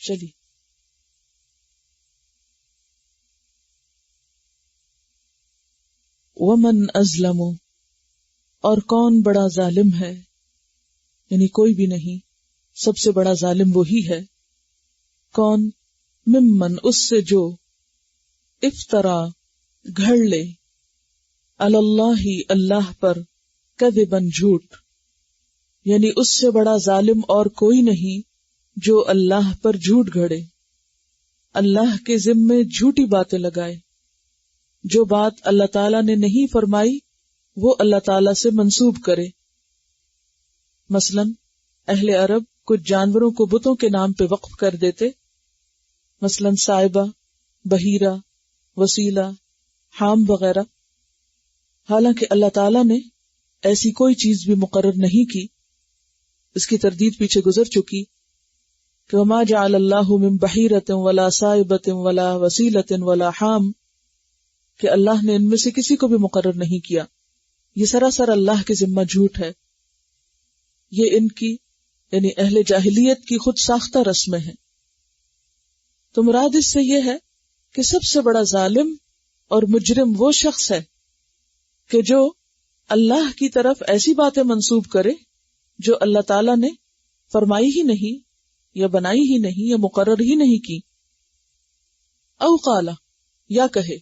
چلیے. ومن ازلم، اور کون بڑا ظالم ہے، یعنی کوئی بھی نہیں، سب سے بڑا ظالم وہی ہے. کون؟ ممن، اس سے جو افترا، گھڑ لے، علی اللہ، اللہ پر، کذباً، جھوٹ. یعنی اس سے بڑا ظالم اور کوئی نہیں جو اللہ پر جھوٹ گھڑے، اللہ کے ذمے جھوٹی باتیں لگائے. جو بات اللہ تعالیٰ نے نہیں فرمائی وہ اللہ تعالیٰ سے منسوب کرے. مثلا اہل عرب کچھ جانوروں کو بتوں کے نام پہ وقف کر دیتے، مثلا صائبہ، بحیرہ، وسیلہ، حام وغیرہ، حالانکہ اللہ تعالیٰ نے ایسی کوئی چیز بھی مقرر نہیں کی. اس کی تردید پیچھے گزر چکی کہ وما جعل اللہ من بحیرۃ ولا صائبۃ ولا وسیلۃ ولا حام، کہ اللہ نے ان میں سے کسی کو بھی مقرر نہیں کیا. یہ سراسر اللہ کے ذمہ جھوٹ ہے. یہ ان کی یعنی اہل جاہلیت کی خود ساختہ رسمیں ہیں. تو مراد اس سے یہ ہے کہ سب سے بڑا ظالم اور مجرم وہ شخص ہے کہ جو اللہ کی طرف ایسی باتیں منسوب کرے جو اللہ تعالیٰ نے فرمائی ہی نہیں، یا بنائی ہی نہیں، یا مقرر ہی نہیں کی. او قالا، یا کہے،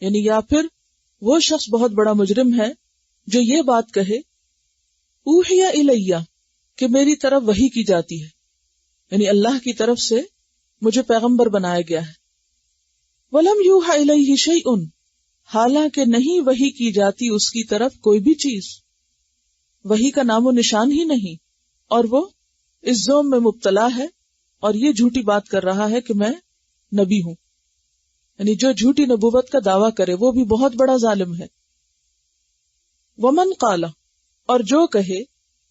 یعنی یا پھر وہ شخص بہت بڑا مجرم ہے جو یہ بات کہے اوحی الیہ، کہ میری طرف وحی کی جاتی ہے، یعنی اللہ کی طرف سے مجھے پیغمبر بنایا گیا ہے. ولم یوحی الیہ شیء، حالانکہ نہیں وحی کی جاتی اس کی طرف کوئی بھی چیز، وحی کا نام و نشان ہی نہیں، اور وہ اس ذوم میں مبتلا ہے اور یہ جھوٹی بات کر رہا ہے کہ میں نبی ہوں. یعنی جو جھوٹی نبوت کا دعویٰ کرے وہ بھی بہت بڑا ظالم ہے. ومن قال، اور جو کہے،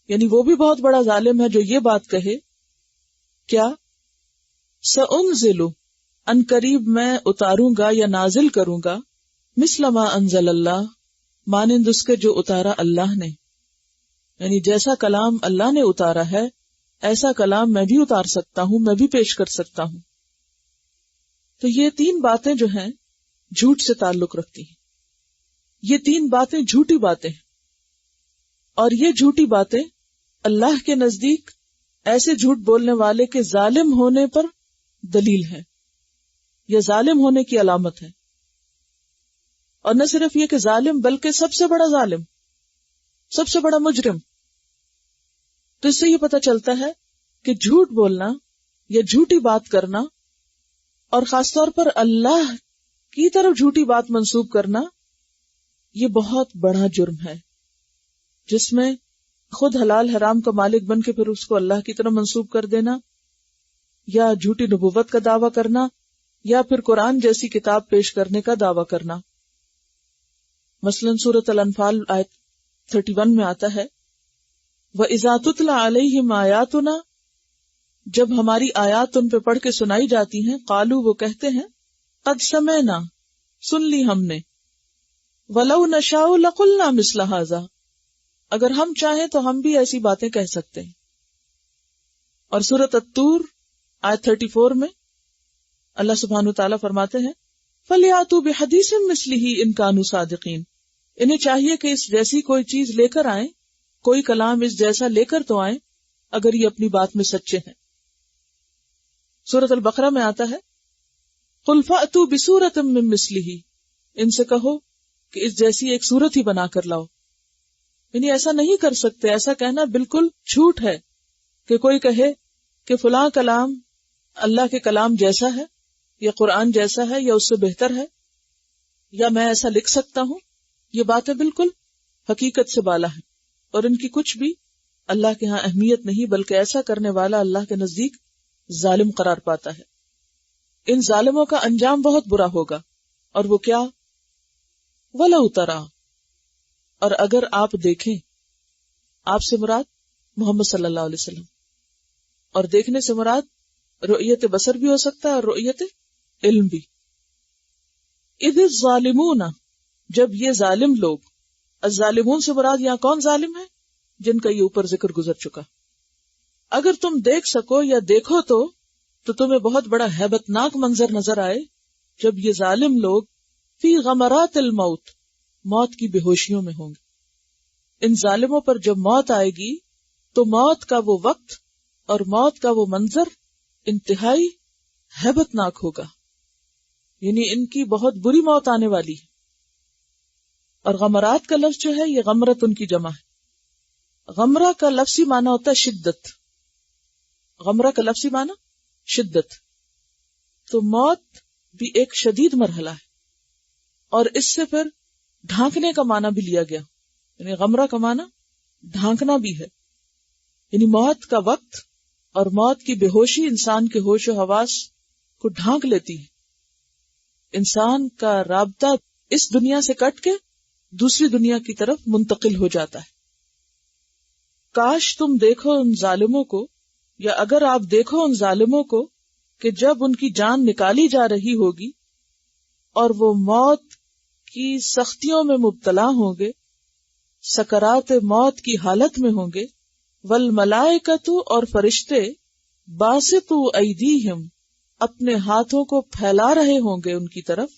یعنی وہ بھی بہت بڑا ظالم ہے جو یہ بات کہے، کیا؟ سأنزل، ان قریب میں اتاروں گا یا نازل کروں گا، مثل ما انزل اللہ، مانند اس کے جو اتارا اللہ نے. یعنی جیسا کلام اللہ نے اتارا ہے ایسا کلام میں بھی اتار سکتا ہوں، میں بھی پیش کر سکتا ہوں. تو یہ تین باتیں جو ہیں جھوٹ سے تعلق رکھتی ہیں. یہ تین باتیں جھوٹی باتیں ہیں، اور یہ جھوٹی باتیں اللہ کے نزدیک ایسے جھوٹ بولنے والے کے ظالم ہونے پر دلیل ہے، یا ظالم ہونے کی علامت ہے. اور نہ صرف یہ کہ ظالم، بلکہ سب سے بڑا ظالم، سب سے بڑا مجرم. تو اس سے یہ پتہ چلتا ہے کہ جھوٹ بولنا یا جھوٹی بات کرنا، اور خاص طور پر اللہ کی طرف جھوٹی بات منسوب کرنا، یہ بہت بڑا جرم ہے، جس میں خود حلال حرام کا مالک بن کے پھر اس کو اللہ کی طرف منسوب کر دینا، یا جھوٹی نبوت کا دعویٰ کرنا، یا پھر قرآن جیسی کتاب پیش کرنے کا دعویٰ کرنا. مثلاً سورۃ الانفال آیت 31 میں آتا ہے وَإِذَا تُتْلَى عَلَيْهِمْ آيَاتُنَا، جب ہماری آیات ان پہ پڑھ کے سنائی جاتی ہیں، قالو، وہ کہتے ہیں، قد سمعنا، سن لی ہم نے، وَلَوْ نَشَاءُ لَقُلْنَا مِثْلَ هَذَا، اگر ہم چاہیں تو ہم بھی ایسی باتیں کہہ سکتے ہیں. اور سورۃ الطور آیت 34 میں اللہ سبحانہ وتعالیٰ فرماتے ہیں فَلْيَأْتُوا بِحَدِيثٍ مِثْلِهِ إِن كَانُوا صَادِقِينَ، انہیں چاہیے کہ اس جیسی کوئی چیز لے کر آئیں، کوئی کلام اس جیسا لے کر تو آئیں اگر یہ اپنی بات میں سچے ہیں. سورۃ البقرہ میں آتا ہے قُلْ فَأْتُوا بِسُورَةٍ مِّن مِثْلِهِ، ان سے کہو کہ اس جیسی ایک سورت ہی بنا کر لاؤ. یعنی ایسا نہیں کر سکتے. ایسا کہنا بالکل جھوٹ ہے کہ کوئی کہے کہ فلاں کلام اللہ کے کلام جیسا ہے، یا قرآن جیسا ہے، یا اس سے بہتر ہے، یا میں ایسا لکھ سکتا ہوں. یہ باتیں بالکل حقیقت سے بالا ہیں، اور ان کی کچھ بھی اللہ کے ہاں اہمیت نہیں، بلکہ ایسا کرنے والا اللہ کے نزدیک ظالم قرار پاتا ہے. ان ظالموں کا انجام بہت برا ہوگا. اور وہ کیا؟ وَلَوْ تَرَىٰ، اور اگر آپ دیکھیں، آپ سے مراد محمد صلی اللہ علیہ وسلم، اور دیکھنے سے مراد رؤیت بصر بھی ہو سکتا ہے اور رؤیت علم بھی. اذ الظالمون، جب یہ ظالم لوگ، الظالمون سے مراد یہاں کون ظالم ہے؟ جن کا یہ اوپر ذکر گزر چکا. اگر تم دیکھ سکو یا دیکھو تو تو تمہیں بہت بڑا ہیبت ناک منظر نظر آئے جب یہ ظالم لوگ فی غمرات الموت، موت کی بے ہوشیوں میں ہوں گے۔ ان ظالموں پر جب موت آئے گی تو موت کا وہ وقت اور موت کا وہ منظر انتہائی ہیبت ناک ہوگا، یعنی ان کی بہت بری موت آنے والی ہے۔ اور غمرات کا لفظ جو ہے یہ غمرت ان کی جمع ہے۔ غمرہ کا لفظی معنی ہوتا ہے شدت، غمرہ کا لفظی معنی شدت، تو موت بھی ایک شدید مرحلہ ہے، اور اس سے پھر ڈھانکنے کا معنی بھی لیا گیا، یعنی غمرہ کا معنی ڈھانکنا بھی ہے، یعنی موت کا وقت اور موت کی بے ہوشی انسان کے ہوش و حواس کو ڈھانک لیتی ہے، انسان کا رابطہ اس دنیا سے کٹ کے دوسری دنیا کی طرف منتقل ہو جاتا ہے۔ کاش تم دیکھو ان ظالموں کو، یا اگر آپ دیکھو ان ظالموں کو کہ جب ان کی جان نکالی جا رہی ہوگی اور وہ موت کی سختیوں میں مبتلا ہوں گے، سکرات موت کی حالت میں ہوں گے، والملائکۃ اور فرشتے باسطوا ایدیہم اپنے ہاتھوں کو پھیلا رہے ہوں گے ان کی طرف۔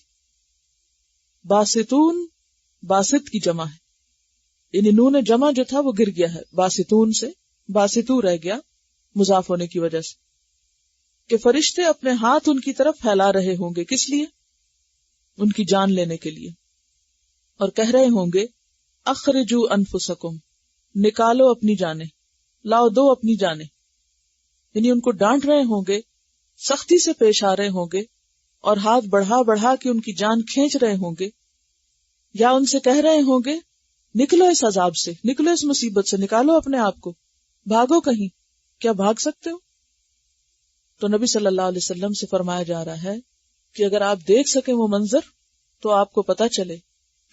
باسطون باسط کی جمع ہے، یعنی نون جمع جو تھا وہ گر گیا ہے، باسطون سے باسطو رہ گیا مضاف ہونے کی وجہ سے، کہ فرشتے اپنے ہاتھ ان کی طرف پھیلا رہے ہوں گے، کس لیے؟ ان کی جان لینے کے لیے، اور کہہ رہے ہوں گے اخرجوا انفسکم، نکالو اپنی جانیں، لاؤ دو اپنی جانیں، یعنی ان کو ڈانٹ رہے ہوں گے، سختی سے پیش آ رہے ہوں گے، اور ہاتھ بڑھا بڑھا کے ان کی جان کھینچ رہے ہوں گے، یا ان سے کہہ رہے ہوں گے نکلو اس عذاب سے، نکلو اس مصیبت سے، نکالو اپنے آپ کو، بھاگو کہیں، کیا بھاگ سکتے ہو؟ تو نبی صلی اللہ علیہ وسلم سے فرمایا جا رہا ہے کہ اگر آپ دیکھ سکیں وہ منظر تو آپ کو پتا چلے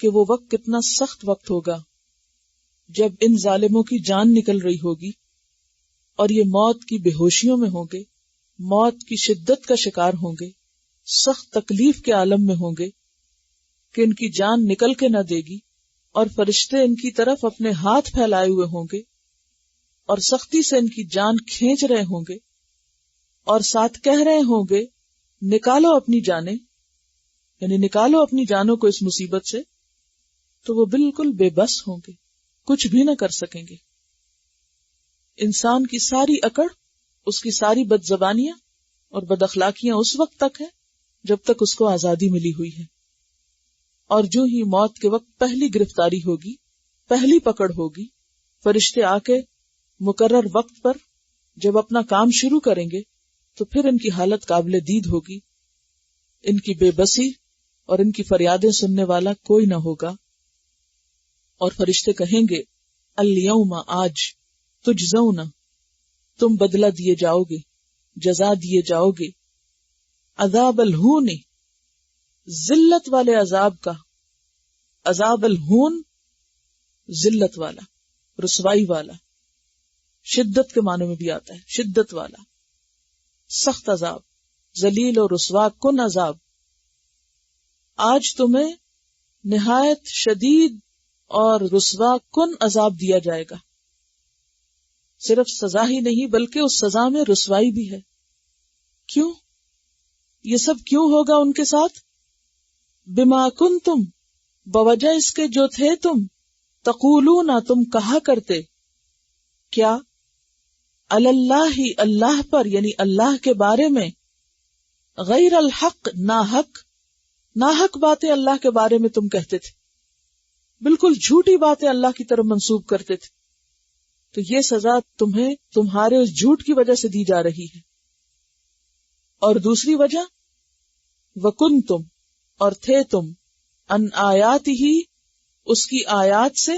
کہ وہ وقت کتنا سخت وقت ہوگا جب ان ظالموں کی جان نکل رہی ہوگی اور یہ موت کی بے ہوشیوں میں ہوں گے، موت کی شدت کا شکار ہوں گے، سخت تکلیف کے عالم میں ہوں گے کہ ان کی جان نکل کے نہ دے گی، اور فرشتے ان کی طرف اپنے ہاتھ پھیلائے ہوئے ہوں گے اور سختی سے ان کی جان کھینچ رہے ہوں گے، اور ساتھ کہہ رہے ہوں گے نکالو اپنی جانیں، یعنی نکالو اپنی جانوں کو اس مصیبت سے، تو وہ بالکل بے بس ہوں گے، کچھ بھی نہ کر سکیں گے۔ انسان کی ساری اکڑ، اس کی ساری بد زبانیاں اور بد اخلاقیاں اس وقت تک ہے جب تک اس کو آزادی ملی ہوئی ہے، اور جو ہی موت کے وقت پہلی گرفتاری ہوگی، پہلی پکڑ ہوگی، فرشتے آ کے مقرر وقت پر جب اپنا کام شروع کریں گے تو پھر ان کی حالت قابل دید ہوگی، ان کی بے بسی اور ان کی فریادیں سننے والا کوئی نہ ہوگا، اور فرشتے کہیں گے الیوم، آج تجزون، تم بدلہ دیے جاؤ گے، جزا دیے جاؤ گے، عذاب الہون، ذلت والے عذاب کا، عذاب الہون ذلت والا، رسوائی والا، شدت کے معنی میں بھی آتا ہے، شدت والا، سخت عذاب، ذلیل اور رسوا کن عذاب۔ آج تمہیں نہایت شدید اور رسوا کن عذاب دیا جائے گا، صرف سزا ہی نہیں بلکہ اس سزا میں رسوائی بھی ہے۔ کیوں؟ یہ سب کیوں ہوگا ان کے ساتھ؟ بما کنتم، بوجہ اس کے جو تھے تم، تقولون، تم کہا کرتے، کیا؟ علی اللہ، اللہ پر، یعنی اللہ کے بارے میں، غیر الحق، ناحق باتیں اللہ کے بارے میں تم کہتے تھے، بالکل جھوٹی باتیں اللہ کی طرف منسوب کرتے تھے، تو یہ سزا تمہیں تمہارے اس جھوٹ کی وجہ سے دی جا رہی ہے۔ اور دوسری وجہ، وکنتم، اور تھے تم، ان آیات ہی، اس کی آیات سے،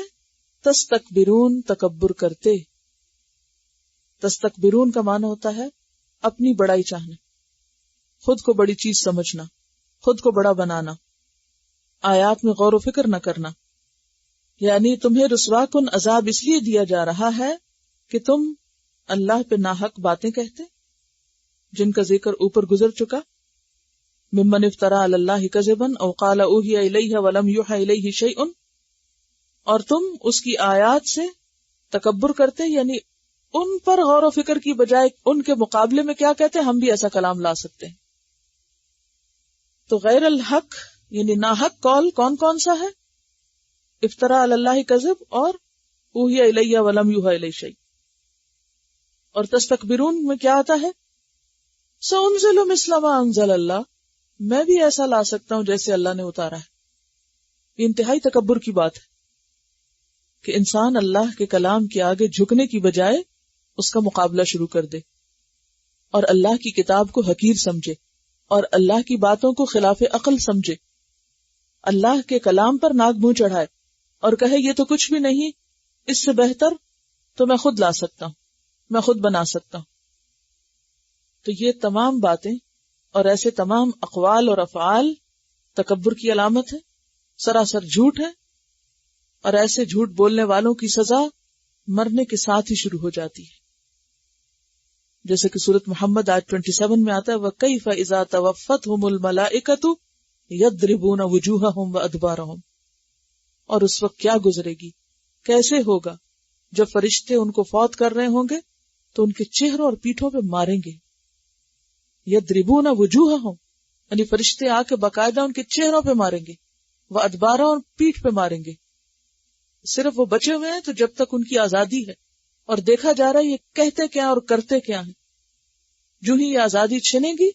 تستکبرون، تکبر کرتے۔ تستکبرون کا معنی ہوتا ہے اپنی بڑائی چاہنا، خود کو بڑی چیز سمجھنا، خود کو بڑا بنانا، آیات میں غور و فکر نہ کرنا، یعنی تمہیں رسوا کن عذاب اس لیے دیا جا رہا ہے کہ تم اللہ پہ ناحق باتیں کہتے، جن کا ذکر اوپر گزر چکا، ممن افترا علی اللہ کذبا او قال اوحی الیہ ولم یوحى الیہ شیء، اور تم اس کی آیات سے تکبر کرتے، یعنی ان پر غور و فکر کی بجائے ان کے مقابلے میں کیا کہتے ہیں، ہم بھی ایسا کلام لا سکتے ہیں. تو غیر الحق یعنی ناحق قول کون کون سا ہے؟ افترا علی اللہ کذب اور اوحی الیہ ولم یوحی الی شیء. اور تستکبرون میں کیا آتا ہے؟ سأنزل مثل ما انزل اللہ، میں بھی ایسا لا سکتا ہوں جیسے اللہ نے اتارا ہے. یہ انتہائی تکبر کی بات ہے کہ انسان اللہ کے کلام کے آگے جھکنے کی بجائے اس کا مقابلہ شروع کر دے اور اللہ کی کتاب کو حقیر سمجھے اور اللہ کی باتوں کو خلاف عقل سمجھے، اللہ کے کلام پر ناک منہ چڑھائے اور کہے یہ تو کچھ بھی نہیں، اس سے بہتر تو میں خود لا سکتا ہوں، میں خود بنا سکتا ہوں. تو یہ تمام باتیں اور ایسے تمام اقوال اور افعال تکبر کی علامت ہے، سراسر جھوٹ ہے، اور ایسے جھوٹ بولنے والوں کی سزا مرنے کے ساتھ ہی شروع ہو جاتی ہے. جیسے کہ سورۃ محمد آیت 27 میں آتا ہے وَكَيْفَ إِذَا تَوَفَّتْهُمُ الْمَلَائِكَةُ يَضْرِبُونَ وُجُوهَهُمْ وَأَدْبَارَهُمْ. اور اس وقت کیا گزرے گی، کیسے ہوگا جب فرشتے ان کو فوت کر رہے ہوں گے تو ان کے چہروں اور پیٹھوں پہ ماریں گے. یضربون وجوہہم یعنی فرشتے آ کے باقاعدہ ان کے چہروں پہ ماریں گے، وادبارا اور پیٹھ پہ ماریں گے. صرف وہ بچے ہوئے ہیں تو جب تک ان کی آزادی ہے اور دیکھا جا رہا ہے یہ کہتے کیا اور کرتے کیا ہیں. جو ہی یہ آزادی چھنے گی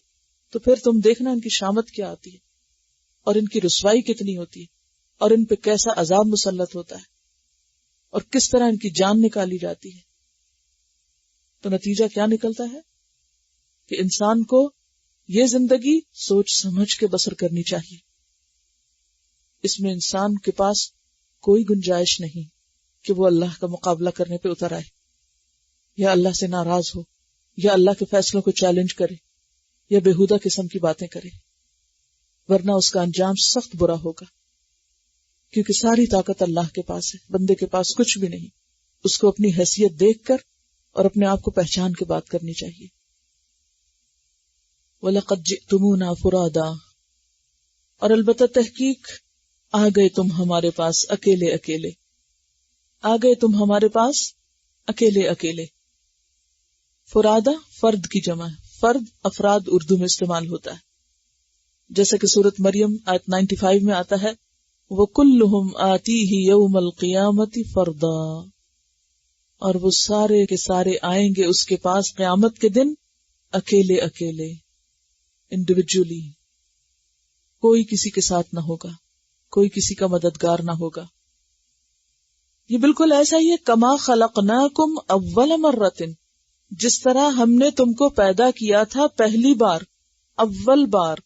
تو پھر تم دیکھنا ان کی شامت کیا آتی ہے اور ان کی رسوائی کتنی ہوتی ہے اور ان پہ کیسا عذاب مسلط ہوتا ہے اور کس طرح ان کی جان نکالی جاتی ہے. تو نتیجہ کیا نکلتا ہے کہ انسان کو یہ زندگی سوچ سمجھ کے بسر کرنی چاہیے. اس میں انسان کے پاس کوئی گنجائش نہیں کہ وہ اللہ کا مقابلہ کرنے پہ اتر آئے یا اللہ سے ناراض ہو یا اللہ کے فیصلوں کو چیلنج کرے یا بےہودہ قسم کی باتیں کرے، ورنہ اس کا انجام سخت برا ہوگا. کیونکہ ساری طاقت اللہ کے پاس ہے، بندے کے پاس کچھ بھی نہیں. اس کو اپنی حیثیت دیکھ کر اور اپنے آپ کو پہچان کے بات کرنی چاہیے. وَلَقَدْ جِئْتُمُونَا فُرَادًا، اور البتہ تحقیق آ گئے تم ہمارے پاس اکیلے اکیلے. آ گئے تم ہمارے پاس اکیلے اکیلے. فرادا فرد کی جمع ہے، فرد افراد اردو میں استعمال ہوتا ہے. جیسا کہ سورۃ مریم آیت 95 میں آتا ہے وَكُلُّهُمْ آتِيهِ يَوْمَ الْقِيَامَةِ فَرْدًا، اور وہ سارے کے سارے آئیں گے اس کے پاس قیامت کے دن اکیلے اکیلے، انڈیویجولی. کوئی کسی کے ساتھ نہ ہوگا، کوئی کسی کا مددگار نہ ہوگا. یہ بالکل ایسا ہی ہے کما خلقناکم اول مرۃ، جس طرح ہم نے تم کو پیدا کیا تھا پہلی بار، اول بار.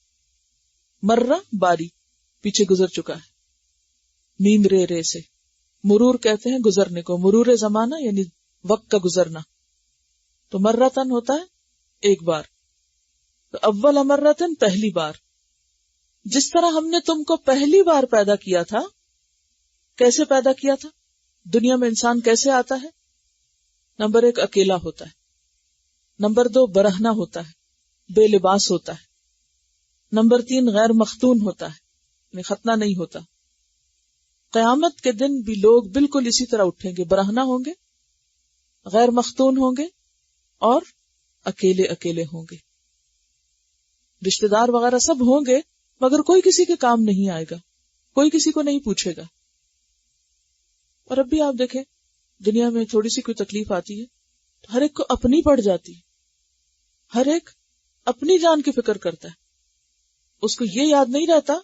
مرہ باری، پیچھے گزر چکا ہے، میم رے رے سے. مرور کہتے ہیں گزرنے کو، مرور زمانہ یعنی وقت کا گزرنا. تو مرتن ہوتا ہے ایک بار، تو اول مرتن پہلی بار. جس طرح ہم نے تم کو پہلی بار پیدا کیا تھا. کیسے پیدا کیا تھا؟ دنیا میں انسان کیسے آتا ہے؟ نمبر 1 اکیلا ہوتا ہے، نمبر 2 برہنہ ہوتا ہے، بے لباس ہوتا ہے، نمبر 3 غیر مختون ہوتا ہے، یعنی ختنہ نہیں ہوتا. قیامت کے دن بھی لوگ بالکل اسی طرح اٹھیں گے، برہنہ ہوں گے، غیر مختون ہوں گے اور اکیلے اکیلے ہوں گے. رشتہ دار وغیرہ سب ہوں گے مگر کوئی کسی کے کام نہیں آئے گا، کوئی کسی کو نہیں پوچھے گا. اور اب بھی آپ دیکھیں دنیا میں تھوڑی سی کوئی تکلیف آتی ہے تو ہر ایک کو اپنی پڑ جاتی ہے، ہر ایک اپنی جان کی فکر کرتا ہے. اس کو یہ یاد نہیں رہتا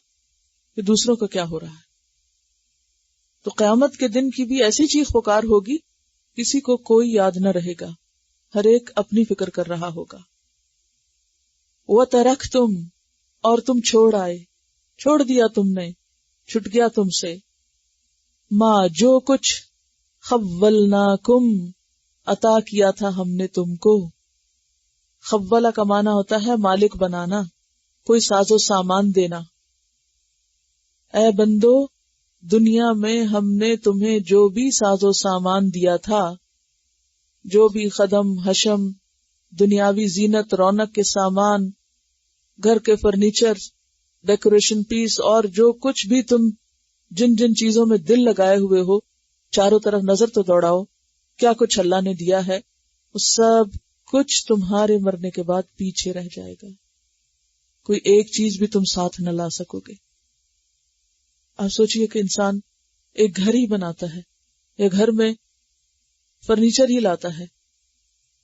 کہ دوسروں کا کیا ہو رہا ہے. تو قیامت کے دن کی بھی ایسی چیخ پکار ہوگی، کسی کو کوئی یاد نہ رہے گا، ہر ایک اپنی فکر کر رہا ہوگا. وَتَرَكْتُمْ، اور تم چھوڑ آئے، چھوڑ دیا تم نے، چھٹ گیا تم سے، ما جو کچھ خولناکم عطا کیا تھا ہم نے تم کو. خولا کا معنی ہوتا ہے مالک بنانا، کوئی ساز و سامان دینا. اے بندو دنیا میں ہم نے تمہیں جو بھی ساز و سامان دیا تھا، جو بھی خدم حشم، دنیاوی زینت رونق کے سامان، گھر کے فرنیچر، ڈیکوریشن پیس، اور جو کچھ بھی تم جن جن چیزوں میں دل لگائے ہوئے ہو، چاروں طرف نظر تو دوڑاؤ کیا کچھ اللہ نے دیا ہے. وہ سب کچھ تمہارے مرنے کے بعد پیچھے رہ جائے گا، کوئی ایک چیز بھی تم ساتھ نہ لا سکو گے۔ آپ سوچئے کہ انسان ایک گھر ہی بناتا ہے یا گھر میں فرنیچر ہی لاتا ہے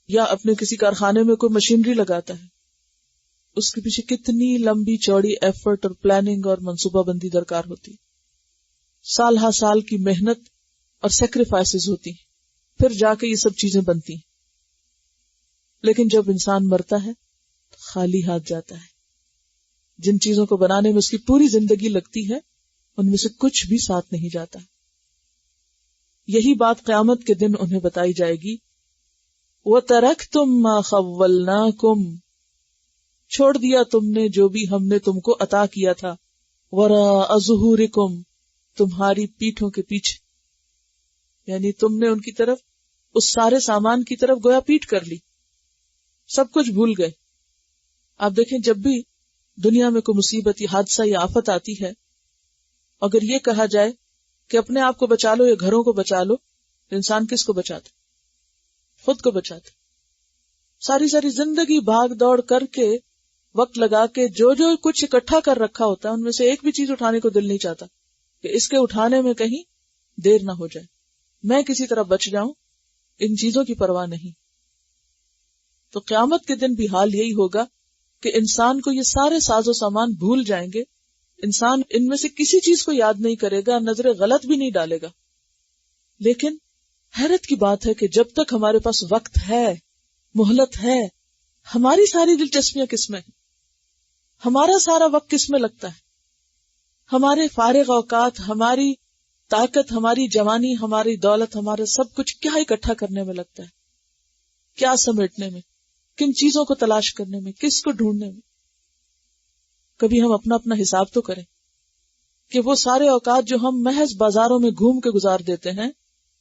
یا اپنے کسی کارخانے میں کوئی مشینری لگاتا ہے، اس کے پیچھے کتنی لمبی چوڑی ایفرٹ اور پلاننگ اور منصوبہ بندی درکار ہوتی، سال ہا سال کی محنت اور سیکریفائسز ہوتی، پھر جا کے یہ سب چیزیں بنتی۔ لیکن جب انسان مرتا ہے تو خالی ہاتھ جاتا ہے، جن چیزوں کو بنانے میں اس کی پوری زندگی لگتی ہے ان میں سے کچھ بھی ساتھ نہیں جاتا۔ یہی بات قیامت کے دن انہیں بتائی جائے گی، وَتَرَكْتُمْ مَا خَوَّلْنَاكُمْ، چھوڑ دیا تم نے جو بھی ہم نے تم کو عطا کیا تھا، وَرَاءَ ظُهُورِكُمْ، تمہاری پیٹھوں کے پیچھے، یعنی تم نے ان کی طرف، اس سارے سامان کی طرف گویا پیٹ کر لی، سب کچھ بھول گئے۔ آپ دیکھیں جب بھی دنیا میں کوئی مصیبت یا حادثہ یا آفت آتی ہے، اگر یہ کہا جائے کہ اپنے آپ کو بچا لو یا گھروں کو بچا لو، تو انسان کس کو بچاتا؟ خود کو بچاتا۔ ساری زندگی بھاگ دوڑ کر کے، وقت لگا کے جو کچھ اکٹھا کر رکھا ہوتا ہے ان میں سے ایک بھی چیز اٹھانے کو دل نہیں چاہتا کہ اس کے اٹھانے میں کہیں دیر نہ ہو جائے، میں کسی طرح بچ جاؤں، ان چیزوں کی پرواہ نہیں۔ تو قیامت کے دن بھی حال یہی ہوگا کہ انسان کو یہ سارے ساز و سامان بھول جائیں گے، انسان ان میں سے کسی چیز کو یاد نہیں کرے گا، نظر غلط بھی نہیں ڈالے گا۔ لیکن حیرت کی بات ہے کہ جب تک ہمارے پاس وقت ہے، مہلت ہے، ہماری ساری دلچسپیاں کس میں ہیں؟ ہمارا سارا وقت کس میں لگتا ہے؟ ہمارے فارغ اوقات، ہماری طاقت، ہماری جوانی، ہماری دولت، ہمارا سب کچھ کیا اکٹھا کرنے میں لگتا ہے؟ کیا سمیٹنے میں، کن چیزوں کو تلاش کرنے میں، کس کو ڈھونڈنے میں؟ کبھی ہم اپنا حساب تو کریں کہ وہ سارے اوقات جو ہم محض بازاروں میں گھوم کے گزار دیتے ہیں،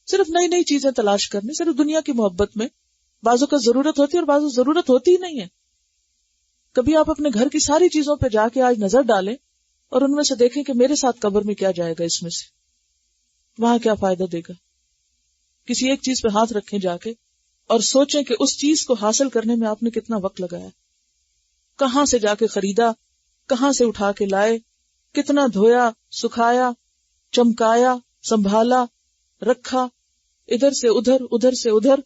صرف نئی نئی چیزیں تلاش کرنے، صرف دنیا کی محبت میں، بعضوں کا ضرورت ہوتی ہے اور بعضوں ضرورت ہوتی ہی نہیں ہے۔ کبھی آپ اپنے گھر کی ساری چیزوں پہ جا کے آج نظر ڈالیں اور ان میں سے دیکھیں کہ میرے ساتھ قبر میں کیا جائے گا، اس میں سے وہاں کیا فائدہ دے گا۔ کسی ایک چیز پہ ہاتھ رکھیں جا کے اور سوچیں کہ اس چیز کو حاصل کرنے میں آپ نے کتنا وقت لگایا، کہاں سے جا کے خریدا، کہاں سے اٹھا کے لائے، کتنا دھویا، سکھایا، چمکایا، سنبھالا، رکھا، ادھر سے ادھر، ادھر سے ادھر،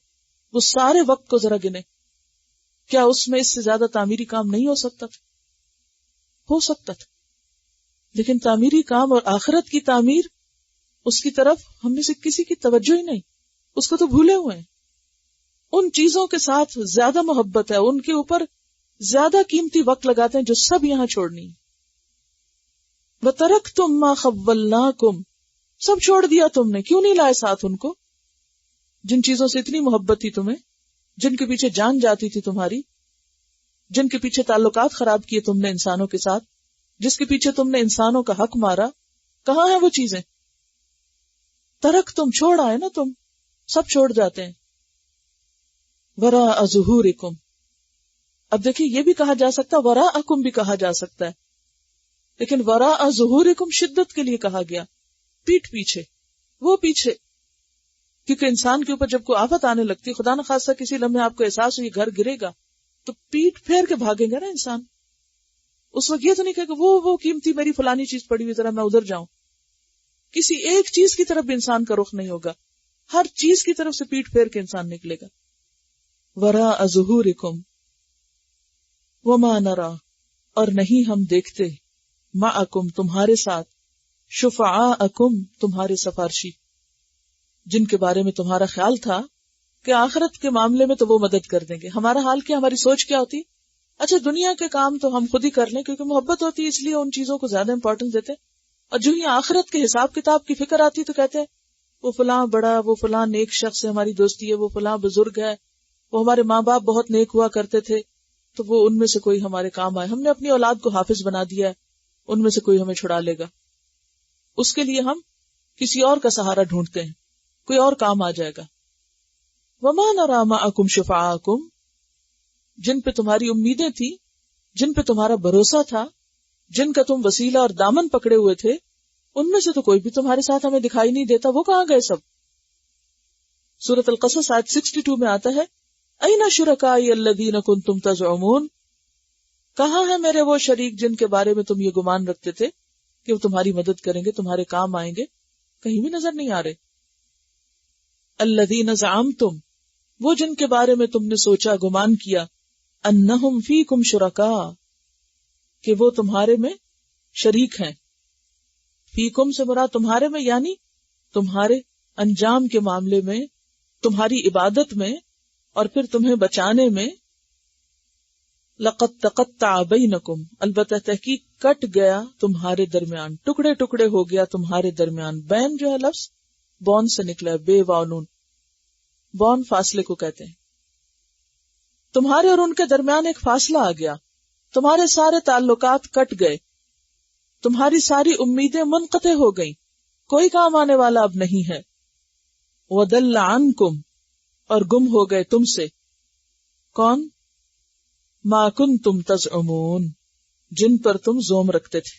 وہ سارے وقت کو ذرا گنے۔ کیا اس میں اس سے زیادہ تعمیری کام نہیں ہو سکتا تھا؟ ہو سکتا تھا، لیکن تعمیری کام اور آخرت کی تعمیر، اس کی طرف ہم میں سے کسی کی توجہ ہی نہیں، اس کو تو بھولے ہوئے ہیں۔ ان چیزوں کے ساتھ زیادہ محبت ہے، ان کے اوپر زیادہ قیمتی وقت لگاتے ہیں جو سب یہاں چھوڑنی۔ وَتَرَكْتُمْ مَا خَوَّلْنَاكُمْ، سب چھوڑ دیا تم نے، کیوں نہیں لائے ساتھ ان کو؟ جن چیزوں سے اتنی محبت تھی تمہیں، جن کے پیچھے جان جاتی تھی تمہاری، جن کے پیچھے تعلقات خراب کیے تم نے انسانوں کے ساتھ، جس کے پیچھے تم نے انسانوں کا حق مارا، کہاں ہیں وہ چیزیں؟ ترک تم، چھوڑ آئے نا تم، سب چھوڑ جاتے ہیں۔ وراء ظہورکم، اب دیکھیں یہ بھی کہا جا سکتا، وراءکم بھی کہا جا سکتا ہے، لیکن وراء ظہورکم شدت کے لیے کہا گیا، پیٹ پیچھے، وہ پیچھے، کیونکہ انسان کے اوپر جب کوئی آفت آنے لگتی، خدا نہ خاصہ کسی لمحے آپ کو احساس ہو یہ گھر گرے گا، تو پیٹ پھیر کے بھاگیں گے نا انسان۔ اس وقت یہ تو نہیں کہے کہ وہ قیمتی میری فلانی چیز پڑی ہوئی، ذرا میں ادھر جاؤں۔ کسی ایک چیز کی طرف بھی انسان کا رخ نہیں ہوگا، ہر چیز کی طرف سے پیٹ پھیر کے انسان نکلے گا۔ وراء ظہورکم وما نرى، اور نہیں ہم دیکھتے، معکم تمہارے ساتھ، شفعاءکم تمہارے سفارشی، جن کے بارے میں تمہارا خیال تھا کہ آخرت کے معاملے میں تو وہ مدد کر دیں گے۔ ہمارا حال کیا، ہماری سوچ کیا ہوتی، اچھا دنیا کے کام تو ہم خود ہی کر لیں، کیونکہ محبت ہوتی ہے اس لیے ان چیزوں کو زیادہ امپورٹنس دیتے، اور جو ہی آخرت کے حساب کتاب کی فکر آتی تو کہتے ہیں وہ فلاں بڑا، وہ فلاں نیک شخص سے ہماری دوستی ہے، وہ فلاں بزرگ ہے، وہ ہمارے ماں باپ بہت نیک ہوا کرتے تھے تو وہ ان میں سے کوئی ہمارے کام آئے، ہم نے اپنی اولاد کو حافظ بنا دیا ہے، ان میں سے کوئی ہمیں چھڑا لے گا۔ اس کے لیے ہم کسی اور کا سہارا ڈھونڈتے ہیں، کوئی اور کام آ جائے گا۔ وَمَا نَرَىٰ مَعَكُمْ شُفَعَاءَكُمْ، جن پہ تمہاری امیدیں تھی، جن پہ تمہارا بھروسہ تھا، جن کا تم وسیلہ اور دامن پکڑے ہوئے تھے، ان میں سے تو کوئی بھی تمہارے ساتھ ہمیں دکھائی نہیں دیتا، وہ کہاں گئے سب؟ سورۃ القصص آیت 62 میں آتا ہے اینا شرکائی الذین کنتم تزعمون، کہاں ہے میرے وہ شریک جن کے بارے میں تم یہ گمان رکھتے تھے کہ وہ تمہاری مدد کریں گے، تمہارے کام آئیں گے؟ کہیں بھی نظر نہیں آ رہے. الذین زعمتم، وہ جن کے بارے میں تم نے سوچا، گمان کیا، انہم فیکم شرکاء، کہ وہ تمہارے میں شریک ہیں. فیکم سے مراد تمہارے میں، یعنی تمہارے انجام کے معاملے میں، تمہاری عبادت میں، اور پھر تمہیں بچانے میں. لقد تقطع بینکم، البتہ تحقیق کٹ گیا تمہارے درمیان، ٹکڑے ٹکڑے ہو گیا تمہارے درمیان. بین جو ہے لفظ بون سے نکلا ہے، بے واو نون. بون فاصلے کو کہتے ہیں. تمہارے اور ان کے درمیان ایک فاصلہ آ گیا، تمہارے سارے تعلقات کٹ گئے، تمہاری ساری امیدیں منقطع ہو گئیں، کوئی کام آنے والا اب نہیں ہے. وَضَلَّ عَنْكُمْ، اور گم ہو گئے تم سے. کون؟ مَا كُنْتُمْ تَزْعُمُونَ، جن پر تم زوم رکھتے تھے،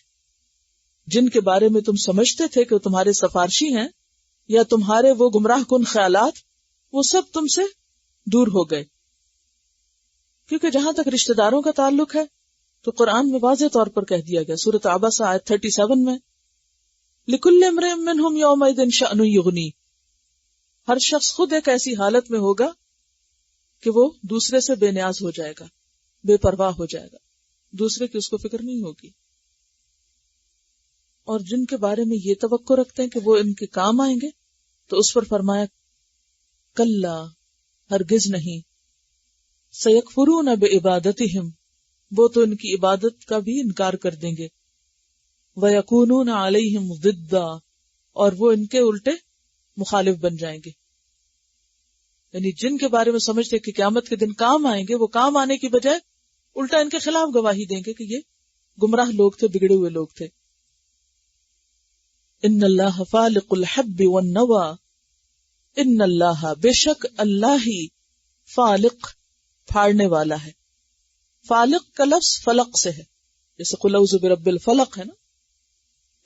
جن کے بارے میں تم سمجھتے تھے کہ وہ تمہارے سفارشی ہیں، یا تمہارے وہ گمراہ کن خیالات، وہ سب تم سے دور ہو گئے. کیونکہ جہاں تک رشتہ داروں کا تعلق ہے تو قرآن میں واضح طور پر کہہ دیا گیا، سورۃ عبسہ آیت 37 میں، لِكُلِّ امْرِئٍ مِّنْهُمْ يَوْمَئِذٍ شَأْنٌ يُغْنِيهِ، ہر شخص خود ایک ایسی حالت میں ہوگا کہ وہ دوسرے سے بے نیاز ہو جائے گا، بے پرواہ ہو جائے گا، دوسرے کی اس کو فکر نہیں ہوگی. اور جن کے بارے میں یہ توقع رکھتے ہیں کہ وہ ان کے کام آئیں گے، تو اس پر فرمایا کلا، ہرگز نہیں، سیکفرون بعبادتہم، وہ تو ان کی عبادت کا بھی انکار کر دیں گے، ویکونون علیہم ضدا، اور وہ ان کے الٹے مخالف بن جائیں گے. یعنی جن کے بارے میں سمجھتے کہ قیامت کے دن کام آئیں گے، وہ کام آنے کی بجائے الٹا ان کے خلاف گواہی دیں گے کہ یہ گمراہ لوگ تھے، بگڑے ہوئے لوگ تھے. ان اللہ فالق الحب والنوى، ان اللہ، بے شک اللہ ہی، فالق، پھاڑنے والا ہے. فالق کا لفظ فلق سے ہے، جیسے قل اعوذ برب الفلق ہے نا،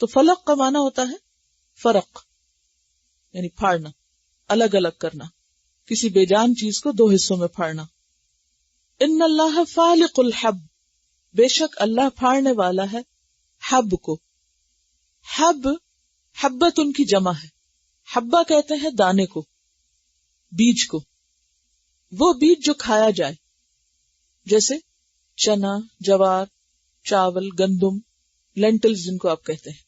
تو فلق کا معنی ہوتا ہے فرق، یعنی پھاڑنا، الگ الگ کرنا، کسی بے جان چیز کو دو حصوں میں پھاڑنا. ان اللہ فالق الحب، بے شک اللہ پھاڑنے والا ہے حب کو. حب، حبت ان کی جمع ہے. حبہ کہتے ہیں دانے کو، بیج کو، وہ بیج جو کھایا جائے، جیسے چنا، جوار، چاول، گندم، لینٹلز جن کو آپ کہتے ہیں.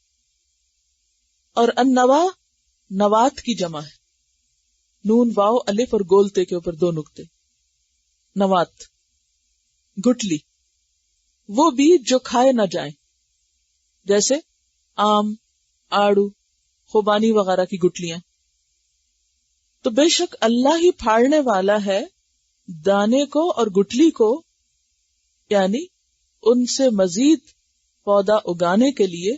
اور النوا، نوات کی جمع ہے، نون واو الف اور گولتے کے اوپر دو نقطے، نوات، گٹلی، وہ بیج جو کھائے نہ جائیں، جیسے آم، آڑو، خوبانی وغیرہ کی گٹلیاں. تو بے شک اللہ ہی پھاڑنے والا ہے دانے کو اور گٹلی کو، یعنی ان سے مزید پودا اگانے کے لیے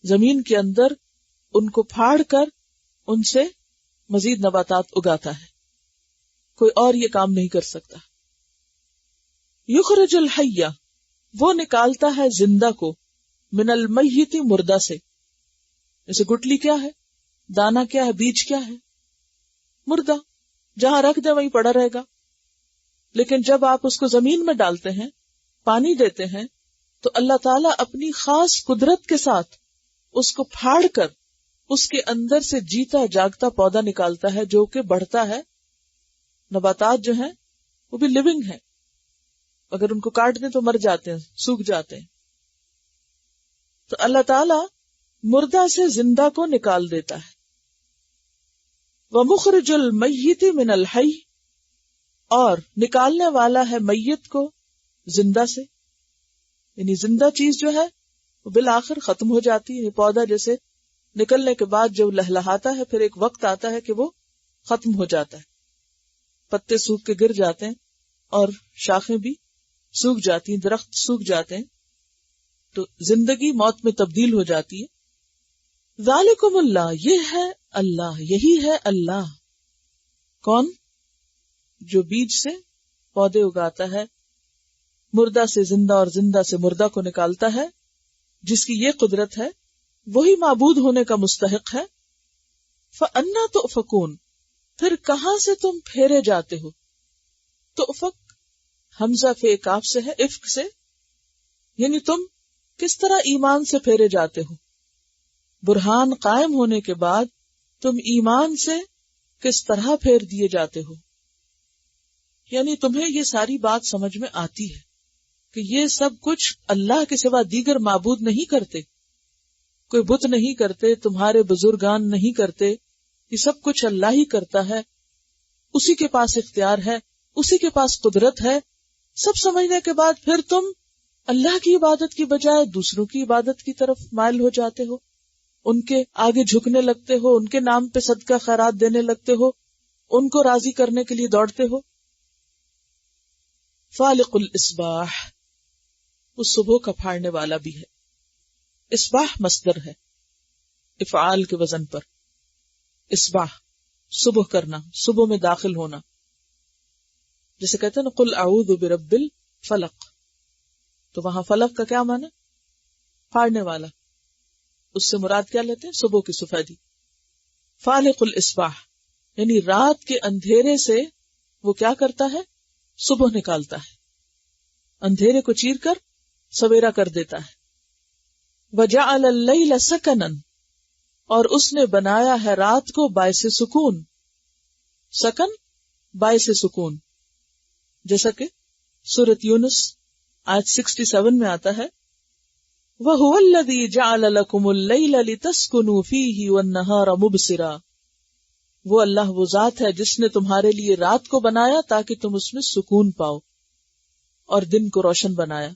زمین کے اندر ان کو پھاڑ کر ان سے مزید نباتات اگاتا ہے. کوئی اور یہ کام نہیں کر سکتا. یخرج الحی، وہ نکالتا ہے زندہ کو، من المیت، مردہ سے. جیسے گٹلی کیا ہے، دانا کیا ہے، بیج کیا ہے، مردہ، جہاں رکھ دیں وہیں پڑا رہے گا. لیکن جب آپ اس کو زمین میں ڈالتے ہیں، پانی دیتے ہیں، تو اللہ تعالیٰ اپنی خاص قدرت کے ساتھ اس کو پھاڑ کر اس کے اندر سے جیتا جاگتا پودا نکالتا ہے، جو کہ بڑھتا ہے. نباتات جو ہیں وہ بھی لیونگ ہیں، اگر ان کو کاٹ دیں تو مر جاتے ہیں، سوکھ جاتے ہیں. تو اللہ تعالیٰ مردہ سے زندہ کو نکال دیتا ہے. وَمُخْرِجُ الْمَيِّتِ مِنَ الْحَيِّ، اور نکالنے والا ہے میت کو زندہ سے. یعنی زندہ چیز جو ہے وہ بالآخر ختم ہو جاتی ہے. پودا جیسے نکلنے کے بعد جو لہلہاتا ہے، پھر ایک وقت آتا ہے کہ وہ ختم ہو جاتا ہے، پتے سوکھ کے گر جاتے ہیں اور شاخیں بھی سوکھ جاتی ہیں، درخت سوکھ جاتے ہیں، تو زندگی موت میں تبدیل ہو جاتی ہے. ذالکم اللہ، یہ ہے اللہ، یہی ہے اللہ. کون؟ جو بیج سے پودے اگاتا ہے، مردہ سے زندہ اور زندہ سے مردہ کو نکالتا ہے، جس کی یہ قدرت ہے، وہی معبود ہونے کا مستحق ہے. فَأَنَّا تُؤْفَكُونَ، پھر کہاں سے تم پھیرے جاتے ہو. تو افق حمزہ فے کاف سے ہے، افق سے، یعنی تم کس طرح ایمان سے پھیرے جاتے ہو، برہان قائم ہونے کے بعد تم ایمان سے کس طرح پھیر دیے جاتے ہو. یعنی تمہیں یہ ساری بات سمجھ میں آتی ہے کہ یہ سب کچھ اللہ کے سوا دیگر معبود نہیں کرتے، کوئی بت نہیں کرتے، تمہارے بزرگان نہیں کرتے، یہ سب کچھ اللہ ہی کرتا ہے، اسی کے پاس اختیار ہے، اسی کے پاس قدرت ہے. سب سمجھنے کے بعد پھر تم اللہ کی عبادت کی بجائے دوسروں کی عبادت کی طرف مائل ہو جاتے ہو، ان کے آگے جھکنے لگتے ہو، ان کے نام پہ صدقہ خیرات دینے لگتے ہو، ان کو راضی کرنے کے لیے دوڑتے ہو. فالق الاسباح، اس صبح کا پھاڑنے والا بھی ہے. اصباح مصدر ہے افعال کے وزن پر. اصباح صبح کرنا، صبح میں داخل ہونا. جیسے کہتے ہیں نا قل اعوذ برب الفلق، تو وہاں فلق کا کیا معنی؟ پھاڑنے والا. اس سے مراد کیا لیتے ہیں؟ صبح کی سفیدی. فالق الاسباح یعنی رات کے اندھیرے سے وہ کیا کرتا ہے؟ صبح نکالتا ہے، اندھیرے کو چیر کر سویرا کر دیتا ہے. وجعل اللیل سکنا، اور اس نے بنایا ہے رات کو باعث سکون. سکن باعث سکون، جیسا کہ سورۃ یونس آیت 67 میں آتا ہے وَهُوَ الَّذِي جَعَلَ لَكُمُ اللَّيْلَ لِتَسْكُنُوا فِيهِ وَالنَّهَارَ مُبْصِرًا، وہ اللہ وہ ذات ہے جس نے تمہارے لیے رات کو بنایا تاکہ تم اس میں سکون پاؤ، اور دن کو روشن بنایا.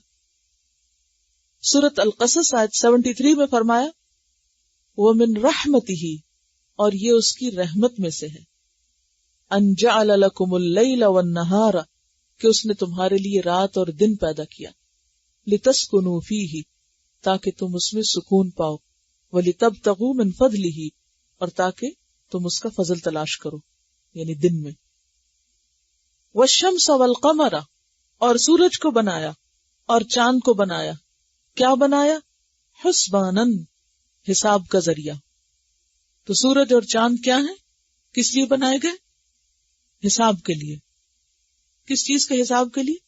سورۃ القصص آیت 73 میں فرمایا وَمِن رَحْمَتِهِ، اور یہ اس کی رحمت میں سے ہے، أَن جَعَلَ لَكُمُ اللَّيْلَ وَالنَّهَارَ، کہ اس نے تمہارے لیے رات اور دن پیدا کیا. لِتَسْكُنُوا فِيهِ، تاکہ تم اس میں سکون پاؤ. وَلِتَبْتَغُوا مِن فَضْلِهِ، اور تاکہ تم اس کا فضل تلاش کرو، یعنی دن میں. وَالشَّمْسَ وَالْقَمَرَ، اور سورج کو بنایا اور چاند کو بنایا. کیا بنایا؟ حسباناً، حساب کا ذریعہ. تو سورج اور چاند کیا ہیں؟ کس لیے بنائے گئے؟ حساب کے لیے. کس چیز کے حساب کے لیے؟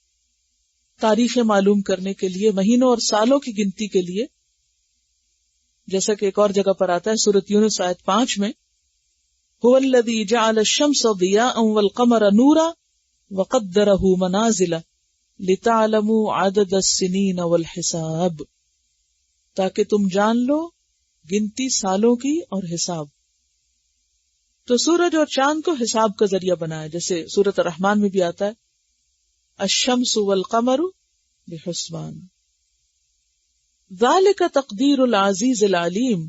تاریخیں معلوم کرنے کے لیے، مہینوں اور سالوں کی گنتی کے لیے. جیسا کہ ایک اور جگہ پر آتا ہے سورۃ یونس آیت 5 میں هو الذی جعل الشمس ضیاء والقمر نورا وقدرہ منازل لتعلموا عدد السنین والحساب، تاکہ تم جان لو گنتی سالوں کی اور حساب. تو سورج اور چاند کو حساب کا ذریعہ بنایا، جیسے سورۃ الرحمن میں بھی آتا ہے الشمس والقمر بحسبان. ذالک تقدیر العزیز العلیم،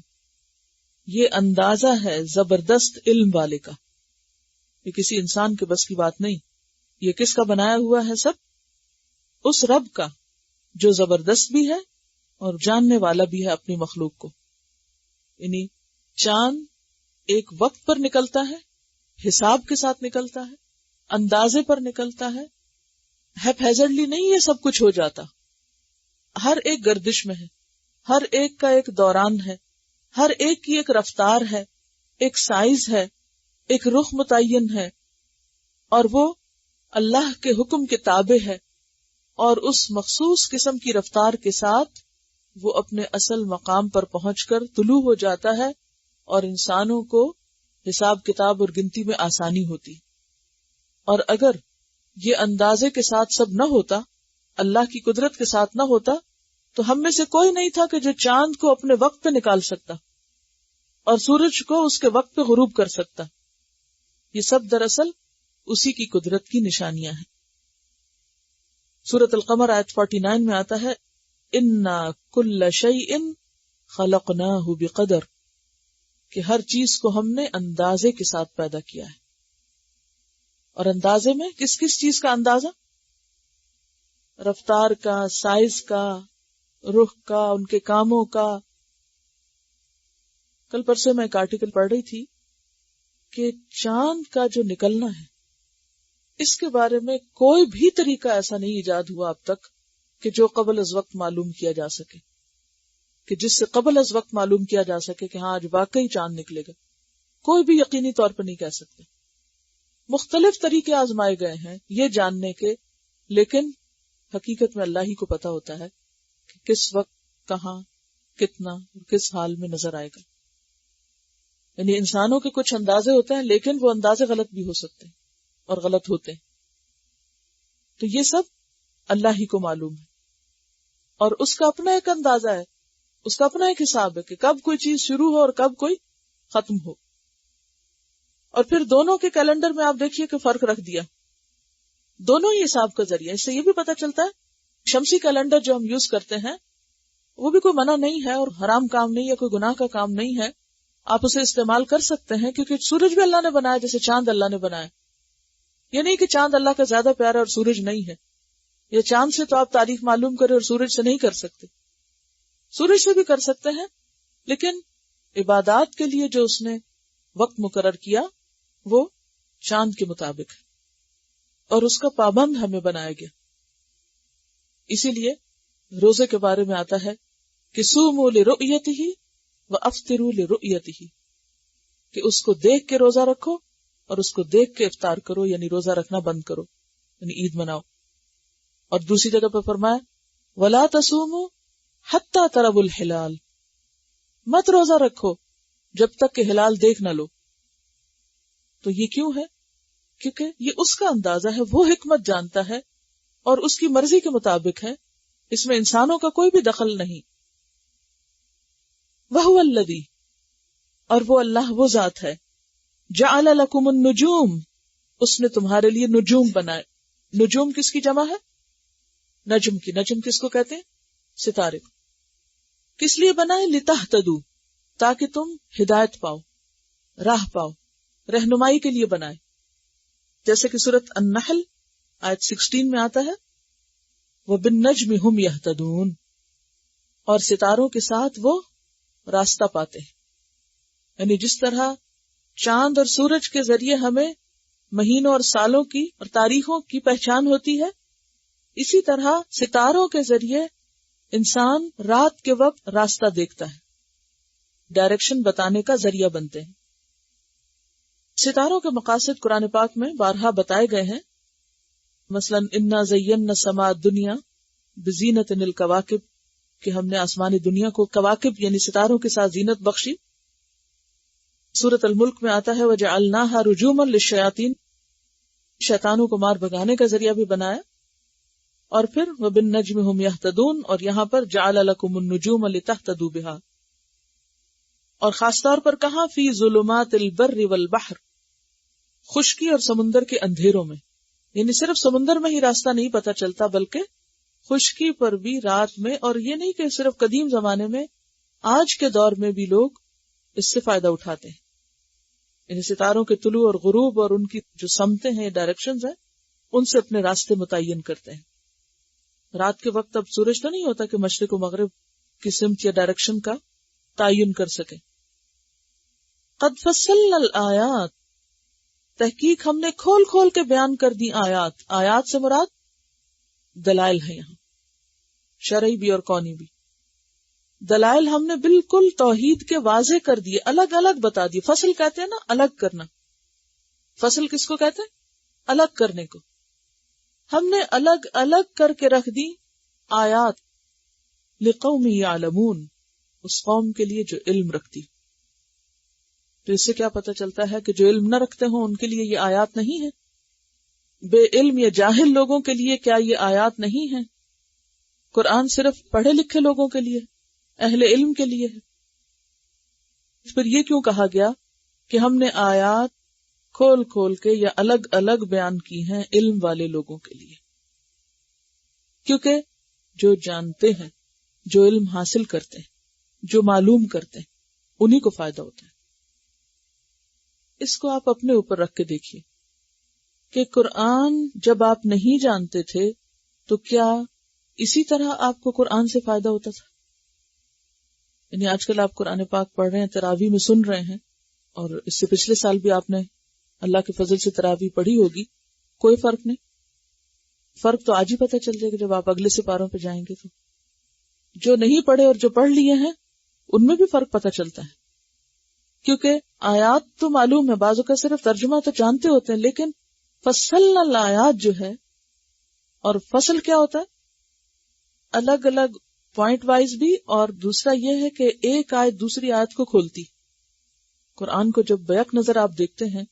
یہ اندازہ ہے زبردست علم والے کا. یہ کسی انسان کے بس کی بات نہیں، یہ کس کا بنایا ہوا ہے؟ سب اس رب کا جو زبردست بھی ہے اور جاننے والا بھی ہے اپنی مخلوق کو. یعنی چاند ایک وقت پر نکلتا ہے، حساب کے ساتھ نکلتا ہے، اندازے پر نکلتا ہے، ہیپیزرلی نہیں یہ سب کچھ ہو جاتا. ہر ایک گردش میں ہے، ہر ایک کا ایک دوران ہے، ہر ایک کی ایک رفتار ہے، ایک سائز ہے، ایک رخ متعین ہے، اور وہ اللہ کے حکم کے تابع ہے، اور اس مخصوص قسم کی رفتار کے ساتھ وہ اپنے اصل مقام پر پہنچ کر طلوع ہو جاتا ہے، اور انسانوں کو حساب کتاب اور گنتی میں آسانی ہوتی. اور اگر یہ اندازے کے ساتھ سب نہ ہوتا، اللہ کی قدرت کے ساتھ نہ ہوتا، تو ہم میں سے کوئی نہیں تھا کہ جو چاند کو اپنے وقت پہ نکال سکتا اور سورج کو اس کے وقت پہ غروب کر سکتا. یہ سب دراصل اسی کی قدرت کی نشانیاں ہیں. سورۃ القمر آیت 49 میں آتا ہے اِنَّا كُلَّ شَيْءٍ خَلَقْنَاهُ بِقَدَرٍ، کہ ہر چیز کو ہم نے اندازے کے ساتھ پیدا کیا ہے. اور اندازے میں کس کس چیز کا اندازہ؟ رفتار کا، سائز کا، رخ کا، ان کے کاموں کا. کل پرسوں میں ایک آرٹیکل پڑھ رہی تھی کہ چاند کا جو نکلنا ہے، اس کے بارے میں کوئی بھی طریقہ ایسا نہیں ایجاد ہوا اب تک کہ جو قبل از وقت معلوم کیا جا سکے، کہ جس سے قبل از وقت معلوم کیا جا سکے کہ ہاں آج واقعی چاند نکلے گا. کوئی بھی یقینی طور پر نہیں کہہ سکتے. مختلف طریقے آزمائے گئے ہیں یہ جاننے کے، لیکن حقیقت میں اللہ ہی کو پتا ہوتا ہے کہ کس وقت، کہاں، کتنا، کس حال میں نظر آئے گا. یعنی انسانوں کے کچھ اندازے ہوتے ہیں لیکن وہ اندازے غلط بھی ہو سکتے ہیں اور غلط ہوتے ہیں. تو یہ سب اللہ ہی کو معلوم ہے، اور اس کا اپنا ایک اندازہ ہے، اس کا اپنا ایک حساب ہے کہ کب کوئی چیز شروع ہو اور کب کوئی ختم ہو. اور پھر دونوں کے کیلنڈر میں آپ دیکھیے کہ فرق رکھ دیا، دونوں ہی حساب کا ذریعہ. اس سے یہ بھی پتا چلتا ہے شمسی کیلنڈر جو ہم یوز کرتے ہیں وہ بھی کوئی منع نہیں ہے اور حرام کام نہیں ہے، کوئی گناہ کا کام نہیں ہے. آپ اسے استعمال کر سکتے ہیں کیونکہ سورج بھی اللہ نے بنایا جیسے چاند اللہ نے بنایا. یہ نہیں کہ چاند اللہ کا زیادہ پیارا اور سورج نہیں ہے، یا چاند سے تو آپ تاریخ معلوم کریں اور سورج سے نہیں کر سکتے. سورج سے بھی کر سکتے ہیں، لیکن عبادات کے لیے جو اس نے وقت مقرر کیا وہ چاند کے مطابق ہے اور اس کا پابند ہمیں بنایا گیا. اسی لیے روزے کے بارے میں آتا ہے کہ صوموا لرؤیتہ وافطروا لرؤیتہ، کہ اس کو دیکھ کے روزہ رکھو اور اس کو دیکھ کے افطار کرو، یعنی روزہ رکھنا بند کرو، یعنی عید مناؤ. اور دوسری جگہ پہ فرمایا وَلَا تَصُومُوا حَتَّى تَرَوُا الْهِلَالَ، مت روزہ رکھو جب تک کہ ہلال دیکھ نہ لو. تو یہ کیوں ہے؟ کیونکہ یہ اس کا اندازہ ہے، وہ حکمت جانتا ہے اور اس کی مرضی کے مطابق ہے، اس میں انسانوں کا کوئی بھی دخل نہیں. وَهُوَ الَّذِي، اور وہ اللہ وہ ذات ہے، جَعَلَ لَكُمُ النُّجُومَ، اس نے تمہارے لیے نجوم بنائے. نجوم کس کی جمع ہے؟ نجم کی. نجم کس کو کہتے ہیں؟ ستارے کو. کس لیے بنائے؟ لِتَهْتَدُوا، تاکہ تم ہدایت پاؤ، راہ پاؤ، رہنمائی کے لیے بنائے. جیسے کہ سورۃ النحل آیت 16 میں آتا ہے وَبِالنَّجْمِ هُمْ يَهْتَدُونَ، اور ستاروں کے ساتھ وہ راستہ پاتے ہیں. یعنی جس طرح چاند اور سورج کے ذریعے ہمیں مہینوں اور سالوں کی اور تاریخوں کی پہچان ہوتی ہے، اسی طرح ستاروں کے ذریعے انسان رات کے وقت راستہ دیکھتا ہے، ڈائریکشن بتانے کا ذریعہ بنتے ہیں. ستاروں کے مقاصد قرآن پاک میں بارہا بتائے گئے ہیں. مثلا انا زینا السماء الدنیا بزینت الکواکب، کہ ہم نے آسمانی دنیا کو کواکب یعنی ستاروں کے ساتھ زینت بخشی. سورۃ الملک میں آتا ہے وجعلناها رجوما للشیاطین، شیطانوں کو مار بھگانے کا ذریعہ بھی بنایا. اور پھر وبالنجم هم يهتدون، اور یہاں پر جعل لكم النجوم لتهتدوا بها، اور خاص طور پر کہاں فی ظلمات البر والبحر، خشکی اور سمندر کے اندھیروں میں. یعنی صرف سمندر میں ہی راستہ نہیں پتا چلتا بلکہ خشکی پر بھی رات میں. اور یہ نہیں کہ صرف قدیم زمانے میں، آج کے دور میں بھی لوگ اس سے فائدہ اٹھاتے ہیں. یعنی ستاروں کے طلوع اور غروب اور ان کی جو سمتیں ہیں، ڈائریکشنز ہیں، ان سے اپنے راستے متعین کرتے ہیں. رات کے وقت اب سورج تو نہیں ہوتا کہ مشرق و مغرب کی سمت یا ڈائریکشن کا تعین کر سکے. قد فصلنا الآیات، تحقیق ہم نے کھول کھول کے بیان کر دی آیات. آیات سے مراد دلائل ہیں، یہاں شرعی بھی اور کونی بھی. دلائل ہم نے بالکل توحید کے واضح کر دیے، الگ الگ بتا دیے. فصل کہتے ہیں نا الگ کرنا، فصل کس کو کہتے ہیں؟ الگ کرنے کو. ہم نے الگ الگ کر کے رکھ دی آیات لقوم یعلمون، اس قوم کے لیے جو علم رکھتی. تو اس سے کیا پتہ چلتا ہے کہ جو علم نہ رکھتے ہوں ان کے لیے یہ آیات نہیں ہے. بے علم یا جاہل لوگوں کے لیے کیا یہ آیات نہیں ہے؟ قرآن صرف پڑھے لکھے لوگوں کے لیے، اہل علم کے لیے ہے. پھر یہ کیوں کہا گیا کہ ہم نے آیات کھول کھول کے یا الگ الگ بیان کی ہیں علم والے لوگوں کے لیے؟ کیونکہ جو جانتے ہیں، جو علم حاصل کرتے ہیں، جو معلوم کرتے ہیں، انہی کو فائدہ ہوتا ہے. اس کو آپ اپنے اوپر رکھ کے دیکھیے کہ قرآن جب آپ نہیں جانتے تھے تو کیا اسی طرح آپ کو قرآن سے فائدہ ہوتا تھا؟ یعنی آج کل آپ قرآن پاک پڑھ رہے ہیں، تراویح میں سن رہے ہیں، اور اس سے پچھلے سال بھی آپ نے اللہ کے فضل سے تراویح پڑھی ہوگی، کوئی فرق نہیں. فرق تو آج ہی پتہ چل جائے گا جب آپ اگلے سپاروں پہ جائیں گے. تو جو نہیں پڑھے اور جو پڑھ لیے ہیں ان میں بھی فرق پتہ چلتا ہے، کیونکہ آیات تو معلوم ہے، بعضوں کا صرف ترجمہ تو جانتے ہوتے ہیں، لیکن فصلنا الآیات جو ہے، اور فصل کیا ہوتا ہے؟ الگ الگ پوائنٹ وائز بھی، اور دوسرا یہ ہے کہ ایک آیت دوسری آیت کو کھولتی. قرآن کو جب بیک نظر آپ دیکھتے ہیں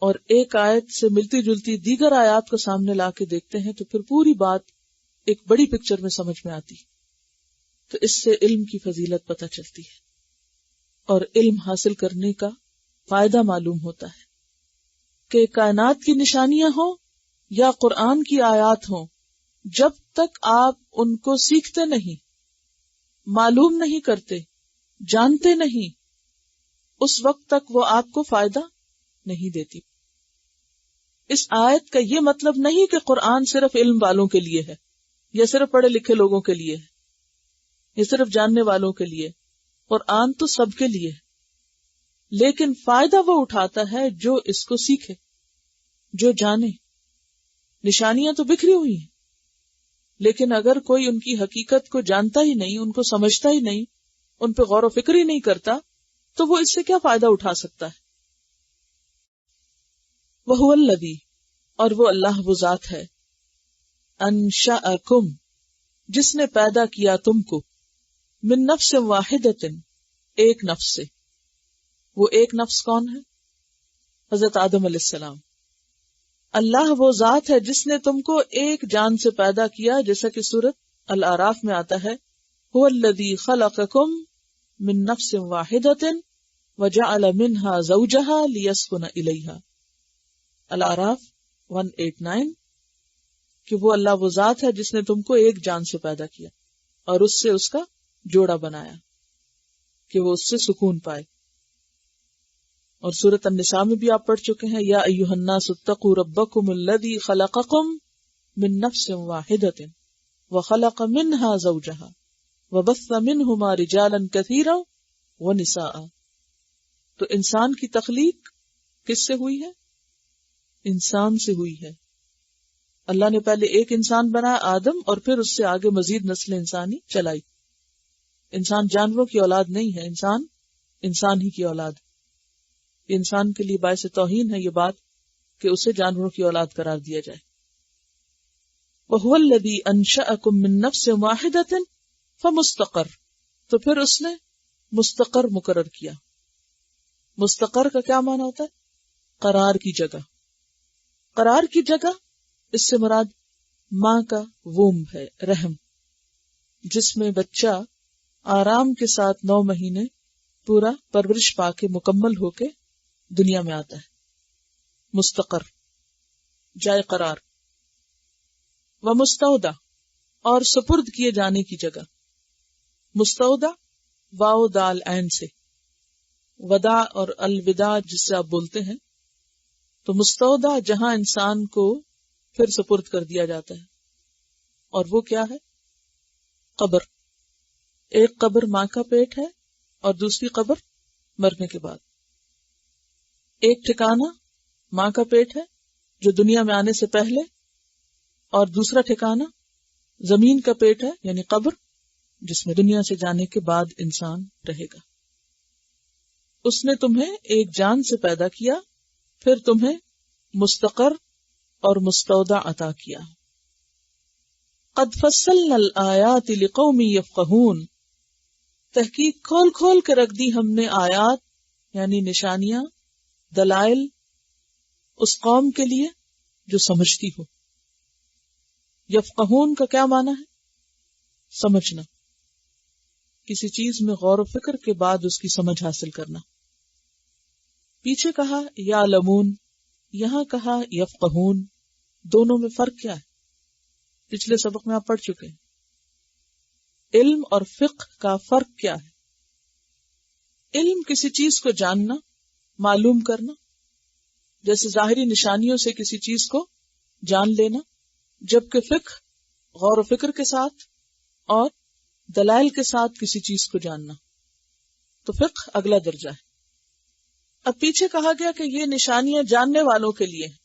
اور ایک آیت سے ملتی جلتی دیگر آیات کو سامنے لا کے دیکھتے ہیں تو پھر پوری بات ایک بڑی پکچر میں سمجھ میں آتی. تو اس سے علم کی فضیلت پتہ چلتی ہے اور علم حاصل کرنے کا فائدہ معلوم ہوتا ہے کہ کائنات کی نشانیاں ہوں یا قرآن کی آیات ہوں، جب تک آپ ان کو سیکھتے نہیں، معلوم نہیں کرتے، جانتے نہیں، اس وقت تک وہ آپ کو فائدہ نہیں دیتی. اس آیت کا یہ مطلب نہیں کہ قرآن صرف علم والوں کے لیے ہے، یا صرف پڑھے لکھے لوگوں کے لیے ہے، یا صرف جاننے والوں کے لیے. قرآن تو سب کے لیے ہے، لیکن فائدہ وہ اٹھاتا ہے جو اس کو سیکھے، جو جانے. نشانیاں تو بکھری ہوئی ہیں، لیکن اگر کوئی ان کی حقیقت کو جانتا ہی نہیں، ان کو سمجھتا ہی نہیں، ان پہ غور و فکر ہی نہیں کرتا، تو وہ اس سے کیا فائدہ اٹھا سکتا ہے؟ وَهُوَ الَّذِي، اور وہ اللہ وہ ذات ہے، أَنشَأَكُمْ، جس نے پیدا کیا تم کو، من نفس واحدۃ، ایک نفس سے. وہ ایک نفس کون ہے؟ حضرت آدم علیہ السلام. اللہ وہ ذات ہے جس نے تم کو ایک جان سے پیدا کیا، جیسا کہ سورۃ الاعراف میں آتا ہے، هُوَ الَّذِي خَلَقَكُم من نفس واحدۃ وجعل منها زوجها ليسكن إليها. الاعراف 189، کہ وہ اللہ وہ ذات ہے جس نے تم کو ایک جان سے پیدا کیا اور اس سے اس کا جوڑا بنایا کہ وہ اس سے سکون پائے. اور سورۃ النساء میں بھی آپ پڑھ چکے ہیں، یا ایھا الناس اتقوا ربکم الذی خلقکم من نفس واحدۃ وخلق منها زوجها وبث منہما رجالا کثیرا ونساء. تو انسان کی تخلیق کس سے ہوئی ہے؟ انسان سے ہوئی ہے. اللہ نے پہلے ایک انسان بنایا آدم، اور پھر اس سے آگے مزید نسل انسانی چلائی. انسان جانوروں کی اولاد نہیں ہے، انسان ہی کی اولاد. یہ انسان کے لیے باعث توہین ہے یہ بات کہ اسے جانوروں کی اولاد قرار دیا جائے. وَهُوَ الَّذِي أَنشَأَكُم مِّن نَّفْسٍ وَاحِدَةٍ فَمُسْتَقَرٌّ، تو پھر اس نے مستقر مقرر کیا. مستقر کا کیا معنی ہوتا ہے؟ قرار کی جگہ. قرار کی جگہ، اس سے مراد ماں کا ووم ہے، رحم، جس میں بچہ آرام کے ساتھ 9 مہینے پورا پرورش پا کے مکمل ہو کے دنیا میں آتا ہے. مستقر، جائے قرار. ومستودع، اور سپرد کیے جانے کی جگہ. مستودع واو دال عین سے، وداع اور الوداع جس سے آپ بولتے ہیں. تو مستودع جہاں انسان کو پھر سپرد کر دیا جاتا ہے، اور وہ کیا ہے؟ قبر. ایک قبر ماں کا پیٹ ہے اور دوسری قبر مرنے کے بعد. ایک ٹھکانہ ماں کا پیٹ ہے جو دنیا میں آنے سے پہلے، اور دوسرا ٹھکانہ زمین کا پیٹ ہے یعنی قبر، جس میں دنیا سے جانے کے بعد انسان رہے گا. اس نے تمہیں ایک جان سے پیدا کیا، پھر تمہیں مستقر اور مستودع عطا کیا. قد فصلنا الآیات لقوم یفقہون، تحقیق کھول کھول کے رکھ دی ہم نے آیات یعنی نشانیاں، دلائل اس قوم کے لیے جو سمجھتی ہو. یفقہون کا کیا معنی ہے؟ سمجھنا، کسی چیز میں غور و فکر کے بعد اس کی سمجھ حاصل کرنا. پیچھے کہا یعلمون، یہاں کہا یفقہون، دونوں میں فرق کیا ہے؟ پچھلے سبق میں آپ پڑھ چکے ہیں. علم اور فقہ کا فرق کیا ہے؟ علم کسی چیز کو جاننا، معلوم کرنا، جیسے ظاہری نشانیوں سے کسی چیز کو جان لینا، جبکہ فقہ غور و فکر کے ساتھ اور دلائل کے ساتھ کسی چیز کو جاننا. تو فقہ اگلا درجہ ہے. اب پیچھے کہا گیا کہ یہ نشانیاں جاننے والوں کے لیے ہیں.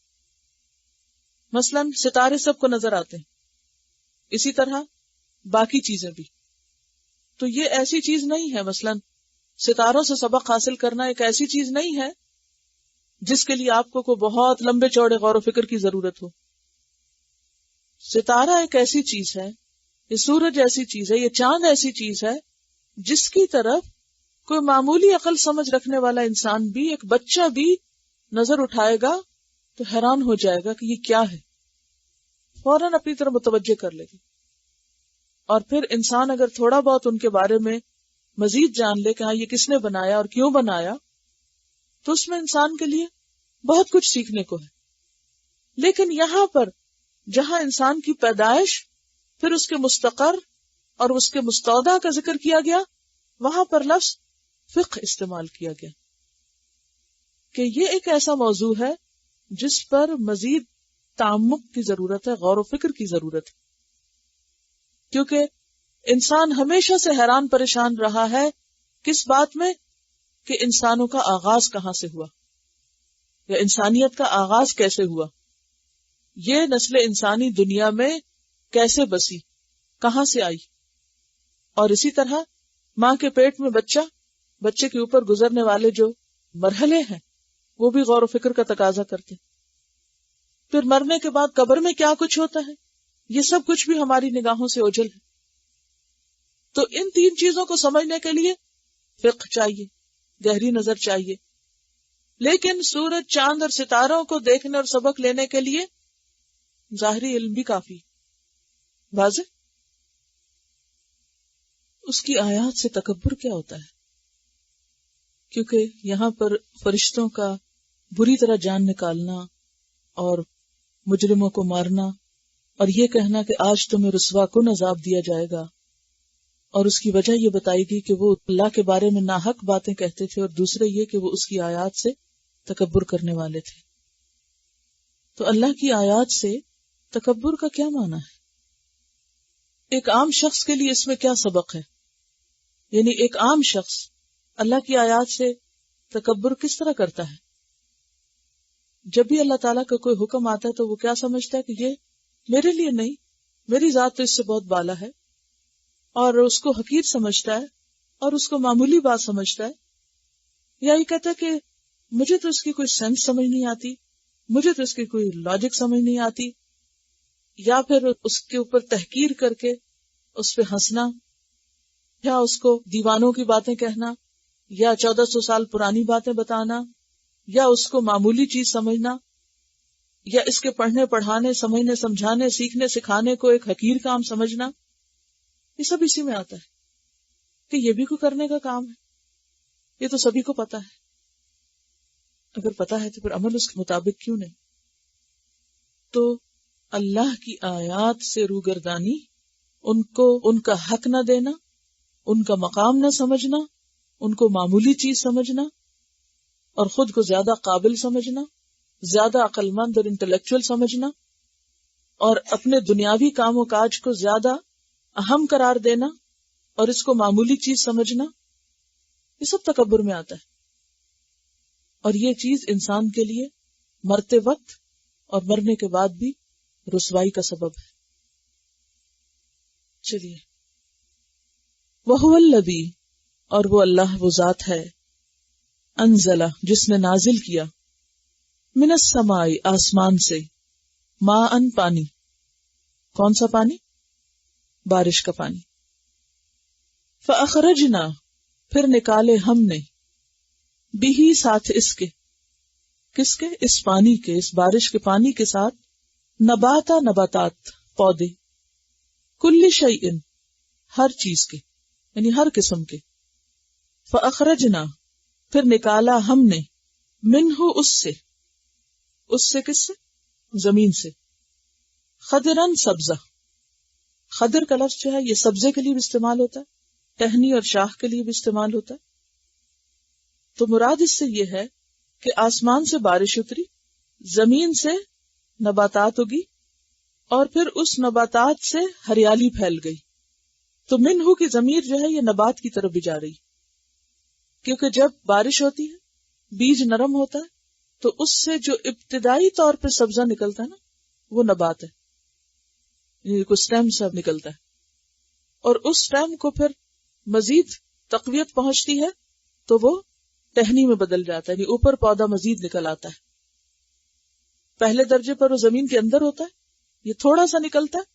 مثلا ستارے سب کو نظر آتے ہیں، اسی طرح باقی چیزیں بھی. تو یہ ایسی چیز نہیں ہے، مثلا ستاروں سے سبق حاصل کرنا ایک ایسی چیز نہیں ہے جس کے لیے آپ کو کوئی بہت لمبے چوڑے غور و فکر کی ضرورت ہو. ستارہ ایک ایسی چیز ہے، یہ سورج ایسی چیز ہے، یہ چاند ایسی چیز ہے جس کی طرف کوئی معمولی عقل سمجھ رکھنے والا انسان بھی، ایک بچہ بھی نظر اٹھائے گا تو حیران ہو جائے گا کہ یہ کیا ہے، فوراً اپنی طرف متوجہ کر لے گا. اور پھر انسان اگر تھوڑا بہت ان کے بارے میں مزید جان لے کہ ہاں یہ کس نے بنایا اور کیوں بنایا، تو اس میں انسان کے لیے بہت کچھ سیکھنے کو ہے. لیکن یہاں پر جہاں انسان کی پیدائش، پھر اس کے مستقر اور اس کے مستودع کا ذکر کیا گیا، وہاں پر لفظ فقہ استعمال کیا گیا کہ یہ ایک ایسا موضوع ہے جس پر مزید تعمق کی ضرورت ہے، غور و فکر کی ضرورت ہے. کیونکہ انسان ہمیشہ سے حیران پریشان رہا ہے کس بات میں کہ انسانوں کا آغاز کہاں سے ہوا، یا انسانیت کا آغاز کیسے ہوا، یہ نسل انسانی دنیا میں کیسے بسی، کہاں سے آئی. اور اسی طرح ماں کے پیٹ میں بچے کے اوپر گزرنے والے جو مرحلے ہیں وہ بھی غور و فکر کا تقاضا کرتے. پھر مرنے کے بعد قبر میں کیا کچھ ہوتا ہے، یہ سب کچھ بھی ہماری نگاہوں سے اوجھل ہے. تو ان تین چیزوں کو سمجھنے کے لیے فقہ چاہیے، گہری نظر چاہیے. لیکن سورج، چاند اور ستاروں کو دیکھنے اور سبق لینے کے لیے ظاہری علم بھی کافی واضح. اس کی آیات سے تکبر کیا ہوتا ہے؟ کیونکہ یہاں پر فرشتوں کا بری طرح جان نکالنا اور مجرموں کو مارنا اور یہ کہنا کہ آج تمہیں رسوا کن عذاب دیا جائے گا، اور اس کی وجہ یہ بتائی گئی کہ وہ اللہ کے بارے میں ناحق باتیں کہتے تھے، اور دوسرے یہ کہ وہ اس کی آیات سے تکبر کرنے والے تھے. تو اللہ کی آیات سے تکبر کا کیا معنی ہے؟ ایک عام شخص کے لیے اس میں کیا سبق ہے؟ یعنی ایک عام شخص اللہ کی آیات سے تکبر کس طرح کرتا ہے؟ جب بھی اللہ تعالیٰ کا کوئی حکم آتا ہے تو وہ کیا سمجھتا ہے کہ یہ میرے لیے نہیں، میری ذات تو اس سے بہت بالا ہے، اور اس کو حقیر سمجھتا ہے اور اس کو معمولی بات سمجھتا ہے. یا یہ کہتا ہے کہ مجھے تو اس کی کوئی سینس سمجھ نہیں آتی، مجھے تو اس کی کوئی لاجک سمجھ نہیں آتی. یا پھر اس کے اوپر تحقیر کر کے اس پہ ہنسنا، یا اس کو دیوانوں کی باتیں کہنا، یا 1400 سال پرانی باتیں بتانا، یا اس کو معمولی چیز سمجھنا، یا اس کے پڑھنے پڑھانے، سمجھنے سمجھانے، سیکھنے سکھانے کو ایک حقیر کام سمجھنا، یہ سب اسی میں آتا ہے کہ یہ بھی کوئی کرنے کا کام ہے، یہ تو سبھی کو پتا ہے. اگر پتا ہے تو پھر عمل اس کے مطابق کیوں نہیں؟ تو اللہ کی آیات سے روگردانی، ان کو ان کا حق نہ دینا، ان کا مقام نہ سمجھنا، ان کو معمولی چیز سمجھنا، اور خود کو زیادہ قابل سمجھنا، زیادہ عقل مند اور انٹلیکچوئل سمجھنا، اور اپنے دنیاوی کام و کاج کو زیادہ اہم قرار دینا اور اس کو معمولی چیز سمجھنا، یہ سب تکبر میں آتا ہے. اور یہ چیز انسان کے لیے مرتے وقت اور مرنے کے بعد بھی رسوائی کا سبب ہے. چلیے، وَهُوَ الَّذِي، اور وہ اللہ وہ ذات ہے، انزلہ جس نے نازل کیا، من السماء آسمان سے، ماءً پانی. کون سا پانی؟ بارش کا پانی. فَأَخْرَجْنَا پھر نکالے ہم نے، بِهِ ساتھ اس کے، کس کے؟ اس پانی کے، اس بارش کے پانی کے ساتھ، نباتا نباتات، پودے، کل شیء ہر چیز کے، یعنی ہر قسم کے. فَأَخْرَجْنَا پھر نکالا ہم نے، منہ اس سے کس سے؟ زمین سے، خضرن سبزہ. خضر کا لفظ جو ہے یہ سبزے کے لیے بھی استعمال ہوتا ہے، ٹہنی اور شاخ کے لیے بھی استعمال ہوتا ہے. تو مراد اس سے یہ ہے کہ آسمان سے بارش اتری، زمین سے نباتات اگی، اور پھر اس نباتات سے ہریالی پھیل گئی. تو منہ کی ضمیر جو ہے یہ نبات کی طرف بھی جا رہی، کیونکہ جب بارش ہوتی ہے، بیج نرم ہوتا ہے، تو اس سے جو ابتدائی طور پہ سبزہ نکلتا ہے نا، وہ نبات ہے، کوئی سٹیم سب نکلتا ہے، اور اس سٹیم کو پھر مزید تقویت پہنچتی ہے تو وہ ٹہنی میں بدل جاتا ہے، یعنی اوپر پودا مزید نکل آتا ہے. پہلے درجے پر وہ زمین کے اندر ہوتا ہے، یہ تھوڑا سا نکلتا ہے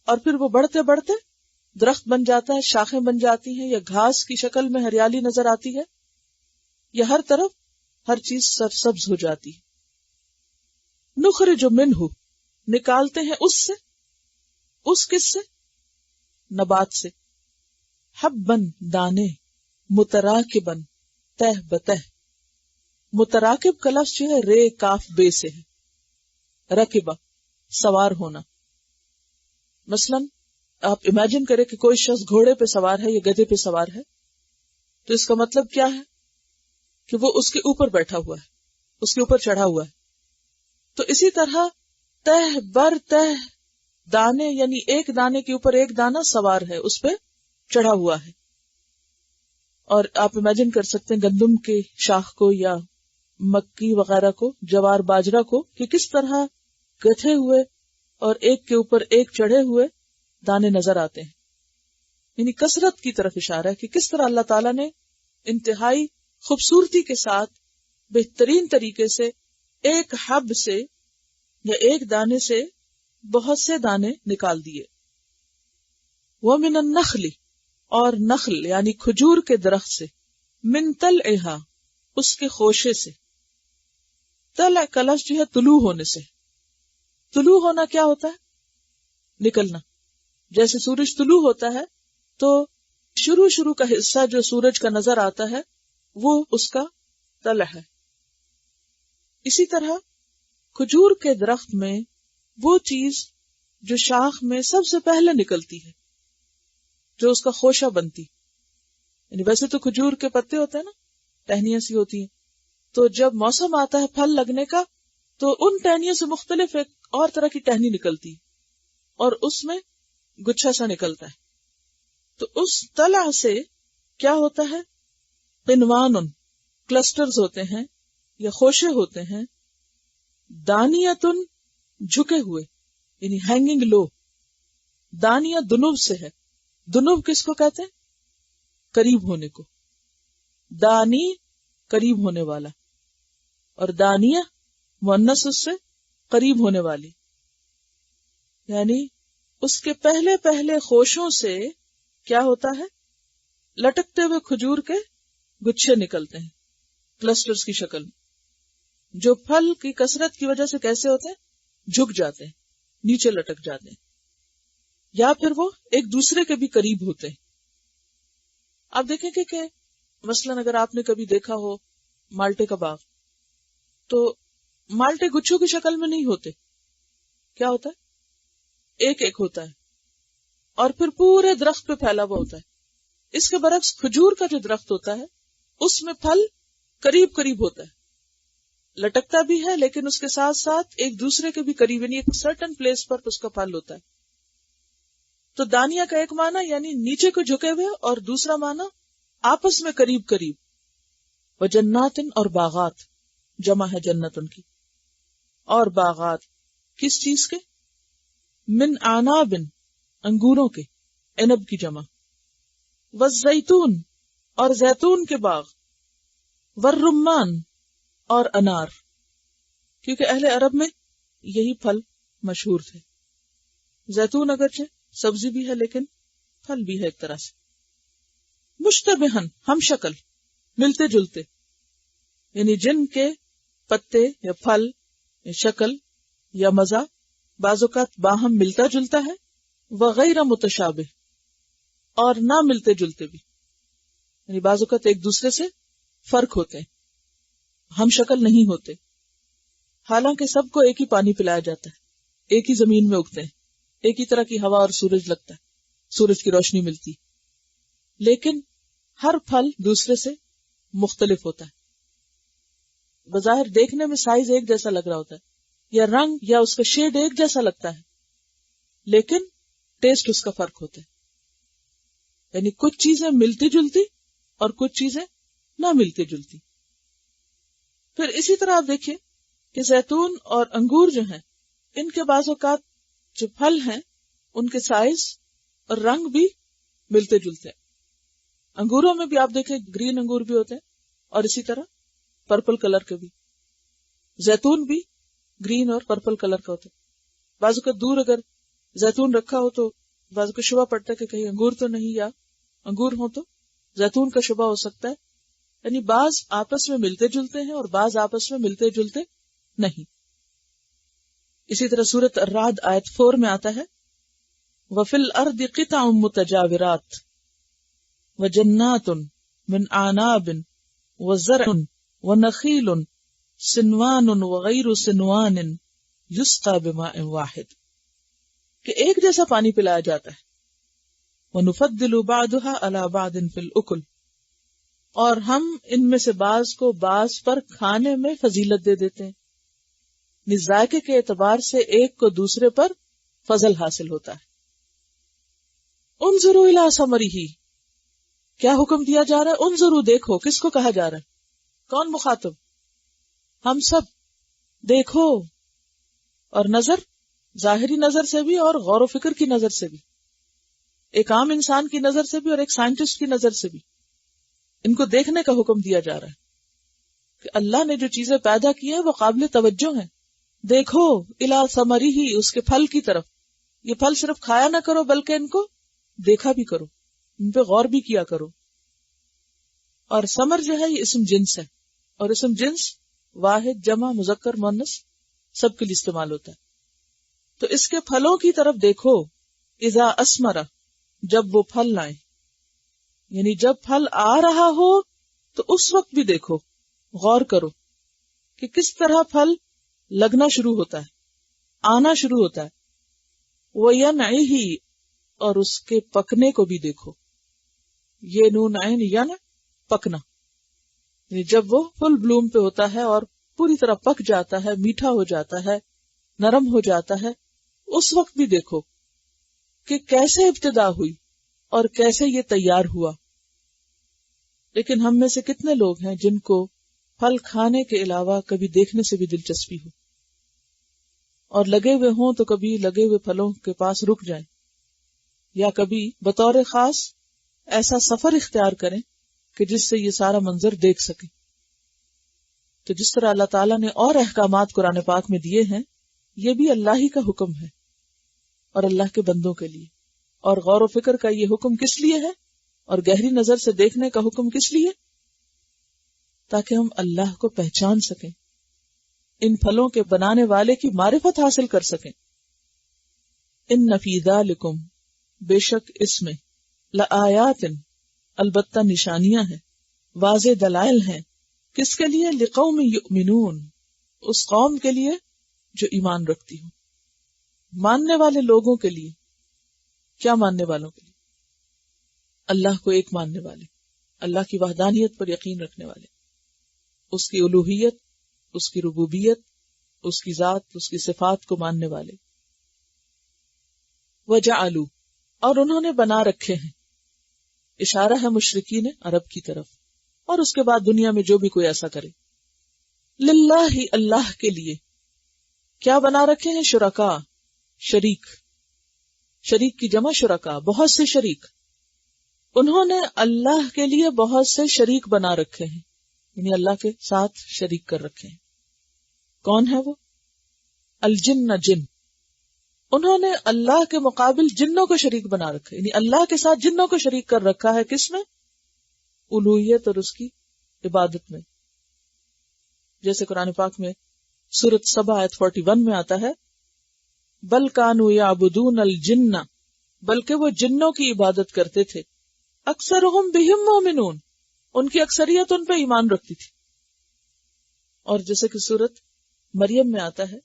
اور پھر وہ بڑھتے بڑھتے درخت بن جاتا ہے، شاخیں بن جاتی ہیں یا گھاس کی شکل میں ہریالی نظر آتی ہے، یا ہر طرف ہر چیز سرسبز ہو جاتی ہے. نخرج منہ، نکالتے ہیں اس سے، اس کس سے؟ نبات سے. حبن، دانے، متراکبن، تہ بتہ. متراکب کا لفظ جو ہے رے کاف بے سے ہے. رکبہ، سوار ہونا. مثلا آپ امیجن کریں کہ کوئی شخص گھوڑے پہ سوار ہے یا گدھے پہ سوار ہے، تو اس کا مطلب کیا ہے کہ وہ اس کے اوپر بیٹھا ہوا ہے، اس کے اوپر چڑھا ہوا ہے. تو اسی طرح تہ بر تہ دانے، یعنی ایک دانے کے اوپر ایک دانہ سوار ہے، اس پہ چڑھا ہوا ہے. اور آپ امیجن کر سکتے ہیں گندم کے شاخ کو یا مکی وغیرہ کو، جوار باجرہ کو، کہ کس طرح گتھے ہوئے اور ایک کے اوپر ایک چڑھے ہوئے دانے نظر آتے ہیں. یعنی کثرت کی طرف اشارہ ہے کہ کس طرح اللہ تعالیٰ نے انتہائی خوبصورتی کے ساتھ بہترین طریقے سے ایک حب سے یا ایک دانے سے بہت سے دانے نکال دیے. وَمِنَ النَّخْلِ، اور نخل یعنی کھجور کے درخت سے، من طلعہا، اس کے خوشے سے. طلع کا لفظ جو ہے طلوع ہونے سے. طلوع ہونا کیا ہوتا ہے؟ نکلنا. جیسے سورج طلوع ہوتا ہے تو شروع کا حصہ جو سورج کا نظر آتا ہے وہ اس کا طلع ہے. اسی طرح کھجور کے درخت میں وہ چیز جو شاخ میں سب سے پہلے نکلتی ہے، جو اس کا خوشہ بنتی. یعنی ویسے تو کھجور کے پتے ہوتے ہیں نا، ٹہنیاں سی ہوتی ہیں، تو جب موسم آتا ہے پھل لگنے کا تو ان ٹہنیوں سے مختلف ایک اور طرح کی ٹہنی نکلتی اور اس میں گچھا سا نکلتا ہے. تو اس طلع سے کیا ہوتا ہے؟ قنوان، کلسٹرز ہوتے ہیں یا خوشے ہوتے ہیں. دانیتن، جھکے ہوئے، یعنی ہینگنگ لو. دانیہ دنوب سے ہے. دنوب کس کو کہتے ہیں؟ قریب ہونے کو. دانی قریب ہونے والا، اور دانیہ مؤنث اس سے قریب ہونے والی. یعنی اس کے پہلے پہلے خوشوں سے کیا ہوتا ہے؟ لٹکتے ہوئے کھجور کے گچھے نکلتے ہیں کلسٹرز کی شکل میں، جو پھل کی کثرت کی وجہ سے کیسے ہوتے ہیں؟ جھک جاتے ہیں، نیچے لٹک جاتے ہیں، یا پھر وہ ایک دوسرے کے بھی قریب ہوتے ہیں. آپ دیکھیں کہ مثلاً اگر آپ نے کبھی دیکھا ہو مالٹے کا باغ، تو مالٹے گچھوں کی شکل میں نہیں ہوتے. کیا ہوتا ہے؟ ایک ایک ہوتا ہے اور پھر پورے درخت پہ پھیلا ہوا ہوتا ہے. اس کے برعکس کھجور کا جو درخت ہوتا ہے اس میں پھل قریب قریب ہوتا ہے، لٹکتا بھی ہے لیکن اس کے ساتھ ساتھ ایک دوسرے کے بھی قریب، یعنی ایک سرٹن پلیس پر اس کا پھل ہوتا ہے. تو دانیہ کا ایک معنی یعنی نیچے کو جھکے ہوئے، اور دوسرا معنی آپس میں قریب قریب. وجناتن، اور باغات، جمع ہے جنتن کی. اور باغات کس چیز کے؟ من عنابن، انگوروں کے، عنب کی جمع. والزیتون، اور زیتون کے باغ. والرمان، اور انار، کیونکہ اہل عرب میں یہی پھل مشہور تھے. زیتون اگرچہ سبزی بھی ہے لیکن پھل بھی ہے ایک طرح سے. مشتبہن، ہم شکل، ملتے جلتے، یعنی جن کے پتے یا پھل یا شکل یا مزہ بعض اوقات باہم ملتا جلتا ہے. وغیر متشابہ، اور نہ ملتے جلتے بھی، یعنی بعض اوقات ایک دوسرے سے فرق ہوتے ہیں، ہم شکل نہیں ہوتے. حالانکہ سب کو ایک ہی پانی پلایا جاتا ہے، ایک ہی زمین میں اگتے ہیں، ایک ہی طرح کی ہوا اور سورج لگتا ہے، سورج کی روشنی ملتی، لیکن ہر پھل دوسرے سے مختلف ہوتا ہے. بظاہر دیکھنے میں سائز ایک جیسا لگ رہا ہوتا ہے یا رنگ یا اس کا شیڈ ایک جیسا لگتا ہے، لیکن ٹیسٹ اس کا فرق ہوتا ہے. یعنی کچھ چیزیں ملتی جلتی اور کچھ چیزیں نہ ملتی جلتی. پھر اسی طرح آپ دیکھیے کہ زیتون اور انگور جو ہیں، ان کے بعض اوقات جو پھل ہیں ان کے سائز اور رنگ بھی ملتے جلتے ہیں. انگوروں میں بھی آپ دیکھیں گرین انگور بھی ہوتے ہیں اور اسی طرح پرپل کلر کے بھی. زیتون بھی گرین اور پرپل کلر کا ہوتا ہے. بعض اوقات دور اگر زیتون رکھا ہو تو بعض کو شبہ پڑتا ہے کہ کہیں انگور تو نہیں، یا انگور ہو تو زیتون کا شبہ ہو سکتا ہے. یعنی بعض آپس میں ملتے جلتے ہیں اور بعض آپس میں ملتے جلتے نہیں. اسی طرح سورۃ الرعد آیت 4 میں آتا ہے وَفِي الْأَرْضِ قِطَعٌ مُتَجَاوِرَاتٌ وَجَنَّاتٌ مِنْ أَعْنَابٍ وَزَرْعٌ وَنَخِيلٌ سِنْوَانٌ وَغَيْرُ سِنْوَانٍ يُسْقَى بِمَاءٍ وَاحِدٍ کہ ایک جیسا پانی پلایا جاتا ہے. وَنُفَضِّلُ بَعْضُهَا عَلَى بَعْضٍ فِي الْأُكُلِ اور ہم ان میں سے بعض کو بعض پر کھانے میں فضیلت دے دیتے ہیں. ذائقے کے اعتبار سے ایک کو دوسرے پر فضل حاصل ہوتا ہے. انظروا الی ثمرہ کیا حکم دیا جا رہا ہے؟ انظروا دیکھو. کس کو کہا جا رہا ہے؟ کون مخاطب؟ ہم سب. دیکھو. اور نظر ظاہری نظر سے بھی اور غور و فکر کی نظر سے بھی، ایک عام انسان کی نظر سے بھی اور ایک سائنٹسٹ کی نظر سے بھی ان کو دیکھنے کا حکم دیا جا رہا ہے کہ اللہ نے جو چیزیں پیدا کی ہیں وہ قابل توجہ ہیں. دیکھو الی ثمرہ اس کے پھل کی طرف. یہ پھل صرف کھایا نہ کرو بلکہ ان کو دیکھا بھی کرو، ان پہ غور بھی کیا کرو. اور ثمر جو ہے یہ اسم جنس ہے، اور اسم جنس واحد جمع مذکر مؤنث سب کے لیے استعمال ہوتا ہے. تو اس کے پھلوں کی طرف دیکھو. اذا اسمر جب وہ پھل لائیں، یعنی جب پھل آ رہا ہو تو اس وقت بھی دیکھو، غور کرو کہ کس طرح پھل لگنا شروع ہوتا ہے، آنا شروع ہوتا ہے. وَيَنْعِهِ اور اس کے پکنے کو بھی دیکھو. یہ نون عین یا نا پکنا، یعنی جب وہ فل بلوم پہ ہوتا ہے اور پوری طرح پک جاتا ہے، میٹھا ہو جاتا ہے، نرم ہو جاتا ہے، اس وقت بھی دیکھو کہ کیسے ابتدا ہوئی اور کیسے یہ تیار ہوا. لیکن ہم میں سے کتنے لوگ ہیں جن کو پھل کھانے کے علاوہ کبھی دیکھنے سے بھی دلچسپی ہو، اور لگے ہوئے ہوں تو کبھی لگے ہوئے پھلوں کے پاس رک جائیں، یا کبھی بطور خاص ایسا سفر اختیار کریں کہ جس سے یہ سارا منظر دیکھ سکیں. تو جس طرح اللہ تعالیٰ نے اور احکامات قرآن پاک میں دیے ہیں، یہ بھی اللہ ہی کا حکم ہے اور اللہ کے بندوں کے لیے. اور غور و فکر کا یہ حکم کس لیے ہے اور گہری نظر سے دیکھنے کا حکم کس لیے؟ تاکہ ہم اللہ کو پہچان سکیں، ان پھلوں کے بنانے والے کی معرفت حاصل کر سکیں. ان فی ذالکم بے شک اس میں لآیات البتہ نشانیاں ہیں، واضح دلائل ہیں. کس کے لیے؟ لقوم یؤمنون اس قوم کے لیے جو ایمان رکھتی ہوں، ماننے والے لوگوں کے لیے. کیا ماننے والوں کے لیے؟ اللہ کو ایک ماننے والے، اللہ کی وحدانیت پر یقین رکھنے والے، اس کی الوہیت، اس کی ربوبیت، اس کی ذات، اس کی صفات کو ماننے والے. وجعلوا اور انہوں نے بنا رکھے ہیں، اشارہ ہے مشرکین عرب کی طرف، اور اس کے بعد دنیا میں جو بھی کوئی ایسا کرے. للہ اللہ کے لیے کیا بنا رکھے ہیں؟ شرکاء شریک. شریک کی جمع شرکاء، بہت سے شریک. انہوں نے اللہ کے لیے بہت سے شریک بنا رکھے ہیں، یعنی اللہ کے ساتھ شریک کر رکھے ہیں. کون ہے وہ؟ الجن جن. انہوں نے اللہ کے مقابل جنوں کو شریک بنا رکھا، یعنی اللہ کے ساتھ جنوں کو شریک کر رکھا ہے. کس میں؟ الوہیت اور اس کی عبادت میں. جیسے قرآن پاک میں سورۃ سبا آیت 41 میں آتا ہے بل کانوا یعبدون الجن، بلکہ وہ جنوں کی عبادت کرتے تھے. اکثرہم بہم مومنون، ان کی اکثریت ان پہ ایمان رکھتی تھی. اور جیسے کہ سورۃ مریم میں آتا ہے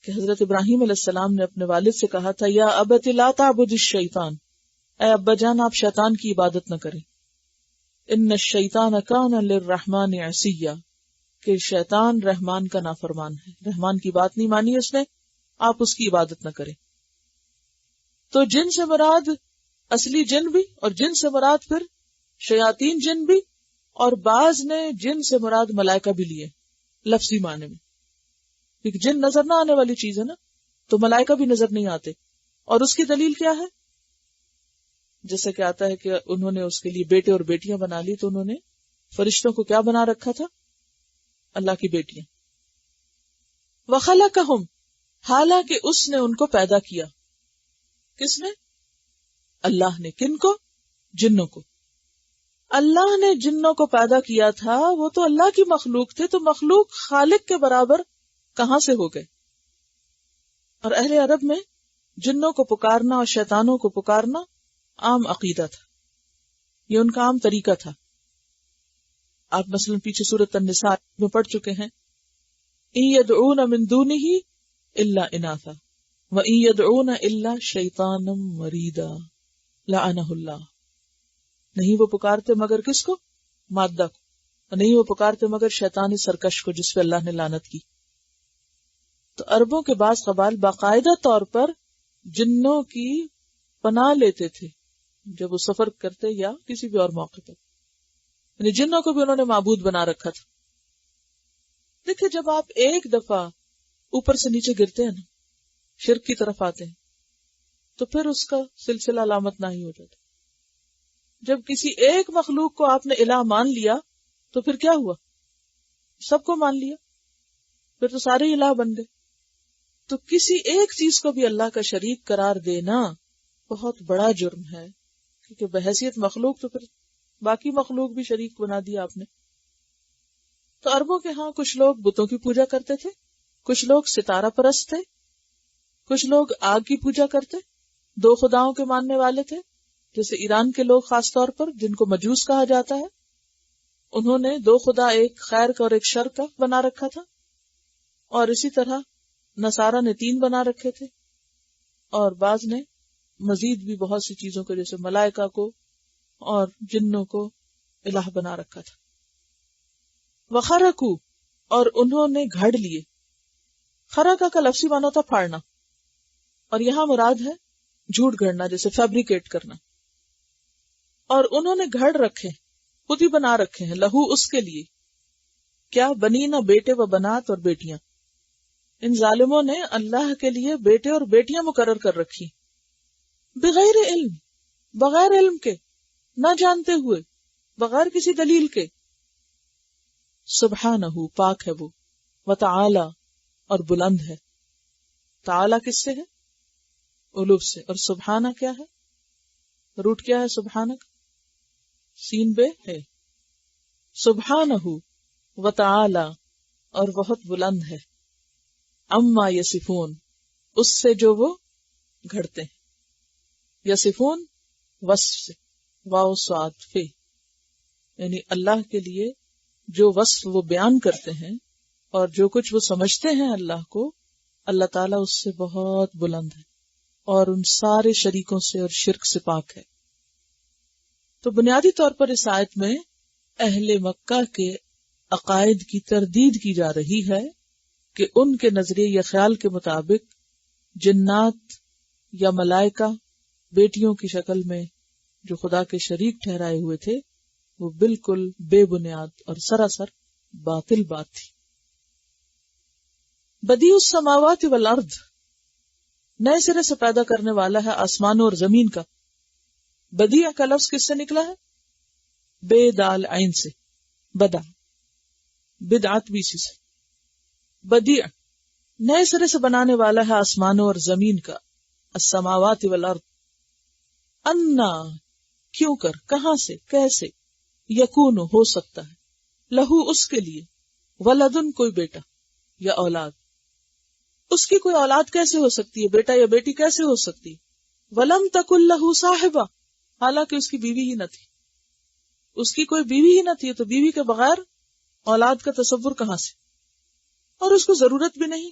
کہ حضرت ابراہیم علیہ السلام نے اپنے والد سے کہا تھا یا ابت لا تعبد الشیطان، اے ابا جان آپ شیطان کی عبادت نہ کریں. ان الشیطان کان للرحمن عصیا، کہ شیطان رحمان کا نافرمان ہے، رحمان کی بات نہیں مانی اس نے، آپ اس کی عبادت نہ کریں. تو جن سے مراد اصلی جن بھی، اور جن سے مراد پھر شیاطین جن بھی، اور بعض نے جن سے مراد ملائکہ بھی لیے لفظی معنی میں، کیونکہ جن نظر نہ آنے والی چیز ہے نا، تو ملائکہ بھی نظر نہیں آتے. اور اس کی دلیل کیا ہے؟ جیسے کہ آتا ہے کہ انہوں نے اس کے لیے بیٹے اور بیٹیاں بنا لی، تو انہوں نے فرشتوں کو کیا بنا رکھا تھا؟ اللہ کی بیٹیاں. وَخَلَقَهُمْ، حالانکہ اس نے ان کو پیدا کیا. کس نے؟ اللہ نے. کن کو؟ جنوں کو. اللہ نے جنوں کو پیدا کیا تھا، وہ تو اللہ کی مخلوق تھے، تو مخلوق خالق کے برابر کہاں سے ہو گئے؟ اور اہل عرب میں جنوں کو پکارنا اور شیطانوں کو پکارنا عام عقیدہ تھا، یہ ان کا عام طریقہ تھا. آپ مثلا پیچھے سورۃ النساء میں پڑھ چکے ہیں، إِن يَدْعُونَ مِن دُونِهِ إِلَّا إِنَاثًا وَإِن يَدْعُونَ إِلَّا شَيْطَانًا مَرِيدًا لَعَنَهُ اللَّهُ. نہیں وہ پکارتے مگر کس کو؟ مادہ کو. اور نہیں وہ پکارتے مگر شیطان سرکش کو جس پہ اللہ نے لعنت کی. تو عربوں کے بعض قبائل باقاعدہ طور پر جنوں کی پناہ لیتے تھے جب وہ سفر کرتے یا کسی بھی اور موقع پر. یعنی جنوں کو بھی انہوں نے معبود بنا رکھا تھا. دیکھیں جب آپ ایک دفعہ اوپر سے نیچے گرتے ہیں نا، شرک کی طرف آتے ہیں، تو پھر اس کا سلسلہ علامت نہ ہی ہو جاتا. جب کسی ایک مخلوق کو آپ نے الہ مان لیا تو پھر کیا ہوا؟ سب کو مان لیا، پھر تو سارے الہ بن گئے. تو کسی ایک چیز کو بھی اللہ کا شریک قرار دینا بہت بڑا جرم ہے، کیونکہ بحیثیت مخلوق تو پھر باقی مخلوق بھی شریک بنا دیا آپ نے. تو عربوں کے ہاں کچھ لوگ بتوں کی پوجا کرتے تھے، کچھ لوگ ستارہ پرست تھے، کچھ لوگ آگ کی پوجا کرتے، دو خداؤں کے ماننے والے تھے، جیسے ایران کے لوگ خاص طور پر جن کو مجوس کہا جاتا ہے، انہوں نے دو خدا، ایک خیر کا اور ایک شر کا بنا رکھا تھا. اور اسی طرح نصارہ نے 3 بنا رکھے تھے، اور بعض نے مزید بھی بہت سی چیزوں کو جیسے ملائکہ کو اور جنوں کو الہ بنا رکھا تھا. وَخَرَقُوا، اور انہوں نے گھڑ لیے. خرقہ کا لفظی معنی ہوتا پھاڑنا، اور یہاں مراد ہے جھوٹ گھڑنا، جیسے فیبریکیٹ کرنا. اور انہوں نے گھڑ رکھے، خود ہی بنا رکھے ہیں، لہو اس کے لیے. کیا؟ بنینا، بیٹے و بنات اور بیٹیاں. ان ظالموں نے اللہ کے لیے بیٹے اور بیٹیاں مقرر کر رکھی، بغیر علم، بغیر علم کے، نہ جانتے ہوئے، بغیر کسی دلیل کے. سبحانہ، پاک ہے وہ، وتعالی، اور بلند ہے. تعالی کس سے ہے؟ علو سے. اور سبحانہ کیا ہے؟ روٹ کیا ہے سبحانہ کا؟ سین بے ہے. سبحانہ وتعالی، اور بہت بلند ہے. اما یصفون، اس سے جو وہ گھڑتے ہیں. یصفون وصف سے، واو صاد فے، یعنی اللہ کے لیے جو وصف وہ بیان کرتے ہیں اور جو کچھ وہ سمجھتے ہیں اللہ کو، اللہ تعالیٰ اس سے بہت بلند ہے اور ان سارے شریکوں سے اور شرک سے پاک ہے. تو بنیادی طور پر اس آیت میں اہل مکہ کے عقائد کی تردید کی جا رہی ہے کہ ان کے نظریے یا خیال کے مطابق جنات یا ملائکہ بیٹیوں کی شکل میں جو خدا کے شریک ٹھہرائے ہوئے تھے وہ بالکل بے بنیاد اور سراسر باطل بات تھی. بدیع السماوات والارض، نئے سرے سے پیدا کرنے والا ہے آسمانوں اور زمین کا. بدیع کا لفظ کس سے نکلا ہے؟ بے دال عین سے، بدا، بدعت بھی اسی سے. بدیع نئے سرے سے بنانے والا ہے آسمانوں اور زمین کا. السماوات والارض، انا، کیوں کر، کہاں سے، کیسے، یکون، ہو سکتا ہے، لہو، اس کے لیے، ولدن، کوئی بیٹا یا اولاد. اس کی کوئی اولاد کیسے ہو سکتی ہے؟ بیٹا یا بیٹی کیسے ہو سکتی؟ ولم تکن لہ صاحبہ، حالانکہ اس کی بیوی ہی نہ تھی. اس کی کوئی بیوی ہی نہ تھی، تو بیوی کے بغیر اولاد کا تصور کہاں سے؟ اور اس کو ضرورت بھی نہیں،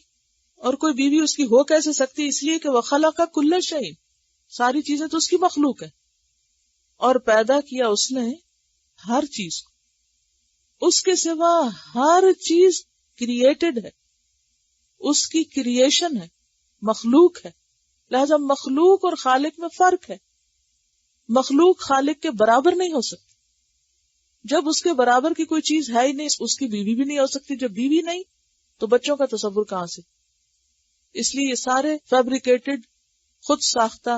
اور کوئی بیوی اس کی ہو کیسے سکتی؟ اس لیے کہ وخلق کل شیء، ساری چیزیں تو اس کی مخلوق ہے، اور پیدا کیا اس نے ہر چیز کو. اس کے سوا ہر چیز کریٹڈ ہے، اس کی کریشن ہے، مخلوق ہے. لہذا مخلوق اور خالق میں فرق ہے. مخلوق خالق کے برابر نہیں ہو سکتی. جب اس کے برابر کی کوئی چیز ہے ہی نہیں، اس کی بیوی بھی نہیں ہو سکتی. جب بیوی نہیں تو بچوں کا تصور کہاں سے؟ اس لیے یہ سارے فیبریکیٹڈ، خود ساختہ،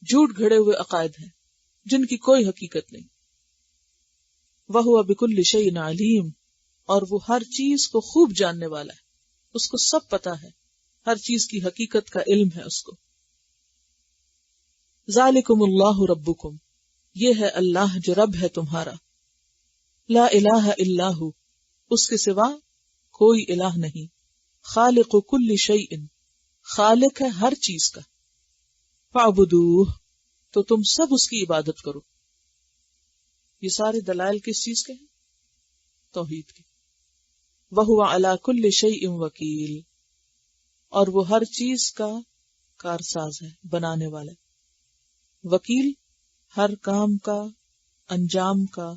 جھوٹ گھڑے ہوئے عقائد ہیں جن کی کوئی حقیقت نہیں. وَهُوَ بِكُلِّ شَيْءٍ عَلِيمٌ، اور وہ ہر چیز کو خوب جاننے والا ہے، اس کو سب پتا ہے، ہر چیز کی حقیقت کا علم ہے اس کو۔ ذالکم اللہ ربکم، یہ ہے اللہ جو رب ہے تمہارا، لا الہ الا ہو، اس کے سوا کوئی الہ نہیں، خالق کل شیء، خالق ہے ہر چیز کا، فاعبدوہ، تو تم سب اس کی عبادت کرو۔ یہ سارے دلائل کس چیز کے ہیں؟ توحید کے۔ وَهُوَ عَلَى كُلِّ شَيْءٍ وَكِيلٌ، اور وہ ہر چیز کا کارساز ہے، بنانے والا ہے۔ وکیل ہر کام کا، انجام کا،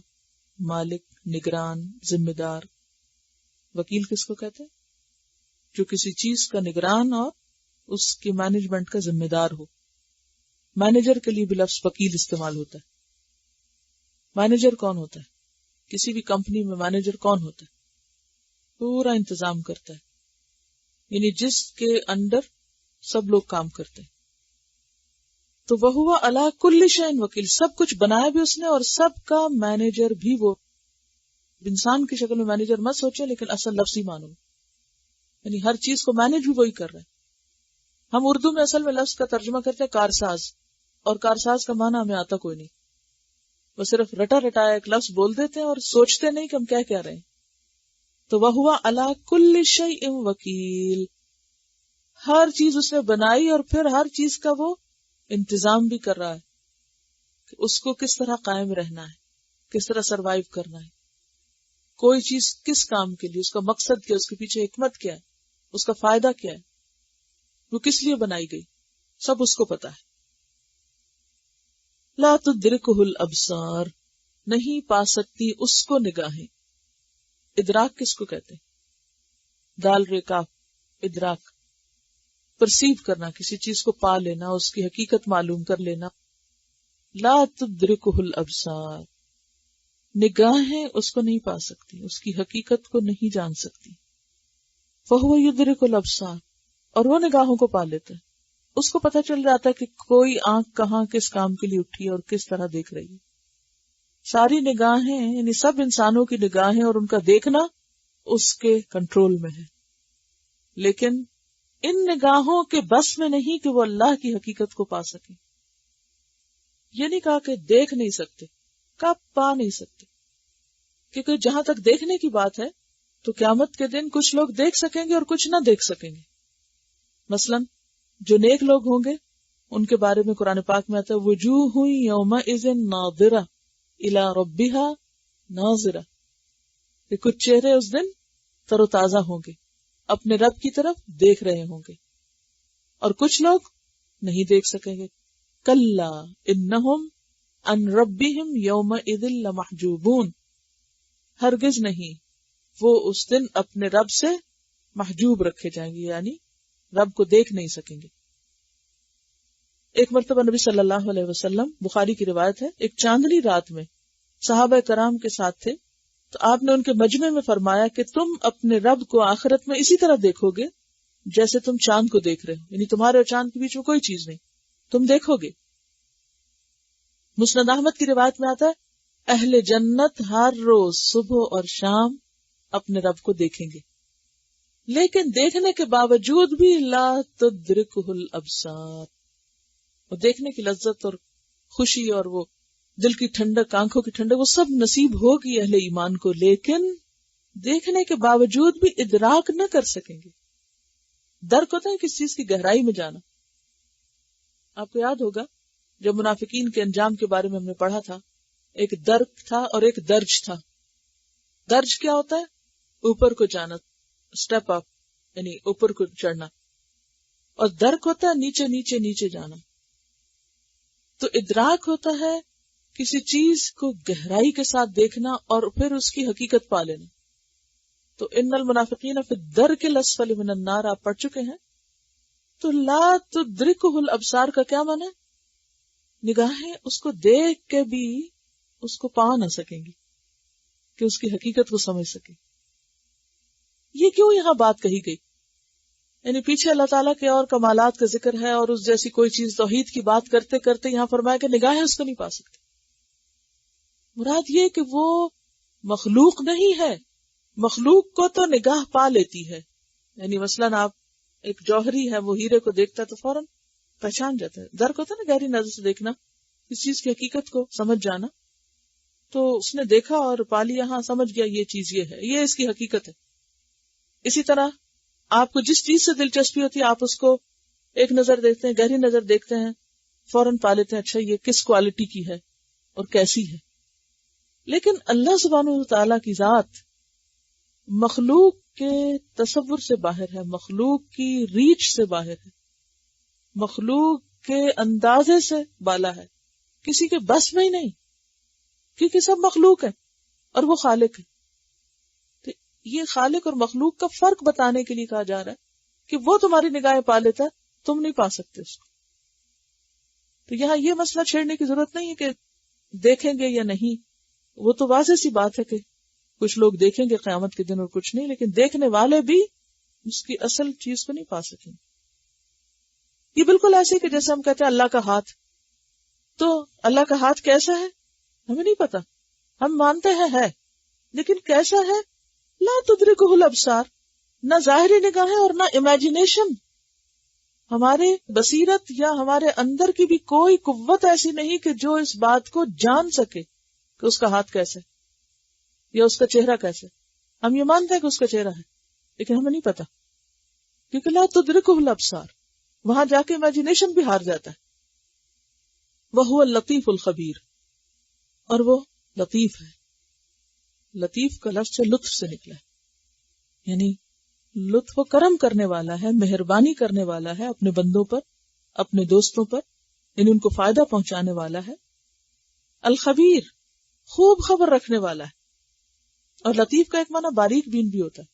مالک، نگران، ذمہ دار۔ وکیل کس کو کہتے ہیں؟ جو کسی چیز کا نگران اور اس کی مینجمنٹ کا ذمہ دار ہو۔ مینیجر کے لیے بھی لفظ وکیل استعمال ہوتا ہے۔ مینیجر کون ہوتا ہے؟ کسی بھی کمپنی میں مینیجر کون ہوتا ہے؟ پورا انتظام کرتا ہے، یعنی جس کے انڈر سب لوگ کام کرتے ہیں۔ تو وَهُوَ عَلَى كُلِّ شَيْءٍ وَكِيلٌ، سب کچھ بنایا بھی اس نے اور سب کا مینیجر بھی وہ۔ انسان کی شکل میں مینیجر مت سوچے، لیکن اصل لفظی معنی، یعنی ہر چیز کو مینیج بھی وہی کر رہا ہے۔ ہم اردو میں اصل میں لفظ کا ترجمہ کرتے ہیں کارساز، اور کارساز کا معنی ہمیں آتا کوئی نہیں، وہ صرف رٹا رٹایا ایک لفظ بول دیتے ہیں اور سوچتے نہیں کہ ہم کیا کہہ رہے ہیں۔ تو وَهُوَ عَلَى كُلِّ شَيْءٍ وَكِيلٌ، ہر چیز اس نے بنائی اور پھر ہر چیز کا وہ انتظام بھی کر رہا ہے کہ اس کو کس طرح قائم رہنا ہے، کس طرح سروائیو کرنا ہے، کوئی چیز کس کام کے لیے، اس کا مقصد کیا، اس کے پیچھے حکمت کیا ہے، اس کا فائدہ کیا ہے، وہ کس لیے بنائی گئی، سب اس کو پتا ہے۔ لا تدرکہ الابصار، نہیں پا سکتی اس کو نگاہیں۔ ادراک کس کو کہتے ہیں؟ دال ریکاف، ادراک، پرسیو کرنا، کسی چیز کو پا لینا، اس کی حقیقت معلوم کر لینا۔ لا تدرکہ الابصار، نگاہیں اس کو نہیں پا سکتی، اس کی حقیقت کو نہیں جان سکتی۔ فہو یدرک الابصار، اور وہ نگاہوں کو پا لیتا ہے، اس کو پتہ چل جاتا ہے کہ کوئی آنکھ کہاں کس کام کے لیے اٹھی اور کس طرح دیکھ رہی ہے۔ ساری نگاہیں، یعنی سب انسانوں کی نگاہیں اور ان کا دیکھنا اس کے کنٹرول میں ہے، لیکن ان نگاہوں کے بس میں نہیں کہ وہ اللہ کی حقیقت کو پا سکے۔ یہ نہیں کہا کہ دیکھ نہیں سکتے، کب پا نہیں سکتے، کیونکہ جہاں تک دیکھنے کی بات ہے تو قیامت کے دن کچھ لوگ دیکھ سکیں گے اور کچھ نہ دیکھ سکیں گے۔ مثلا جو نیک لوگ ہوں گے ان کے بارے میں قرآن پاک میں آتا ہے وجوہ یومئذ ناظرہ الی ربہا ناظرہ، کہ کچھ چہرے اس دن تر و تازہ ہوں گے، اپنے رب کی طرف دیکھ رہے ہوں گے، اور کچھ لوگ نہیں دیکھ سکیں گے۔ کلا انہم عن ربہم یومئذ لمحجوبون، ہرگز نہیں، وہ اس دن اپنے رب سے محجوب رکھے جائیں گے، یعنی رب کو دیکھ نہیں سکیں گے۔ ایک مرتبہ نبی صلی اللہ علیہ وسلم، بخاری کی روایت ہے، ایک چاندنی رات میں صحابہ کرام کے ساتھ تھے، تو آپ نے ان کے مجمع میں فرمایا کہ تم اپنے رب کو آخرت میں اسی طرح دیکھو گے جیسے تم چاند کو دیکھ رہے ہو، یعنی تمہارے اور چاند کے بیچ میں کوئی چیز نہیں، تم دیکھو گے۔ مسند احمد کی روایت میں آتا ہے اہل جنت ہر روز صبح اور شام اپنے رب کو دیکھیں گے، لیکن دیکھنے کے باوجود بھی لا تدرکہ الابصار، وہ دیکھنے کی لذت اور خوشی اور وہ دل کی ٹھنڈک، آنکھوں کی ٹھنڈک، وہ سب نصیب ہوگی اہل ایمان کو، لیکن دیکھنے کے باوجود بھی ادراک نہ کر سکیں گے۔ درک ہوتا ہے کس چیز کی گہرائی میں جانا۔ آپ کو یاد ہوگا جب منافقین کے انجام کے بارے میں ہم نے پڑھا تھا، ایک درک تھا اور ایک درج تھا۔ درج کیا ہوتا ہے؟ اوپر کو جانا، اسٹیپ اپ، یعنی اوپر کو چڑھنا، اور درک ہوتا ہے نیچے نیچے نیچے جانا۔ تو ادراک ہوتا ہے کسی چیز کو گہرائی کے ساتھ دیکھنا اور پھر اس کی حقیقت پا لینا۔ تو ان المنافقین فی الدرک الاسفل من النار آپ پڑھ چکے ہیں۔ تو لا تدرکہ الابصار کا کیا معنی ہے؟ نگاہیں اس کو دیکھ کے بھی اس کو پا نہ سکیں گی کہ اس کی حقیقت کو سمجھ سکے۔ یہ کیوں یہاں بات کہی گئی؟ یعنی پیچھے اللہ تعالیٰ کے اور کمالات کا ذکر ہے اور اس جیسی کوئی چیز توحید کی بات کرتے کرتے یہاں فرمایا کہ نگاہیں اس کو نہیں پا سکتے۔ مراد یہ کہ وہ مخلوق نہیں ہے. مخلوق کو تو نگاہ پا لیتی ہے. یعنی مثلاً آپ ایک جوہری ہے، وہ ہیرے کو دیکھتا ہے تو فوراً پہچان جاتا ہے. درک ہوتا ہے نا گہری نظر سے دیکھنا، اس چیز کی حقیقت کو سمجھ جانا. تو اس نے دیکھا اور پا لیا، ہاں سمجھ گیا یہ چیز یہ ہے، یہ اس کی حقیقت ہے. اسی طرح آپ کو جس چیز سے دلچسپی ہوتی ہے آپ اس کو ایک نظر دیکھتے ہیں، گہری نظر دیکھتے ہیں، فوراً پا لیتے ہیں اچھا یہ کس کوالٹی کی ہے اور کیسی ہے. لیکن اللہ سبحانہ و تعالیٰ کی ذات مخلوق کے تصور سے باہر ہے، مخلوق کی ریچ سے باہر ہے، مخلوق کے اندازے سے بالا ہے، کسی کے بس میں ہی نہیں، کیونکہ سب مخلوق ہے اور وہ خالق ہے. تو یہ خالق اور مخلوق کا فرق بتانے کے لیے کہا جا رہا ہے کہ وہ تمہاری نگاہیں پا لیتا ہے، تم نہیں پا سکتے اس کو. تو یہاں یہ مسئلہ چھیڑنے کی ضرورت نہیں ہے کہ دیکھیں گے یا نہیں. وہ تو واضح سی بات ہے کہ کچھ لوگ دیکھیں گے قیامت کے دن اور کچھ نہیں، لیکن دیکھنے والے بھی اس کی اصل چیز کو نہیں پا سکیں. یہ بالکل ایسے کہ جیسے ہم کہتے ہیں اللہ کا ہاتھ، تو اللہ کا ہاتھ کیسا ہے ہمیں نہیں پتا، ہم مانتے ہیں ہے، لیکن کیسا ہے لا تدرکہ الابصار، نہ ظاہری نگاہیں اور نہ امیجنیشن. ہمارے بصیرت یا ہمارے اندر کی بھی کوئی قوت ایسی نہیں کہ جو اس بات کو جان سکے کہ اس کا ہاتھ کیسے یا اس کا چہرہ کیسے. ہم یہ مانتے ہیں کہ اس کا چہرہ ہے، لیکن ہمیں نہیں پتا، کیونکہ لا تدرکہ الابصار، وہاں جا کے امیجنیشن بھی ہار جاتا ہے. وہو اللطیف الخبیر، اور وہ لطیف ہے. لطیف کا لفظ لطف سے نکلا ہے، یعنی لطف و کرم کرنے والا ہے، مہربانی کرنے والا ہے اپنے بندوں پر، اپنے دوستوں پر، یعنی ان کو فائدہ پہنچانے والا ہے. الخبیر، خوب خبر رکھنے والا ہے. اور لطیف کا ایک معنی باریک بین بھی ہوتا ہے،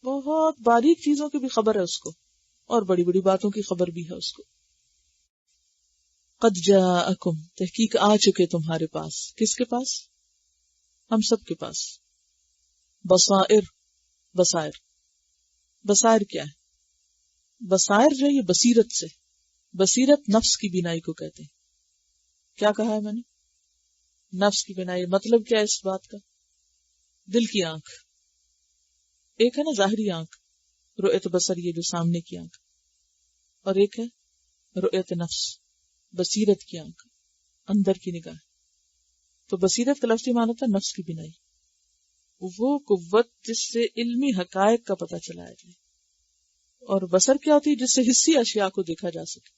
بہت باریک چیزوں کی بھی خبر ہے اس کو، اور بڑی بڑی باتوں کی خبر بھی ہے اس کو. قد جاءکم، تحقیق آ چکے تمہارے پاس. کس کے پاس؟ ہم سب کے پاس. بصائر، بصائر. بصائر کیا ہے؟ بصائر جو ہے یہ بصیرت سے، بصیرت نفس کی بینائی کو کہتے ہیں. کیا کہا ہے میں نے؟ نفس کی بینائی. مطلب کیا ہے اس بات کا؟ دل کی آنکھ. ایک ہے نا ظاہری آنکھ، رؤیت بصر، یہ جو سامنے کی آنکھ، اور ایک ہے رؤیت نفس، بصیرت کی آنکھ، اندر کی نگاہ. تو بصیرت کا لفظی معنی ہوتا ہے نفس کی بینائی، وہ قوت جس سے علمی حقائق کا پتہ چلایا جائے. اور بصر کیا ہوتی ہے؟ جس سے حسی اشیاء کو دیکھا جا سکے.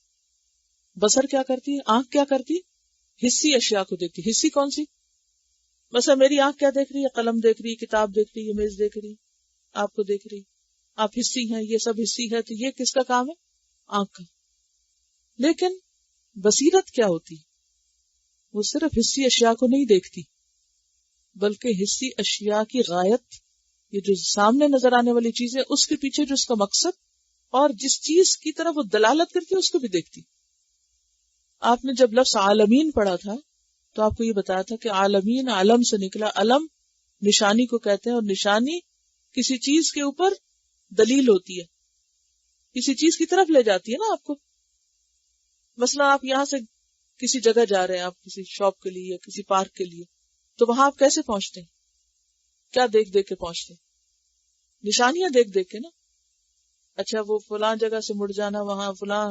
بصر کیا کرتی ہے؟ آنکھ کیا کرتی ہے؟ حسی اشیاء کو دیکھتی. حسی کون سی؟ مثلا میری آنکھ کیا دیکھ رہی ہے؟ قلم دیکھ رہی ہے، کتاب دیکھ رہی ہے، میز دیکھ رہی ہے، آپ کو دیکھ رہی. آپ حسی ہیں، یہ سب حسی ہے، تو یہ کس کا کام ہے؟ آنکھ کا. لیکن بصیرت کیا ہوتی؟ وہ صرف حسی اشیاء کو نہیں دیکھتی، بلکہ حسی اشیاء کی غایت، یہ جو سامنے نظر آنے والی چیز ہے اس کے پیچھے جو اس کا مقصد اور جس چیز کی طرف وہ دلالت کرتی ہے اس کو بھی دیکھتی. آپ نے جب لفظ عالمین پڑھا تھا تو آپ کو یہ بتایا تھا کہ عالمین علم سے نکلا. علم نشانی کو کہتے ہیں، اور نشانی کسی چیز کے اوپر دلیل ہوتی ہے، کسی چیز کی طرف لے جاتی ہے نا آپ کو. مثلا آپ یہاں سے کسی جگہ جا رہے ہیں، آپ کسی شاپ کے لیے یا کسی پارک کے لیے، تو وہاں آپ کیسے پہنچتے ہیں؟ کیا دیکھ دیکھ کے پہنچتے ہیں؟ نشانیاں دیکھ دیکھ کے نا. اچھا وہ فلاں جگہ سے مڑ جانا، وہاں فلاں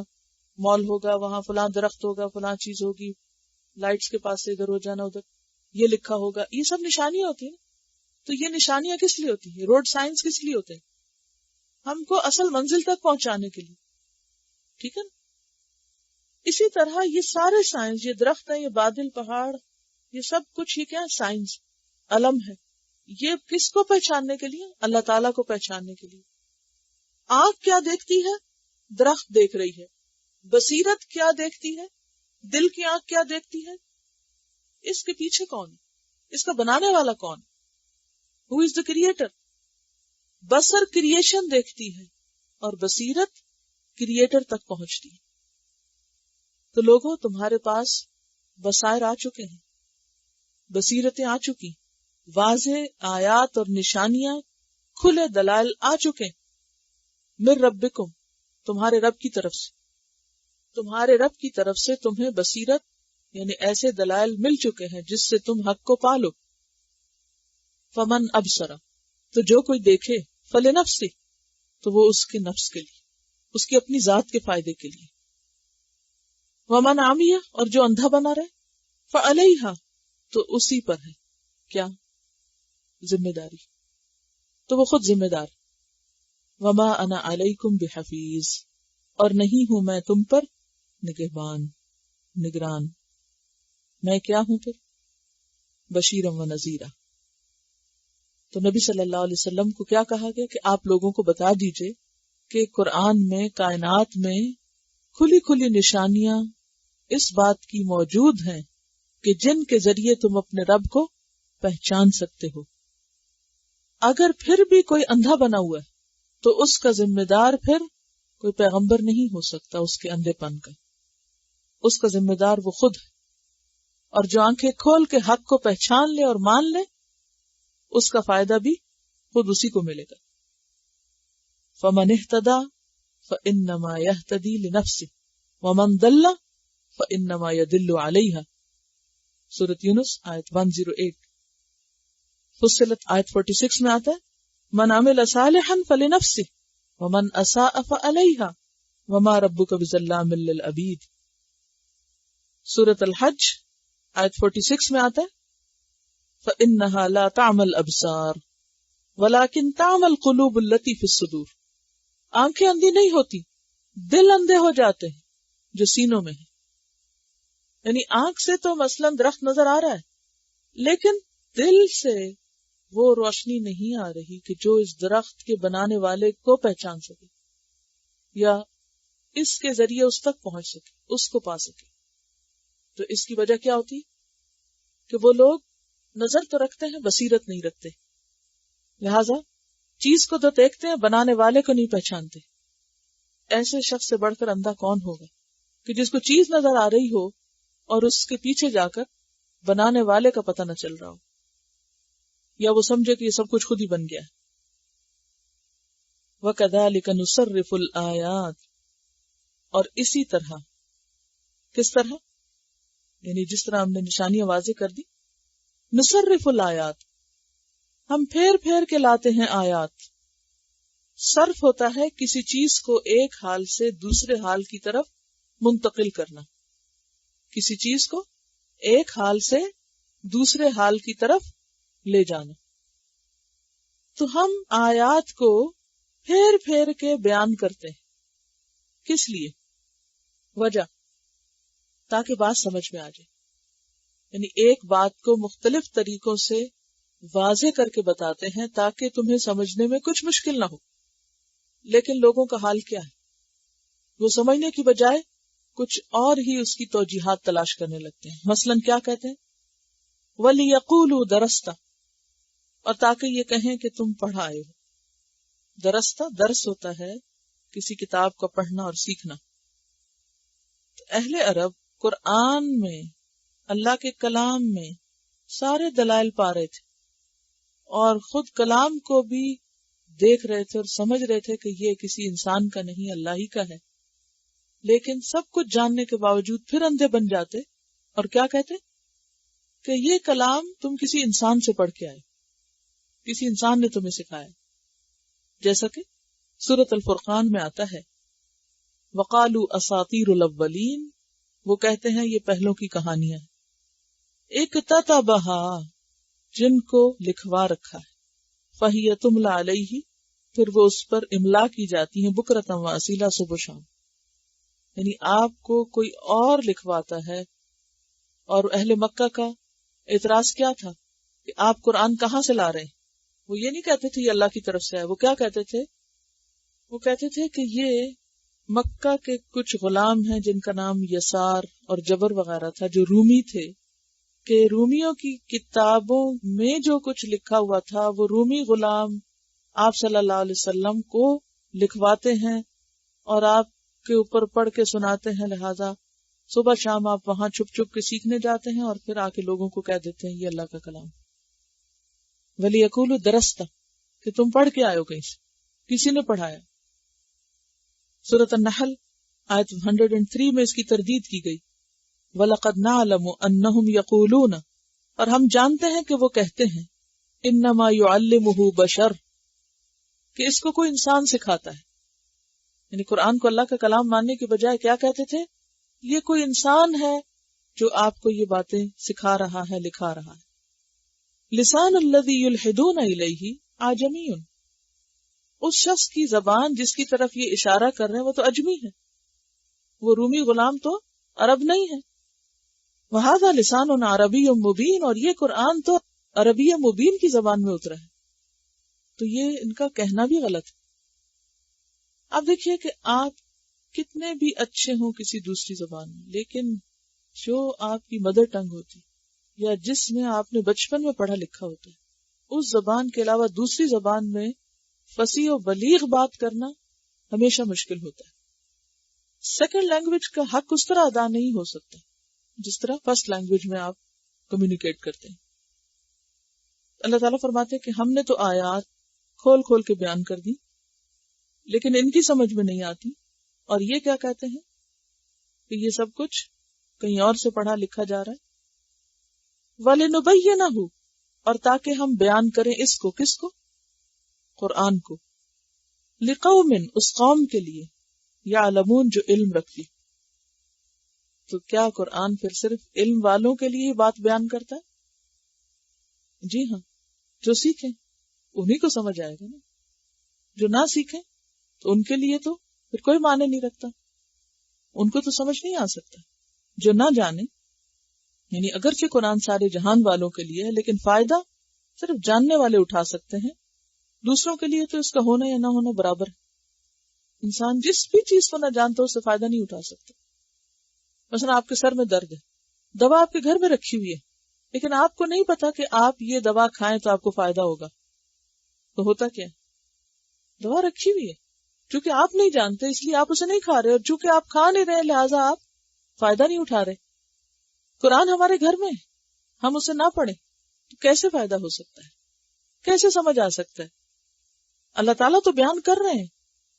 مال ہوگا، وہاں فلاں درخت ہوگا، فلاں چیز ہوگی، لائٹس کے پاس سے ادھر ہو جانا، ادھر یہ لکھا ہوگا، یہ سب نشانیاں ہوتی ہیں. تو یہ نشانیاں کس لیے ہوتی ہیں؟ روڈ سائنس کس لیے ہوتے ہیں؟ ہم کو اصل منزل تک پہنچانے کے لیے، ٹھیک ہے نا. اسی طرح یہ سارے سائنس، یہ درخت ہے، یہ بادل، پہاڑ، یہ سب کچھ، یہ کیا ہے؟ سائنس، علم ہے. یہ کس کو پہچاننے کے لیے؟ اللہ تعالیٰ کو پہچاننے کے لیے. آنکھ کیا دیکھتی ہے؟ درخت دیکھ رہی ہے. بصیرت کیا دیکھتی ہے؟ دل کی آنکھ کیا دیکھتی ہے؟ اس کے پیچھے کون ہے؟ اس کا بنانے والا کون؟ Who is the creator؟ بصر کریشن دیکھتی ہے اور بصیرت کریٹر تک پہنچتی ہے. تو لوگوں، تمہارے پاس بصائر آ چکے ہیں، بصیرتیں آ چکی، واضح آیات اور نشانیاں، کھلے دلائل آ چکے. من ربکم، تمہارے رب کی طرف سے، تمہارے رب کی طرف سے تمہیں بصیرت یعنی ایسے دلائل مل چکے ہیں جس سے تم حق کو پالو. فمن ابصر، تو جو کوئی دیکھے، فلنفسہ، تو وہ اس کے نفس کے لیے، اس کی اپنی ذات کے فائدے کے لیے، ومن عمی، اور جو اندھا بنا رہے، فعلیہا، تو اسی پر ہے کیا؟ ذمہ داری، تو وہ خود ذمہ دار۔ وما انا علیکم بحفیظ، اور نہیں ہوں میں تم پر نگہبان، نگران، میں کیا ہوں پھر؟ بشیرا و نذیرا۔ تو نبی صلی اللہ علیہ وسلم کو کیا کہا گیا کہ آپ لوگوں کو بتا دیجئے کہ قرآن میں، کائنات میں کھلی کھلی نشانیاں اس بات کی موجود ہیں کہ جن کے ذریعے تم اپنے رب کو پہچان سکتے ہو۔ اگر پھر بھی کوئی اندھا بنا ہوا ہے تو اس کا ذمہ دار پھر کوئی پیغمبر نہیں ہو سکتا، اس کے اندھے پن کا، اس کا ذمہ دار وہ خود ہے۔ اور جو آنکھیں کھول کے حق کو پہچان لے اور مان لے، اس کا فائدہ بھی خود اسی کو ملے گا۔ فمن اہتدی فانما یہتدی لنفسہ ومن ضل فانما یضل علیہا، سورۃ یونس آیت 108۔ فصلت آیت 46 میں آتا ہے من عمل صالحا فلنفسہ ومن اساء فعلیہا وما ربک بظلام للعبید، سورۃ الحج آیت 46 میں آتا ہے فإنها لا تعمى الأبصار ولكن تعمى القلوب التي في الصدور، آنکھیں اندھی نہیں ہوتی، دل اندھے ہو جاتے ہیں جو سینوں میں ہے۔ یعنی آنکھ سے تو مثلا درخت نظر آ رہا ہے، لیکن دل سے وہ روشنی نہیں آ رہی کہ جو اس درخت کے بنانے والے کو پہچان سکے یا اس کے ذریعے اس تک پہنچ سکے، اس کو پا سکے۔ تو اس کی وجہ کیا ہوتی کہ وہ لوگ نظر تو رکھتے ہیں، بصیرت نہیں رکھتے، لہذا چیز کو تو دیکھتے ہیں، بنانے والے کو نہیں پہچانتے۔ ایسے شخص سے بڑھ کر اندھا کون ہوگا کہ جس کو چیز نظر آ رہی ہو اور اس کے پیچھے جا کر بنانے والے کا پتہ نہ چل رہا ہو، یا وہ سمجھے کہ یہ سب کچھ خود ہی بن گیا ہے۔ وَكَذَلِكَ نُصَرِّفُ الْآيَاتِ، اور اسی طرح، کس طرح؟ یعنی جس طرح ہم نے نشانیاں واضح کر دی، نصرف الآیات، ہم پھیر پھیر کے لاتے ہیں آیات۔ صرف ہوتا ہے کسی چیز کو ایک حال سے دوسرے حال کی طرف منتقل کرنا، کسی چیز کو ایک حال سے دوسرے حال کی طرف لے جانا۔ تو ہم آیات کو پھیر پھیر کے بیان کرتے ہیں، کس لیے؟ وجہ، تاکہ بات سمجھ میں آ جائے۔ یعنی ایک بات کو مختلف طریقوں سے واضح کر کے بتاتے ہیں تاکہ تمہیں سمجھنے میں کچھ مشکل نہ ہو۔ لیکن لوگوں کا حال کیا ہے؟ وہ سمجھنے کی بجائے کچھ اور ہی اس کی توجیحات تلاش کرنے لگتے ہیں۔ مثلاً کیا کہتے ہیں؟ وَلِيَقُولُوا دَرَسْتَ، اور تاکہ یہ کہیں کہ تم پڑھا آئے ہو۔ درستہ، درس ہوتا ہے کسی کتاب کا پڑھنا اور سیکھنا۔ تو اہل عرب قرآن میں، اللہ کے کلام میں سارے دلائل پا رہے تھے اور خود کلام کو بھی دیکھ رہے تھے اور سمجھ رہے تھے کہ یہ کسی انسان کا نہیں، اللہ ہی کا ہے، لیکن سب کچھ جاننے کے باوجود پھر اندھے بن جاتے اور کیا کہتے کہ یہ کلام تم کسی انسان سے پڑھ کے آئے، کسی انسان نے تمہیں سکھایا۔ جیسا کہ سورۃ الفرقان میں آتا ہے وَقَالُوا أَسَاطِيرُ الْأَوَّلِينَ، وہ کہتے ہیں یہ پہلوں کی کہانیاں ہیں۔ اکتتبھا، جن کو لکھوا رکھا ہے، فہی تملی علیہ، پھر وہ اس پر املا کی جاتی ہیں، بکرۃ و اصیلا، صبح و شام۔ یعنی آپ کو کوئی اور لکھواتا ہے۔ اور اہل مکہ کا اعتراض کیا تھا کہ آپ قرآن کہاں سے لا رہے ہیں؟ وہ یہ نہیں کہتے تھے یہ اللہ کی طرف سے ہے، وہ کیا کہتے تھے؟ وہ کہتے تھے کہ یہ مکہ کے کچھ غلام ہیں جن کا نام یسار اور جبر وغیرہ تھا، جو رومی تھے، کہ رومیوں کی کتابوں میں جو کچھ لکھا ہوا تھا وہ رومی غلام آپ صلی اللہ علیہ وسلم کو لکھواتے ہیں اور آپ کے اوپر پڑھ کے سناتے ہیں، لہذا صبح شام آپ وہاں چھپ چھپ کے سیکھنے جاتے ہیں اور پھر آ کے لوگوں کو کہہ دیتے ہیں یہ اللہ کا کلام۔ وَلِيَقُولُوا دَرَسْتَ، کہ تم پڑھ کے آئے ہو کہیں سے، کسی نے پڑھایا۔ سورۃ النحل آیت 103 میں اس کی تردید کی گئی، وَلَقَدْ نَعْلَمُ أَنَّهُمْ يَقُولُونَ، اور ہم جانتے ہیں کہ وہ کہتے ہیں، انما يعلمه بشر، کہ اس کو کوئی انسان سکھاتا ہے. یعنی قرآن کو اللہ کا کلام ماننے کے بجائے کیا کہتے تھے؟ یہ کوئی انسان ہے جو آپ کو یہ باتیں سکھا رہا ہے، لکھا رہا ہے. لسان الذی یلحدون الیہ اعجمی، اس شخص کی زبان جس کی طرف یہ اشارہ کر رہے ہیں وہ تو اجمی ہے، وہ رومی غلام تو عرب نہیں ہے. وہذا لسان عربی مبین، اور یہ قرآن تو عربی مبین کی زبان میں اترا ہے. تو یہ ان کا کہنا بھی غلط ہے. آپ دیکھیے کہ آپ کتنے بھی اچھے ہوں کسی دوسری زبان میں، لیکن جو آپ کی مدر ٹنگ ہوتی یا جس میں آپ نے بچپن میں پڑھا لکھا ہوتا ہے، اس زبان کے علاوہ دوسری زبان میں فصیح و بلیغ بات کرنا ہمیشہ مشکل ہوتا ہے. سیکنڈ لینگویج کا حق اس طرح ادا نہیں ہو سکتا جس طرح فرسٹ لینگویج میں آپ کمیونیکیٹ کرتے ہیں. اللہ تعالیٰ فرماتے ہیں کہ ہم نے تو آیات کھول کھول کے بیان کر دی، لیکن ان کی سمجھ میں نہیں آتی. اور یہ کیا کہتے ہیں کہ یہ سب کچھ کہیں اور سے پڑھا لکھا جا رہا ہے. وَلِنُبَيِّنَهُ، اور تاکہ ہم بیان کریں اس کو، کس کو؟ قرآن کو. لِقَوْمٍ، اس قوم کے لیے، يَعْلَمُونَ، جو علم رکھتی. تو کیا قرآن پھر صرف علم والوں کے لیے بات بیان کرتا ہے؟ جی ہاں، جو سیکھیں انہی کو سمجھ آئے گا نا. جو نہ سیکھیں تو ان کے لیے تو پھر کوئی معنی نہیں رکھتا، ان کو تو سمجھ نہیں آ سکتا. جو نہ جانے، یعنی اگرچہ قرآن سارے جہان والوں کے لیے ہے، لیکن فائدہ صرف جاننے والے اٹھا سکتے ہیں. دوسروں کے لیے تو اس کا ہونا یا نہ ہونا برابر ہے. انسان جس بھی چیز کو نہ جانتا اس سے فائدہ نہیں اٹھا سکتا. مثلا آپ کے سر میں درد ہے، دوا آپ کے گھر میں رکھی ہوئی ہے، لیکن آپ کو نہیں پتا کہ آپ یہ دوا کھائیں تو آپ کو فائدہ ہوگا. تو ہوتا کیا ہے؟ دوا رکھی ہوئی ہے، چونکہ آپ نہیں جانتے اس لیے آپ اسے نہیں کھا رہے، اور چونکہ آپ کھا نہیں رہے لہٰذا آپ فائدہ نہیں اٹھا رہے. قرآن ہمارے گھر میں ہے، ہم اسے نہ پڑھیں تو کیسے فائدہ ہو سکتا ہے؟ کیسے سمجھ آ سکتا ہے؟ اللہ تعالیٰ تو بیان کر رہے ہیں،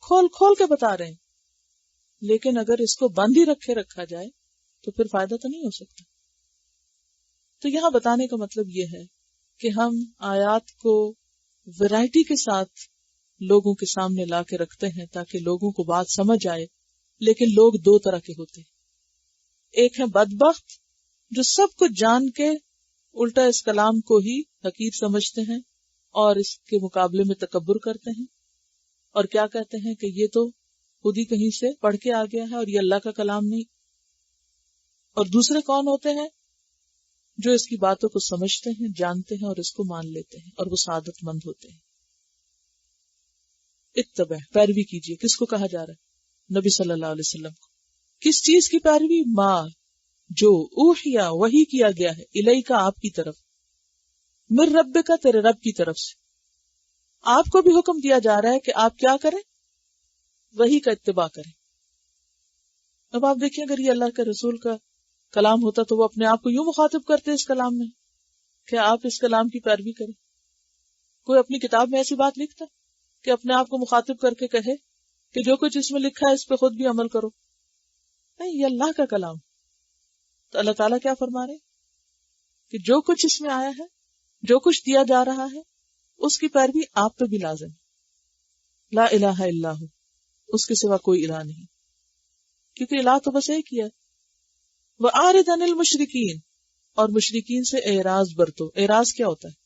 کھول کھول کے بتا رہے ہیں، لیکن اگر اس کو بند ہی رکھا جائے تو پھر فائدہ تو نہیں ہو سکتا. تو یہاں بتانے کا مطلب یہ ہے کہ ہم آیات کو ویرائٹی کے ساتھ لوگوں کے سامنے لا کے رکھتے ہیں تاکہ لوگوں کو بات سمجھ آئے. لیکن لوگ دو طرح کے ہوتے ہیں. ایک ہے بدبخت جو سب کچھ جان کے الٹا اس کلام کو ہی حقیر سمجھتے ہیں اور اس کے مقابلے میں تکبر کرتے ہیں اور کیا کہتے ہیں کہ یہ تو خود ہی کہیں سے پڑھ کے آ گیا ہے اور یہ اللہ کا کلام نہیں. اور دوسرے کون ہوتے ہیں؟ جو اس کی باتوں کو سمجھتے ہیں، جانتے ہیں اور اس کو مان لیتے ہیں اور وہ سعادت مند ہوتے ہیں. اتبع، پیروی کیجیے. کس کو کہا جا رہا ہے؟ نبی صلی اللہ علیہ وسلم کو. کس چیز کی پیروی؟ ما، جو اوحیا، وحی کیا گیا ہے، الیک، آپ کی طرف، من ربک، تیرے رب کی طرف سے. آپ کو بھی حکم دیا جا رہا ہے کہ آپ کیا کریں؟ وحی کا اتباع کریں. اب آپ دیکھیں اگر یہ اللہ کے رسول کا کلام ہوتا تو وہ اپنے آپ کو یوں مخاطب کرتے اس کلام میں کہ آپ اس کلام کی پیروی کریں. کوئی اپنی کتاب میں ایسی بات لکھتا کہ اپنے آپ کو مخاطب کر کے کہے کہ جو کچھ اس میں لکھا ہے اس پہ خود بھی عمل کرو؟ نہیں، یہ اللہ کا کلام. تو اللہ تعالیٰ کیا فرما رہے کہ جو کچھ اس میں آیا ہے، جو کچھ دیا جا رہا ہے، اس کی پیروی آپ پہ بھی لازم. لا الہ الا ہو، اس کے سوا کوئی الہ نہیں، کیونکہ الہ تو بس ایک ہی ہے. وَأَعْرِضْ عَنِ الْمُشْرِكِينَ، اور مشرکین سے اعراض برتو. اعراض کیا ہوتا ہے؟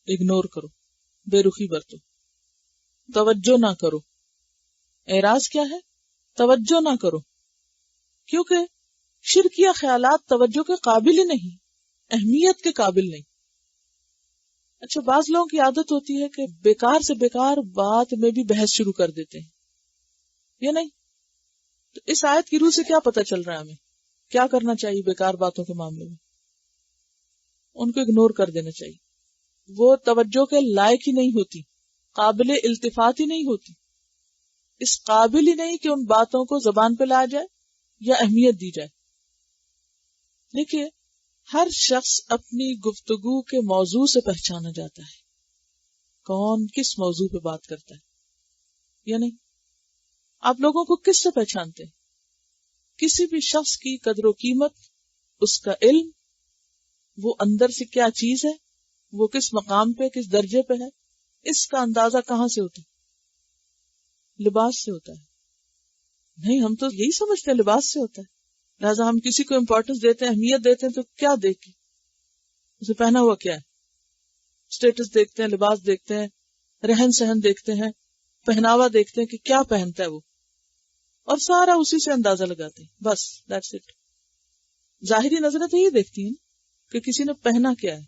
اگنور کرو، بے رخی برتو، توجہ نہ کرو. اعراض کیا ہے؟ توجہ نہ کرو. کیونکہ شرکیہ خیالات توجہ کے قابل ہی نہیں، اہمیت کے قابل نہیں. اچھا، بعض لوگوں کی عادت ہوتی ہے کہ بیکار سے بیکار بات میں بھی بحث شروع کر دیتے ہیں، یہ نہیں. تو اس آیت کی روح سے کیا پتہ چل رہا ہے ہمیں؟ کیا کرنا چاہیے بیکار باتوں کے معاملے میں؟ ان کو اگنور کر دینا چاہیے. وہ توجہ کے لائق ہی نہیں ہوتی، قابل التفات ہی نہیں ہوتی، اس قابل ہی نہیں کہ ان باتوں کو زبان پہ لایا جائے یا اہمیت دی جائے. دیکھیے، ہر شخص اپنی گفتگو کے موضوع سے پہچانا جاتا ہے، کون کس موضوع پہ بات کرتا ہے یا نہیں. آپ لوگوں کو کس سے پہچانتے ہیں؟ کسی بھی شخص کی قدر و قیمت، اس کا علم، وہ اندر سے کیا چیز ہے، وہ کس مقام پہ، کس درجے پہ ہے، اس کا اندازہ کہاں سے ہوتا ہے؟ لباس سے ہوتا ہے؟ نہیں، ہم تو یہی سمجھتے ہیں لباس سے ہوتا ہے، لہٰذا ہم کسی کو امپورٹنس دیتے ہیں، اہمیت دیتے ہیں تو کیا دیکھ کے؟ اسے پہنا ہوا کیا ہے، اسٹیٹس دیکھتے ہیں، لباس دیکھتے ہیں، رہن سہن دیکھتے ہیں، پہناوا دیکھتے ہیں کہ کیا پہنتا ہے وہ، اور سارا اسی سے اندازہ لگاتے ہیں، بس دیٹس اٹ۔ ظاہری نظریں تو یہ دیکھتی ہیں کہ کسی نے پہنا کیا ہے،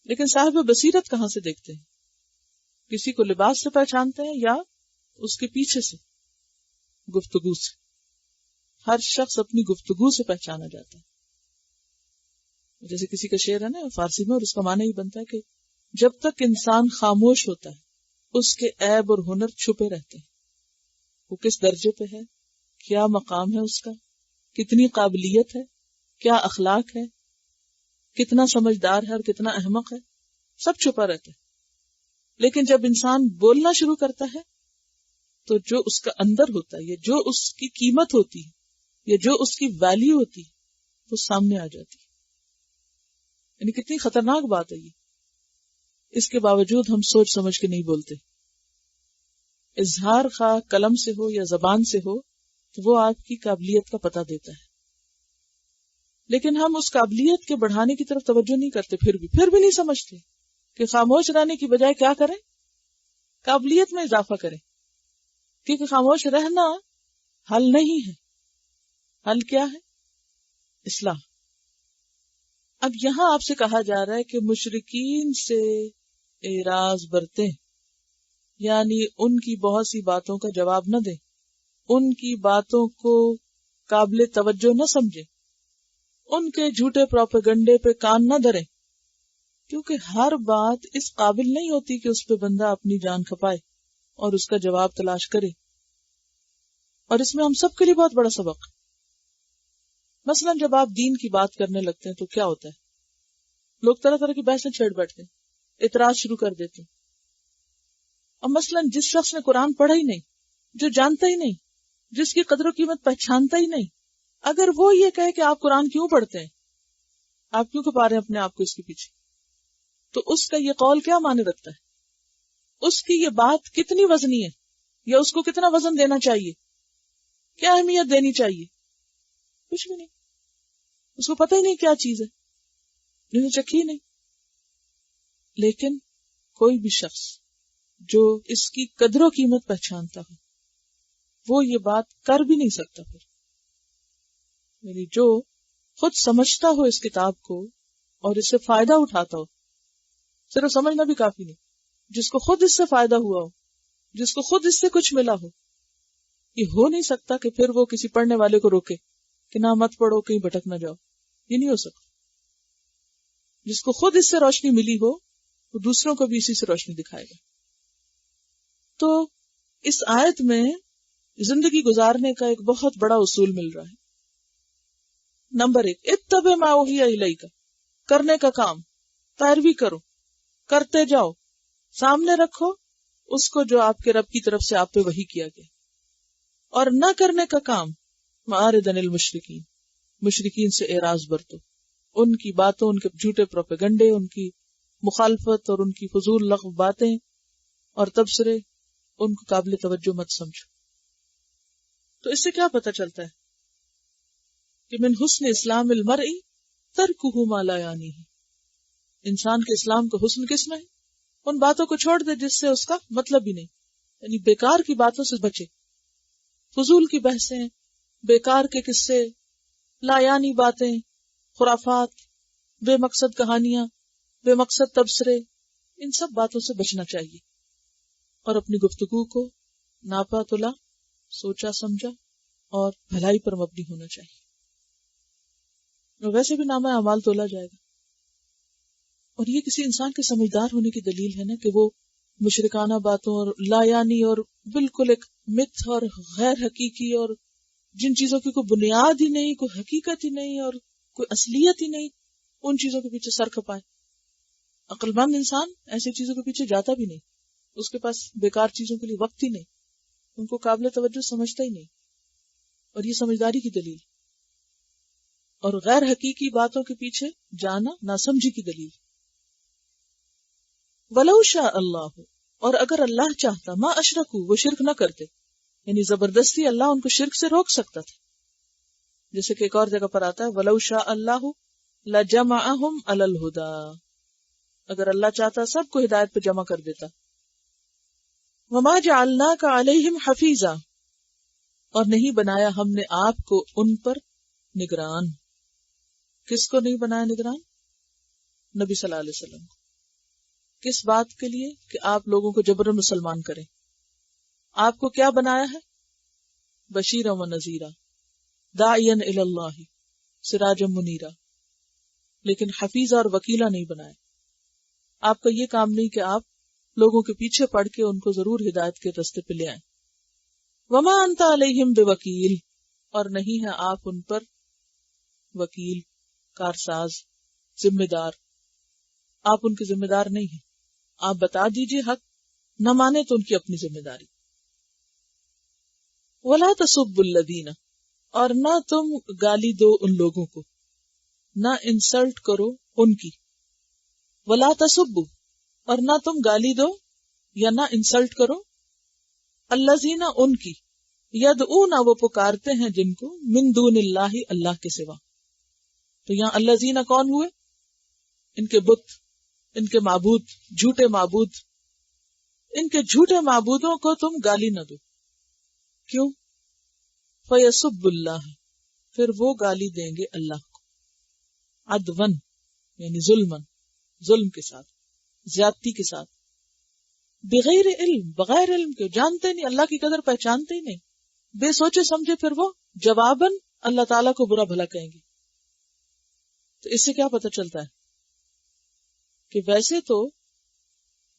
لیکن صاحب بصیرت کہاں سے دیکھتے ہیں؟ کسی کو لباس سے پہچانتے ہیں یا اس کے پیچھے سے، گفتگو سے؟ ہر شخص اپنی گفتگو سے پہچانا جاتا ہے۔ جیسے کسی کا شعر ہے نا فارسی میں، اور اس کا معنی ہی بنتا ہے کہ جب تک انسان خاموش ہوتا ہے اس کے عیب اور ہنر چھپے رہتے ہیں۔ وہ کس درجے پہ ہے، کیا مقام ہے اس کا، کتنی قابلیت ہے، کیا اخلاق ہے، کتنا سمجھدار ہے اور کتنا احمق ہے، سب چھپا رہتا ہے۔ لیکن جب انسان بولنا شروع کرتا ہے تو جو اس کا اندر ہوتا ہے، یا جو اس کی قیمت ہوتی ہے، یا جو اس کی ویلیو ہوتی ہے، وہ سامنے آ جاتی ہے۔ یعنی کتنی خطرناک بات ہے یہ، اس کے باوجود ہم سوچ سمجھ کے نہیں بولتے۔ اظہار خواہ قلم سے ہو یا زبان سے ہو تو وہ آپ کی قابلیت کا پتہ دیتا ہے، لیکن ہم اس قابلیت کے بڑھانے کی طرف توجہ نہیں کرتے، پھر بھی نہیں سمجھتے کہ خاموش رہنے کی بجائے کیا کریں، قابلیت میں اضافہ کریں، کیونکہ خاموش رہنا حل نہیں ہے۔ حل کیا ہے؟ اصلاح۔ اب یہاں آپ سے کہا جا رہا ہے کہ مشرکین سے اعراض برتیں، یعنی ان کی بہت سی باتوں کا جواب نہ دیں، ان کی باتوں کو قابل توجہ نہ سمجھیں، ان کے جھوٹے پروپیگنڈے پہ کان نہ دھریں، کیونکہ ہر بات اس قابل نہیں ہوتی کہ اس پہ بندہ اپنی جان کھپائے اور اس کا جواب تلاش کرے۔ اور اس میں ہم سب کے لیے بہت بڑا سبق۔ مثلا جب آپ دین کی بات کرنے لگتے ہیں تو کیا ہوتا ہے؟ لوگ طرح طرح کی بحثیں چھیڑ بیٹھتے ہیں، اعتراض شروع کر دیتے ہیں۔ اور مثلا جس شخص نے قرآن پڑھا ہی نہیں، جو جانتا ہی نہیں، جس کی قدر و قیمت پہچانتا ہی نہیں، اگر وہ یہ کہے کہ آپ قرآن کیوں پڑھتے ہیں، آپ کیوں کھپا رہے ہیں اپنے آپ کو اس کے پیچھے، تو اس کا یہ قول کیا معنی رکھتا ہے؟ اس کی یہ بات کتنی وزنی ہے، یا اس کو کتنا وزن دینا چاہیے، کیا اہمیت دینی چاہیے؟ کچھ بھی نہیں۔ اس کو پتہ ہی نہیں کیا چیز ہے، جنہیں چکھی نہیں۔ لیکن کوئی بھی شخص جو اس کی قدر و قیمت پہچانتا ہو، وہ یہ بات کر بھی نہیں سکتا۔ پھر یعنی جو خود سمجھتا ہو اس کتاب کو اور اس سے فائدہ اٹھاتا ہو، صرف سمجھنا بھی کافی نہیں، جس کو خود اس سے فائدہ ہوا ہو، جس کو خود اس سے کچھ ملا ہو، یہ ہو نہیں سکتا کہ پھر وہ کسی پڑھنے والے کو روکے کہ نہ مت پڑھو، کہیں بھٹک نہ جاؤ۔ یہ نہیں ہو سکتا۔ جس کو خود اس سے روشنی ملی ہو وہ دوسروں کو بھی اسی سے روشنی دکھائے گا۔ تو اس آیت میں زندگی گزارنے کا ایک بہت بڑا اصول مل رہا ہے۔ نمبر 1، اتبع ما اوحی الیک، کرنے کا کام، پیروی کرو، کرتے جاؤ، سامنے رکھو اس کو جو آپ کے رب کی طرف سے آپ پہ وحی کیا گیا، اور نہ کرنے کا کام، معارض عن المشرکین، مشرکین سے اعراض برتو، ان کی باتوں، ان کے جھوٹے پروپیگنڈے، ان کی مخالفت اور ان کی فضول لغو باتیں اور تبصرے، ان کو قابل توجہ مت سمجھو۔ تو اس سے کیا پتہ چلتا ہے کہ من حسن اسلام المرء ترکہ ما لا یعنیہ، انسان کے اسلام کا حسن کس میں ہے؟ ان باتوں کو چھوڑ دے جس سے اس کا مطلب ہی نہیں، یعنی بیکار کی باتوں سے بچے، فضول کی بحثیں، بیکار کے قصے، لا یعنی باتیں، خرافات، بے مقصد کہانیاں، بے مقصد تبصرے، ان سب باتوں سے بچنا چاہیے، اور اپنی گفتگو کو ناپا تلا، سوچا سمجھا اور بھلائی پر مبنی ہونا چاہیے۔ اور ویسے بھی نامہ اعمال تولا جائے گا، اور یہ کسی انسان کے سمجھدار ہونے کی دلیل ہے نا کہ وہ مشرکانہ باتوں اور لا یعنی اور بالکل ایک متھ اور غیر حقیقی اور جن چیزوں کی کوئی بنیاد ہی نہیں، کوئی حقیقت ہی نہیں اور کوئی اصلیت ہی نہیں، ان چیزوں کے پیچھے سر کھپائے۔ عقل مند انسان ایسی چیزوں کے پیچھے جاتا بھی نہیں، اس کے پاس بیکار چیزوں کے لیے وقت ہی نہیں، ان کو قابل توجہ سمجھتا ہی نہیں، اور یہ سمجھداری کی دلیل۔ اور غیر حقیقی باتوں کے پیچھے جانا ناسمجھی کی دلیل۔ وَلَوْ شَاءَ اللَّهُ، اور اگر اللہ چاہتا، ما اشرکوا، وہ شرک نہ کرتے، یعنی زبردستی اللہ ان کو شرک سے روک سکتا تھا. جیسے کہ ایک اور جگہ پر آتا ہے وَلَوْ شَاءَ اللَّهُ لَجَمَعَهُمْ عَلَى الْهُدَى، اگر اللہ چاہتا سب کو ہدایت پہ جمع کر دیتا. وَمَا جَعَلْنَاكَ عَلَيْهِمْ حَفِيظًا، اور نہیں بنایا ہم نے آپ کو ان پر نگران. کس کو نہیں بنایا نگران؟ نبی صلی اللہ علیہ وسلم. کس بات کے لیے؟ کہ آپ لوگوں کو جبرن مسلمان کریں. آپ کو کیا بنایا ہے؟ بشیرا و نذیرا، داعیا الی اللہ، سراجا منیرا. لیکن حفیظہ اور وکیلہ نہیں بنایا. آپ کا یہ کام نہیں کہ آپ لوگوں کے پیچھے پڑ کے ان کو ضرور ہدایت کے راستے پہ لے آئیں. وما انت علیہم بوکیل، اور نہیں ہے آپ ان پر وکیل، کارساز، ذمہ دار. آپ ان کے ذمہ دار نہیں ہیں. آپ بتا دیجئے حق، نہ مانے تو ان کی اپنی ذمہ داری. وَلَا تَسُبُّوا الَّذِينَ، اور نہ تم گالی دو ان لوگوں کو، نہ انسلٹ کرو ان کی. وَلَا تَسُبُّوا، اور نہ تم گالی دو یا نہ انسلٹ کرو، الَّذِينَ ان کی، يَدْعُونَ وہ پکارتے ہیں جن کو، من دون اللہ اللہ کے سوا. تو یہاں الَّذِينَ کون ہوئے؟ ان کے بت، ان کے معبود، جھوٹے معبود. ان کے جھوٹے معبودوں کو تم گالی نہ دو. کیوں؟ فَيَسُبُّ اللَّهَ، پھر وہ گالی دیں گے اللہ کو، عدوًا یعنی ظلمًا، ظلم کے ساتھ، زیادتی کے ساتھ، بغیر علم، بغیر علم کے، جانتے نہیں، اللہ کی قدر پہچانتے ہی نہیں، بے سوچے سمجھے، پھر وہ جواباً اللہ تعالیٰ کو برا بھلا کہیں گے. تو اس سے کیا پتہ چلتا ہے کہ ویسے تو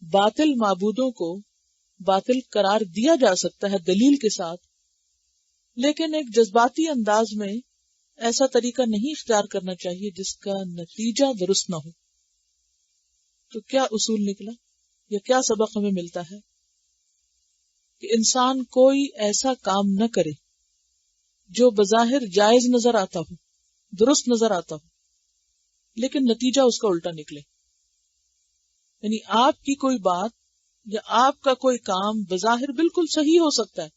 باطل معبودوں کو باطل قرار دیا جا سکتا ہے دلیل کے ساتھ، لیکن ایک جذباتی انداز میں ایسا طریقہ نہیں اختیار کرنا چاہیے جس کا نتیجہ درست نہ ہو. تو کیا اصول نکلا یا کیا سبق ہمیں ملتا ہے؟ کہ انسان کوئی ایسا کام نہ کرے جو بظاہر جائز نظر آتا ہو، درست نظر آتا ہو، لیکن نتیجہ اس کا الٹا نکلے. یعنی آپ کی کوئی بات یا آپ کا کوئی کام بظاہر بالکل صحیح ہو سکتا ہے،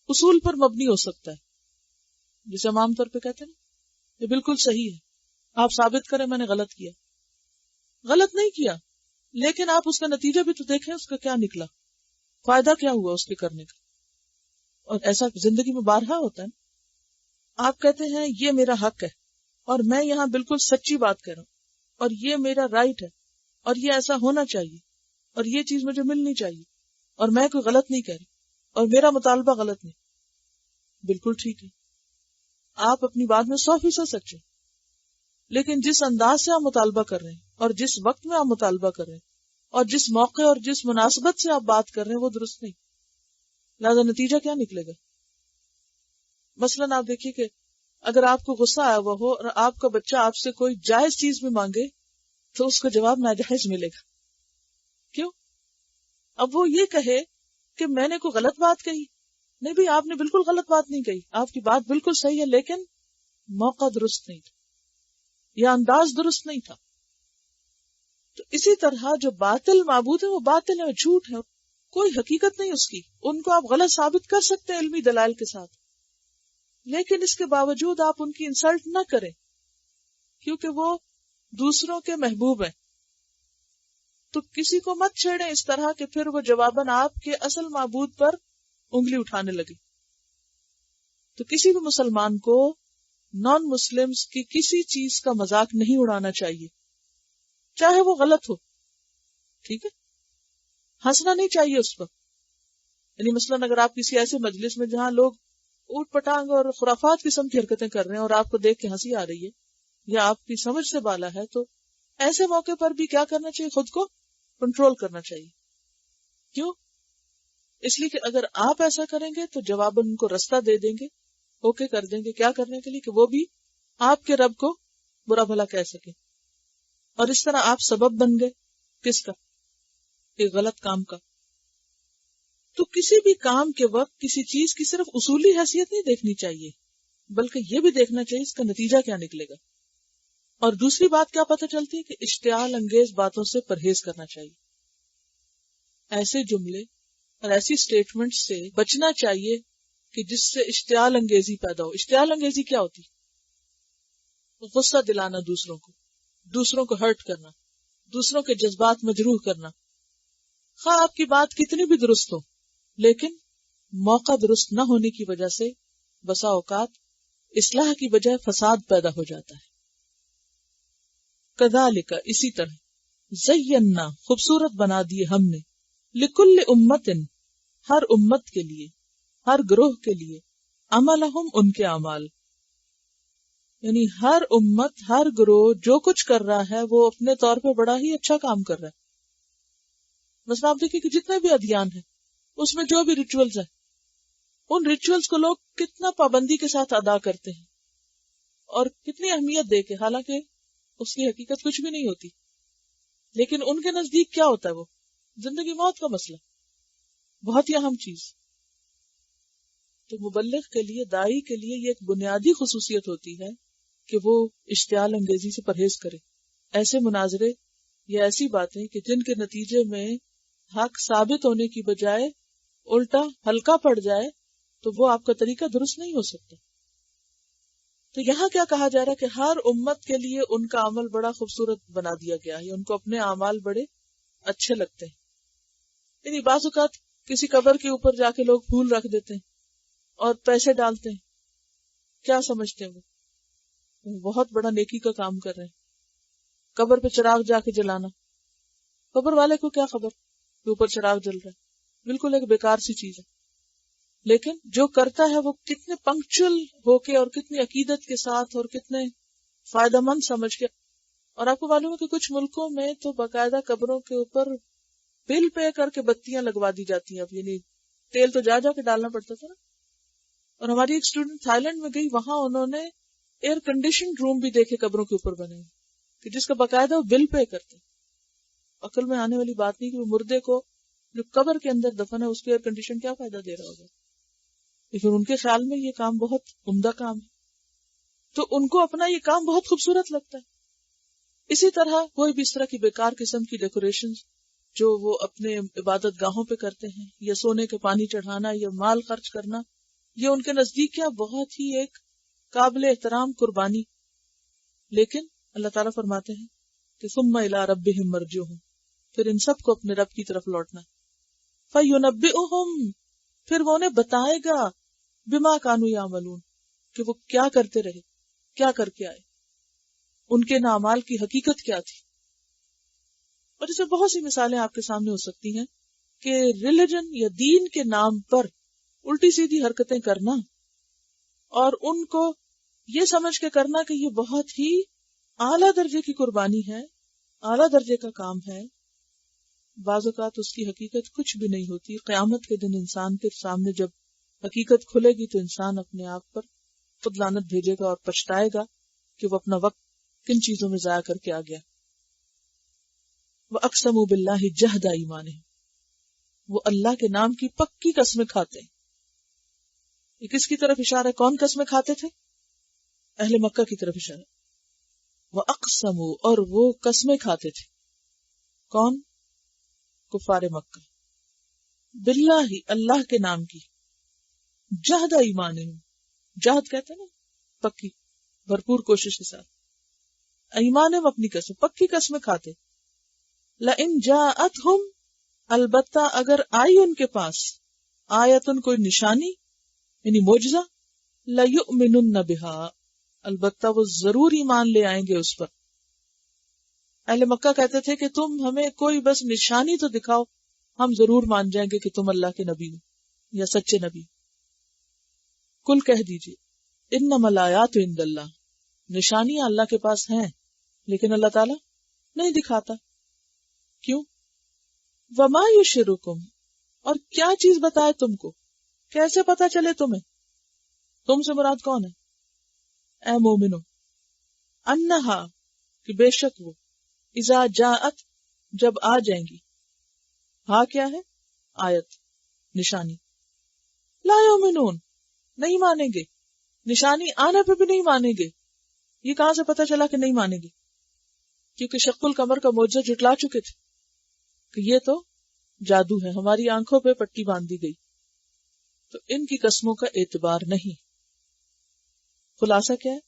اصول پر مبنی ہو سکتا ہے، جسے ہم عام طور پہ کہتے ہیں نا یہ بالکل صحیح ہے، آپ ثابت کریں میں نے غلط کیا. غلط نہیں کیا، لیکن آپ اس کا نتیجہ بھی تو دیکھیں، اس کا کیا نکلا، فائدہ کیا ہوا اس کے کرنے کا. اور ایسا زندگی میں بارہا ہوتا ہے نا. آپ کہتے ہیں یہ میرا حق ہے اور میں یہاں بالکل سچی بات کر رہا ہوں اور یہ میرا رائٹ ہے اور یہ ایسا ہونا چاہیے اور یہ چیز مجھے ملنی چاہیے اور میں کوئی غلط نہیں کہہ رہی اور میرا مطالبہ غلط نہیں. بالکل ٹھیک ہے، آپ اپنی بات میں 100% سچے، لیکن جس انداز سے آپ مطالبہ کر رہے ہیں اور جس وقت میں آپ مطالبہ کر رہے ہیں اور جس موقع اور جس مناسبت سے آپ بات کر رہے ہیں وہ درست نہیں. لہذا نتیجہ کیا نکلے گا؟ مثلاً آپ دیکھیے کہ اگر آپ کو غصہ آیا ہوا ہو اور آپ کا بچہ آپ سے کوئی جائز چیز بھی مانگے تو اس کو جواب ناجائز ملے گا. کیوں؟ اب وہ یہ کہے کہ میں نے کوئی غلط بات کہی. نہیں بھی، آپ نے بالکل غلط بات نہیں کہی، آپ کی بات بالکل صحیح ہے، لیکن موقع درست نہیں تھا یا انداز درست نہیں تھا. تو اسی طرح جو باطل معبود ہے وہ باطل ہے، جھوٹ ہے، کوئی حقیقت نہیں اس کی. ان کو آپ غلط ثابت کر سکتے ہیں علمی دلائل کے ساتھ، لیکن اس کے باوجود آپ ان کی انسلٹ نہ کریں کیونکہ وہ دوسروں کے محبوب ہیں. تو کسی کو مت چھیڑیں اس طرح کہ پھر وہ جواباً آپ کے اصل معبود پر انگلی اٹھانے لگے. تو کسی بھی مسلمان کو نان مسلمز کی کسی چیز کا مذاق نہیں اڑانا چاہیے، چاہے وہ غلط ہو. ٹھیک ہے، ہنسنا نہیں چاہیے اس پر. یعنی مثلاً اگر آپ کسی ایسے مجلس میں جہاں لوگ اوٹ پٹانگ اور خرافات قسم کی حرکتیں کر رہے ہیں اور آپ کو دیکھ کے ہنسی آ رہی ہے یا آپ کی سمجھ سے بالا ہے، تو ایسے موقع پر بھی کیا کرنا چاہیے؟ خود کو کنٹرول کرنا چاہیے. کیوں؟ اس لیے کہ اگر آپ ایسا کریں گے تو جواباً ان کو رستہ دے دیں گے، اوکے کر دیں گے کیا کرنے کے لیے کہ وہ بھی آپ کے رب کو برا بھلا کہہ سکے. اور اس طرح آپ سبب بن گئے کس کا؟ ایک غلط کام کا. تو کسی بھی کام کے وقت کسی چیز کی صرف اصولی حیثیت نہیں دیکھنی چاہیے، بلکہ یہ بھی دیکھنا چاہیے اس کا نتیجہ کیا نکلے گا. اور دوسری بات کیا پتہ چلتی ہے کہ اشتعال انگیز باتوں سے پرہیز کرنا چاہیے. ایسے جملے اور ایسی سٹیٹمنٹ سے بچنا چاہیے کہ جس سے اشتعال انگیزی پیدا ہو. اشتعال انگیزی کیا ہوتی؟ غصہ دلانا دوسروں کو ہرٹ کرنا، دوسروں کے جذبات مجروح کرنا. خواہ آپ کی بات کتنی بھی درست ہو، لیکن موقع درست نہ ہونے کی وجہ سے بسا اوقات اصلاح کی بجائے فساد پیدا ہو جاتا ہے. کذالک، اسی طرح، زینا، خوبصورت بنا دیے ہم نے، لکل امت، ہر امت کے لیے، ہر گروہ کے لیے، عملہم، ان کے اعمال. یعنی ہر امت، ہر گروہ جو کچھ کر رہا ہے وہ اپنے طور پہ بڑا ہی اچھا کام کر رہا ہے. مثلا آپ دیکھیں کہ جتنے بھی ادیان ہیں اس میں جو بھی ریچولز ہیں، ان ریچولز کو لوگ کتنا پابندی کے ساتھ ادا کرتے ہیں اور کتنی اہمیت دے کے، حالانکہ اس کی حقیقت کچھ بھی نہیں ہوتی، لیکن ان کے نزدیک کیا ہوتا ہے؟ وہ زندگی موت کا مسئلہ، بہت ہی اہم چیز. تو مبلغ کے لیے، داعی کے لیے یہ ایک بنیادی خصوصیت ہوتی ہے کہ وہ اشتعال انگیزی سے پرہیز کرے. ایسے مناظرے یا ایسی باتیں کہ جن کے نتیجے میں حق ثابت ہونے کی بجائے الٹا ہلکا پڑ جائے، تو وہ آپ کا طریقہ درست نہیں ہو سکتا. تو یہاں کیا کہا جا رہا ہے کہ ہر امت کے لیے ان کا عمل بڑا خوبصورت بنا دیا گیا ہے، ان کو اپنے اعمال بڑے اچھے لگتے ہیں. یعنی بعض اوقات کسی قبر کے اوپر جا کے لوگ پھول رکھ دیتے ہیں اور پیسے ڈالتے ہیں. کیا سمجھتے ہیں وہ بہت بڑا نیکی کا کام کر رہے ہیں. قبر پہ چراغ جا کے جلانا، قبر والے کو کیا خبر کہ اوپر چراغ جل رہا ہے، بالکل ایک بیکار سی چیز ہے. لیکن جو کرتا ہے وہ کتنے پنکچل ہو کے اور کتنی عقیدت کے ساتھ اور کتنے فائدہ مند سمجھ کے. اور آپ کو معلوم ہے کہ کچھ ملکوں میں تو باقاعدہ قبروں کے اوپر بل پے کر کے بتیاں لگوا دی جاتی ہیں. اب یعنی تیل تو جا کے ڈالنا پڑتا تھا نا. اور ہماری ایک اسٹوڈنٹ تھائی لینڈ میں گئی، وہاں انہوں نے ایئر کنڈیشن روم بھی دیکھے قبروں کے اوپر بنے کہ جس کا باقاعدہ وہ بل پے کرتے. عقل میں آنے والی بات نہیں کہ وہ مردے کو جو قبر کے اندر دفن ہے اس کو ایئر کنڈیشن کیا فائدہ دے رہا ہوگا. لیکن ان کے خیال میں یہ کام بہت عمدہ کام ہے، تو ان کو اپنا یہ کام بہت خوبصورت لگتا ہے. اسی طرح کوئی بھی اس طرح کی بیکار قسم کی ڈیکوریشن جو وہ اپنے عبادت گاہوں پہ کرتے ہیں، یا سونے کے پانی چڑھانا یا مال خرچ کرنا، یہ ان کے نزدیک کیا بہت ہی ایک قابل احترام قربانی. لیکن اللہ تعالیٰ فرماتے ہیں کہ ثم الی ربہم مرجعہم، پھر ان سب کو اپنے رب کی طرف لوٹنا. فینبئہم، پھر وہ انہیں بتائے گا، بما کانوا یعملون، کہ وہ کیا کرتے رہے، کیا کر کے آئے، ان کے اعمال کی حقیقت کیا تھی. اور اس میں بہت سی مثالیں آپ کے سامنے ہو سکتی ہیں کہ ریلیجن یا دین کے نام پر الٹی سیدھی حرکتیں کرنا اور ان کو یہ سمجھ کے کرنا کہ یہ بہت ہی اعلیٰ درجے کی قربانی ہے، اعلیٰ درجے کا کام ہے. بعض اوقات اس کی حقیقت کچھ بھی نہیں ہوتی. قیامت کے دن انسان کے سامنے جب حقیقت کھلے گی تو انسان اپنے آپ پر خود لعنت بھیجے گا اور پچھتائے گا کہ وہ اپنا وقت کن چیزوں میں ضائع کر کے آ گیا. وَأَقْسَمُوا بِاللَّهِ جَهْدَ أَيْمَانِهِمْ، وہ اللہ کے نام کی پکی قسمیں کھاتے ہیں. یہ کس کی طرف اشارہ ہے؟ کون قسمیں کھاتے تھے؟ اہل مکہ کی طرف اشارہ. وَأَقْسَمُوا، اور وہ قسمیں کھاتے تھے. کون؟ کفار مکہ. باللہ، اللہ کے نام کی. جہد ایمانہم، جہد کہتے ہیں نا پکی، بھرپور کوشش کے ساتھ. ایمانہم، اپنی قسم، پکی قسمیں کھاتے. لئن جاءتہم، البتہ اگر آئی ان کے پاس، آیتن کوئی نشانی یعنی معجزہ، لیؤمنن بہا، البتہ وہ ضرور ایمان لے آئیں گے اس پر. اہل مکہ کہتے تھے کہ تم ہمیں کوئی بس نشانی تو دکھاؤ، ہم ضرور مان جائیں گے کہ تم اللہ کے نبی ہو یا سچے نبی. کل کہہ دیجئے انما الآیات عند اللہ، نشانیاں اللہ کے پاس ہیں لیکن اللہ تعالیٰ نہیں دکھاتا. کیوں؟ وما یشرکم، اور کیا چیز بتائے تم کو، کیسے پتا چلے تمہیں، تم سے مراد کون ہے؟ اے مومنو، انہا، کہ بے شک وہ، اذا جاءت، جب آ جائیں گی. ہاں کیا ہے؟ آیت، نشانی. لا یؤمنون، نہیں مانیں گے. نشانی آنے پہ بھی نہیں مانیں گے. یہ کہاں سے پتا چلا کہ نہیں مانیں گے؟ کیونکہ شق القمر کا معجزہ جھٹلا چکے تھے کہ یہ تو جادو ہے، ہماری آنکھوں پہ پٹی باندھ دی گئی، تو ان کی قسموں کا اعتبار نہیں۔ خلاصہ کیا ہے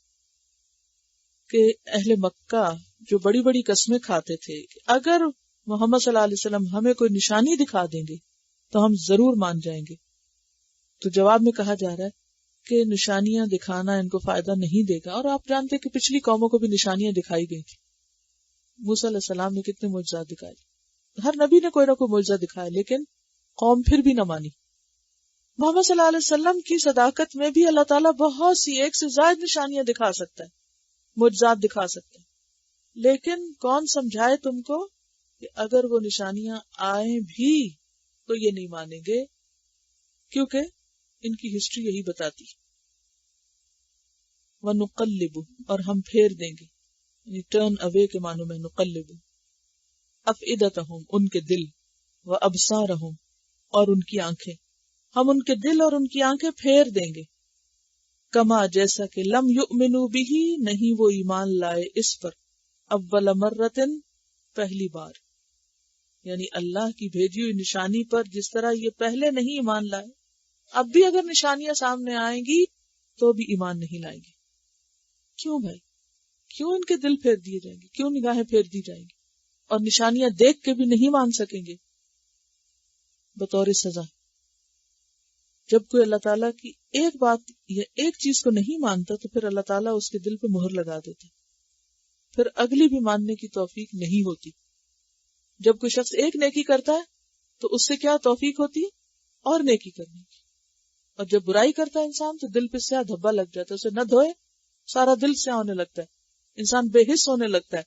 کہ اہل مکہ جو بڑی بڑی قسمیں کھاتے تھے کہ اگر محمد صلی اللہ علیہ وسلم ہمیں کوئی نشانی دکھا دیں گے تو ہم ضرور مان جائیں گے، تو جواب میں کہا جا رہا ہے کہ نشانیاں دکھانا ان کو فائدہ نہیں دے گا۔ اور آپ جانتے کہ پچھلی قوموں کو بھی نشانیاں دکھائی گئی تھی، موسیٰ علیہ السلام نے کتنے معجزات دکھائے، ہر نبی نے کوئی نہ کوئی معجزہ دکھایا، لیکن قوم پھر بھی نہ مانی۔ محمد صلی اللہ علیہ وسلم کی صداقت میں بھی اللہ تعالیٰ بہت سی ایک سے زائد نشانیاں دکھا سکتا ہے، معجزات دکھا سکتا ہے، لیکن کون سمجھائے تم کو کہ اگر وہ نشانیاں آئیں بھی تو یہ نہیں مانیں گے، کیونکہ ان کی ہسٹری یہی بتاتی۔ وَنُقَلِّبُ، اور ہم پھیر دیں گے، یعنی ٹرن اوے کے معنوں میں نقلب، افئدتہم، ان کے دل، وابصارہم، اور ان کی آنکھیں، ہم ان کے دل اور ان کی آنکھیں پھیر دیں گے، کما، جیسا کہ لم یؤمنوا بہ، نہیں وہ ایمان لائے اس پر، اول مرتن، پہلی بار، یعنی اللہ کی بھیجی ہوئی نشانی پر جس طرح یہ پہلے نہیں ایمان لائے، اب بھی اگر نشانیاں سامنے آئیں گی تو بھی ایمان نہیں لائیں گے۔ کیوں بھائی؟ کیوں ان کے دل پھیر دیے جائیں گے؟ کیوں نگاہیں پھیر دی جائیں گی اور نشانیاں دیکھ کے بھی نہیں مان سکیں گے؟ بطور سزا، جب کوئی اللہ تعالیٰ کی ایک بات یا ایک چیز کو نہیں مانتا تو پھر اللہ تعالیٰ اس کے دل پہ مہر لگا دیتا، پھر اگلی بھی ماننے کی توفیق نہیں ہوتی۔ جب کوئی شخص ایک نیکی کرتا ہے تو اس سے کیا توفیق ہوتی ہے؟ اور نیکی کرنے کی۔ اور جب برائی کرتا ہے انسان تو دل پہ سیاہ دھبا لگ جاتا ہے، اسے نہ دھوئے سارا دل سیاہ ہونے لگتا ہے، انسان بے حس ہونے لگتا ہے،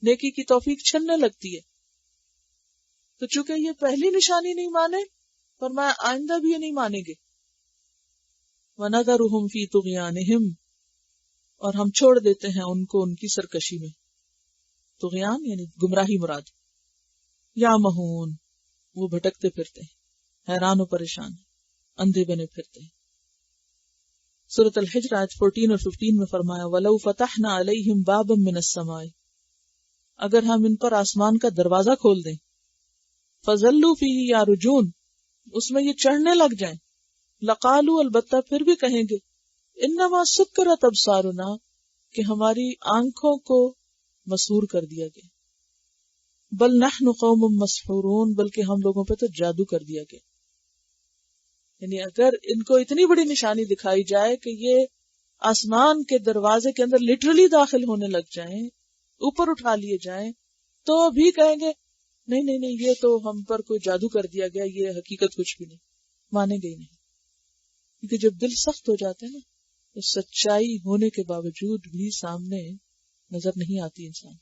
نیکی کی توفیق چھننے لگتی ہے۔ تو چونکہ یہ پہلی نشانی نہیں مانے، فرمایا آئندہ بھی یہ نہیں مانیں گے۔ وَنَذَرُهُمْ فِي طُغْيَانِهِمْ، اور ہم چھوڑ دیتے ہیں ان کو ان کی سرکشی میں۔ طغیان یعنی گمراہی مراد۔ یعمہون، وہ بھٹکتے پھرتے ہیں، حیران و پریشان، اندھے بنے پھرتے ہیں۔ سورۃ الحجر آیت 14 اور 15 میں فرمایا وَلَوْ فَتَحْنَا عَلَيْهِمْ بَابًا مِّنَ السَّمَاءِ، اگر ہم ان پر آسمان کا دروازہ کھول دیں، فَظَلُّوا فِيهِ يَعْرُجُونَ، اس میں یہ چڑھنے لگ جائیں، لَقَالُوا، البتہ پھر بھی کہیں گے، إِنَّمَا سُكِّرَتْ أَبْصَارُنَا، کہ ہماری آنکھوں کو مسحور کر دیا گیا، بل نحن قوم مسحورون، بلکہ ہم لوگوں پہ تو جادو کر دیا گیا۔ یعنی اگر ان کو اتنی بڑی نشانی دکھائی جائے کہ یہ آسمان کے دروازے کے اندر لٹرلی داخل ہونے لگ جائیں، اوپر اٹھا لیے جائیں، تو بھی کہیں گے نہیں نہیں نہیں، یہ تو ہم پر کوئی جادو کر دیا گیا، یہ حقیقت کچھ بھی نہیں، مانیں گے ہی نہیں۔ کیونکہ جب دل سخت ہو جاتا ہے نا تو سچائی ہونے کے باوجود بھی سامنے نظر نہیں آتی انسان۔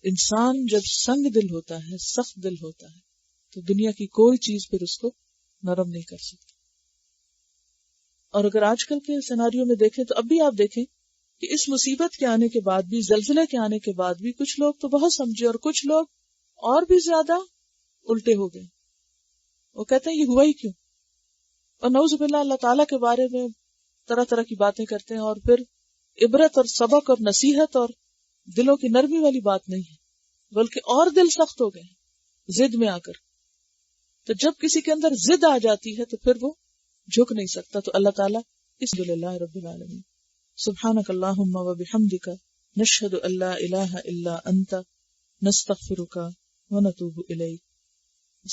انسان جب سنگ دل ہوتا ہے، سخت دل ہوتا ہے، تو دنیا کی کوئی چیز پھر اس کو نرم نہیں کر سکتی۔ اور اگر آج کل کے سیناریوں میں دیکھیں تو اب بھی آپ دیکھیں کہ اس مصیبت کے آنے کے بعد بھی، زلزلے کے آنے کے بعد بھی، کچھ لوگ تو بہت سمجھے اور کچھ لوگ اور بھی زیادہ الٹے ہو گئے۔ وہ کہتے ہیں یہ ہوا ہی کیوں، اور نعوذ باللہ اللہ تعالیٰ کے بارے میں طرح طرح کی باتیں کرتے ہیں، اور پھر عبرت اور سبق اور نصیحت اور دلوں کی نرمی والی بات نہیں ہے، بلکہ اور دل سخت ہو گئے ضد میں آ کر۔ تو جب کسی کے اندر ضد آ جاتی ہے تو پھر وہ جھک نہیں سکتا۔ تو اللہ تعالیٰ الحمدللہ رب العالمین، سبحانک اللہم و بحمدک، نشہد ان لا الہ الا انت، نستغفرک و نتوب الیک۔